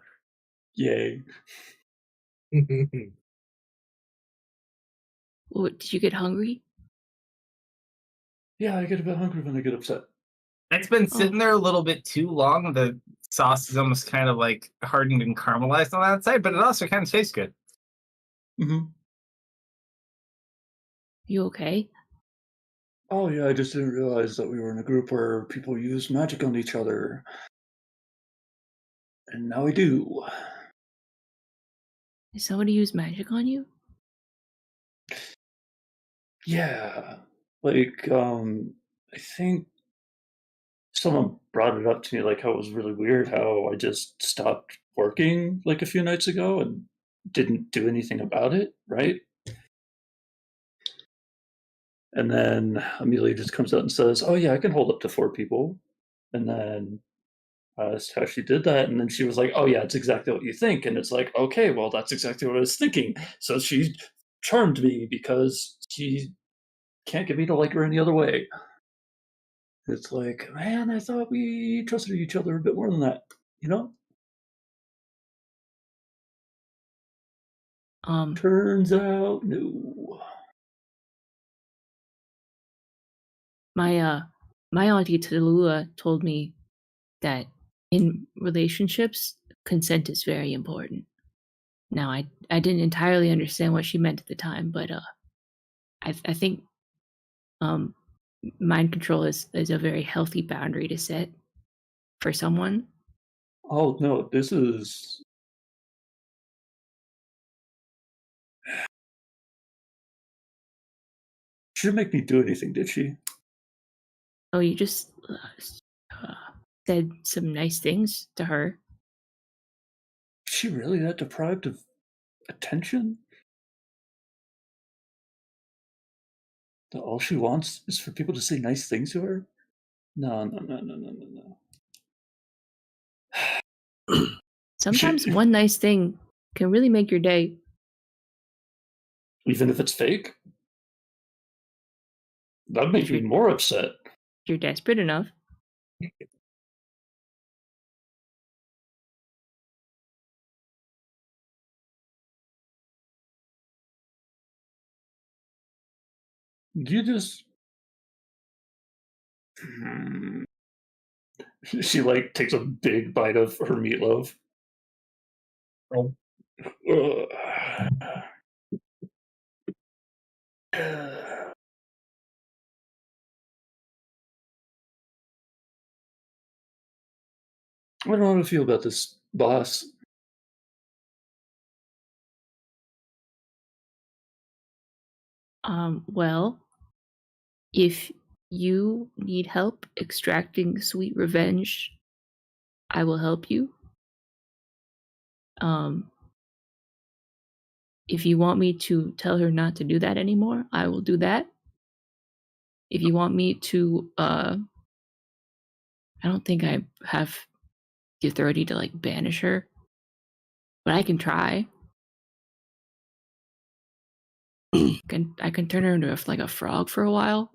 Yay. What, did you get hungry? Yeah, I get a bit hungry when I get upset. It's been sitting there a little bit too long. The sauce is almost kind of like hardened and caramelized on the outside, but it also kind of tastes good. Mm-hmm. You okay? Oh yeah, I just didn't realize that we were in a group where people use magic on each other. And now we do. Did somebody use magic on you? Yeah. Like, I think someone brought it up to me, like how it was really weird how I just stopped working like a few nights ago and didn't do anything about it, right? And then Amelia just comes out and says, "Oh yeah, I can hold up to 4 people." And then I asked how she did that, and then she was like, "Oh yeah, it's exactly what you think." And it's like, okay, well that's exactly what I was thinking. So she charmed me because she can't get me to like her any other way. It's like, man, I thought we trusted each other a bit more than that, you know? Turns out, no. My auntie Tallulah told me that in relationships, consent is very important. Now, I didn't entirely understand what she meant at the time, but I think mind control is a very healthy boundary to set for someone. Oh no, this is. She didn't make me do anything, did she? Oh, you just said some nice things to her. Is she really that deprived of attention? That all she wants is for people to say nice things to her? No. Sometimes one nice thing can really make your day. Even if it's fake? That'd make me more upset. If you're desperate enough. You just. She like takes a big bite of her meatloaf. Oh. I don't know how to feel about this, boss. Well, if you need help extracting sweet revenge, I will help you. If you want me to tell her not to do that anymore, I will do that. If you want me to, I don't think I have the authority to like banish her, but I can try. I can turn her into like a frog for a while.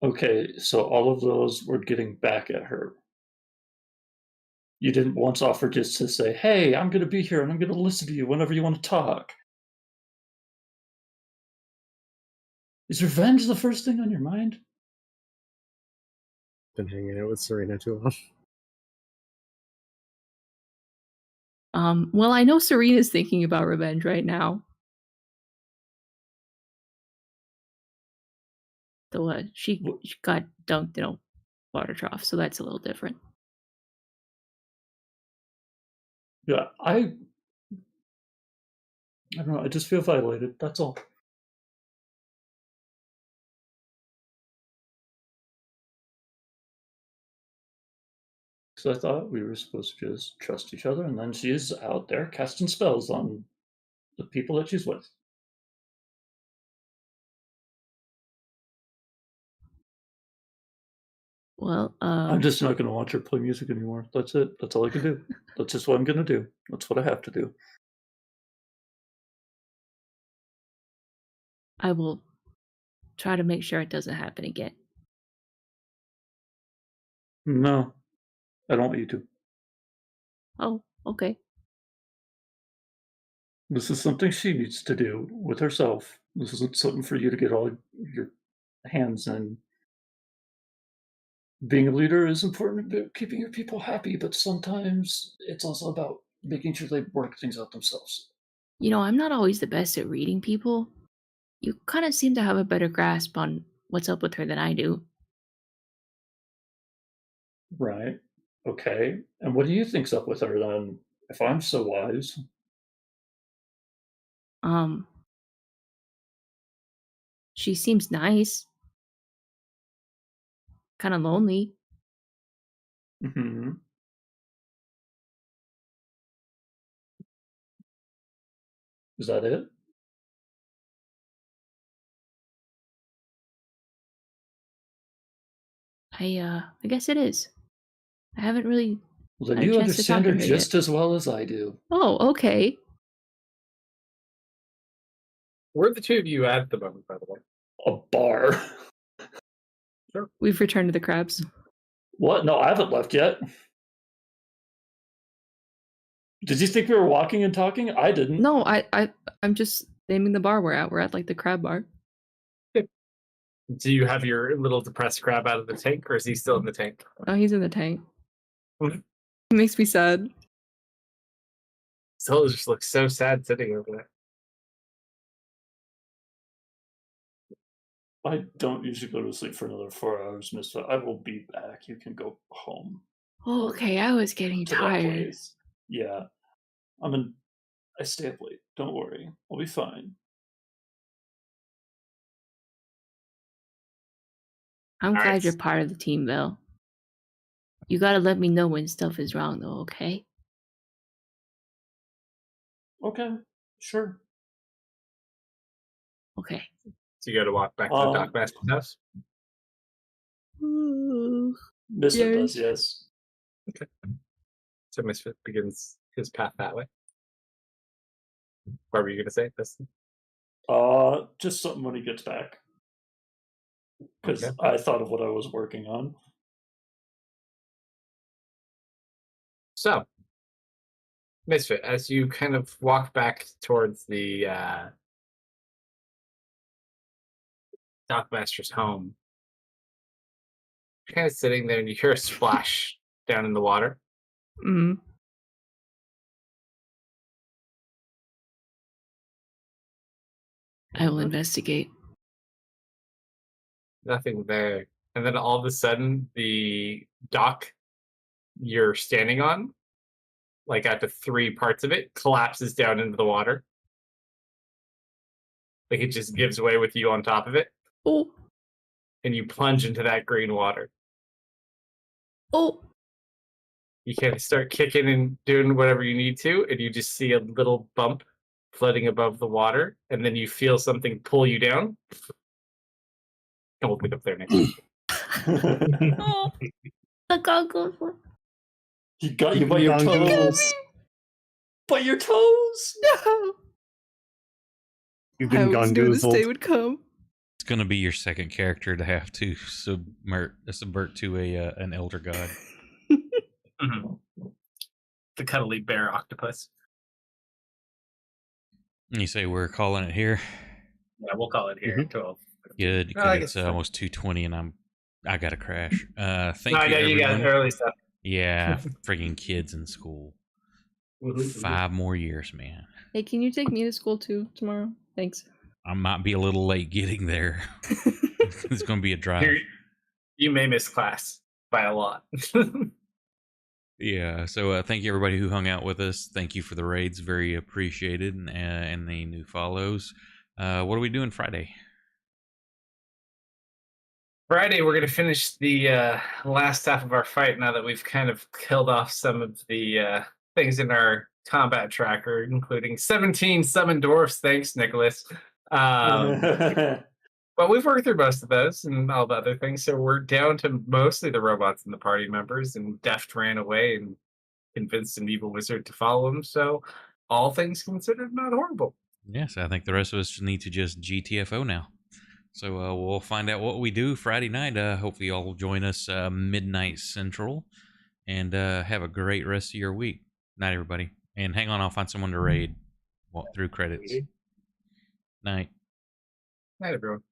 Okay, so all of those were getting back at her. You didn't once offer just to say, hey, I'm going to be here and I'm going to listen to you whenever you want to talk. Is revenge the first thing on your mind? Been hanging out with Serena too long. Well, I know Serena's thinking about revenge right now. So she got dunked in a water trough, so that's a little different. Yeah, I don't know. I just feel violated. That's all. Because I thought we were supposed to just trust each other, and then she is out there casting spells on the people that she's with. Well, I'm just not going to watch her play music anymore. That's it. That's all I can do. That's just what I'm going to do. That's what I have to do. I will try to make sure it doesn't happen again. No, I don't want you to. Oh, okay. This is something she needs to do with herself. This isn't something for you to get all your hands in. Being a leader is important about keeping your people happy, but sometimes it's also about making sure they work things out themselves. You know, I'm not always the best at reading people. You kind of seem to have a better grasp on what's up with her than I do. Right. Okay. And what do you think's up with her then? If I'm so wise. She seems nice. Kind of lonely. Mm-hmm. Is that it? I guess it is. I haven't really Well, then had a you chance to talk understand to her her just yet. as well as I do. Oh, okay. Where are the two of you at the moment, by the way? A bar. Sure. We've returned to the crabs. What? No, I haven't left yet. Did you think we were walking and talking? I didn't. No, I'm just naming the bar we're at. We're at like the crab bar. Do you have your little depressed crab out of the tank, or is he still in the tank? Oh, he's in the tank. Mhm. It makes me sad. Still just looks so sad sitting over there. I don't usually go to sleep for another 4 hours, mister. I will be back. You can go home. Oh, okay, I was getting To that tired. place. Yeah. I stay up late. Don't worry. I'll be fine. I'm All glad right. you're part of the team, Bill. You gotta let me know when stuff is wrong, though, okay? Okay. Sure. Okay. So you got to walk back to the Dockmaster's house? Misfit does, Yes. yes. So Misfit begins his path that way. What were you gonna say? This Just something when he gets back. Because Okay. I thought of what I was working on. So, Misfit, as you kind of walk back towards the Dockmaster's home, you're kind of sitting there and you hear a splash down in the water. Mm-hmm. I will investigate. Nothing there. And then all of a sudden, the dock you're standing on, like at the three parts of it, collapses down into the water. Like it just gives way with you on top of it, Oh, and you plunge into that green water. oh. You can start kicking and doing whatever you need to, and you just see a little bump floating above the water, and then you feel something pull you down. And we'll pick up there next week. Oh, the goggles. He got you by your toes. By your toes. No. You've I been always knew this day gongoozled. would come. It's gonna be your second character to have to subvert to an elder god. Mhm. The cuddly bear octopus. You say we're calling it here? Yeah, we'll call it here. 12. Good, No, I because guess it's almost 2:20 and I gotta crash. Thank No, I you, know you got everyone. early stuff. Yeah, friggin' kids in school. 5 more years, man. Hey, can you take me to school too tomorrow? Thanks. I might be a little late getting there. It's gonna be a drive. Here, you may miss class by a lot. Yeah, so thank you everybody who hung out with us. Thank you for the raids, very appreciated, and the new follows. What are we doing Friday? Friday, we're going to finish the last half of our fight now that we've kind of killed off some of the things in our combat tracker, including 17 summon dwarfs. Thanks, Nicholas. But we've worked through most of those and all the other things, so we're down to mostly the robots and the party members, and Deft ran away and convinced an evil wizard to follow him, so all things considered, not horrible. Yes, I think the rest of us need to just GTFO now. So we'll find out what we do Friday night. Hopefully, y'all will join us midnight central, and have a great rest of your week. Night, everybody. And hang on, I'll find someone to raid through credits. Night. Night, everyone.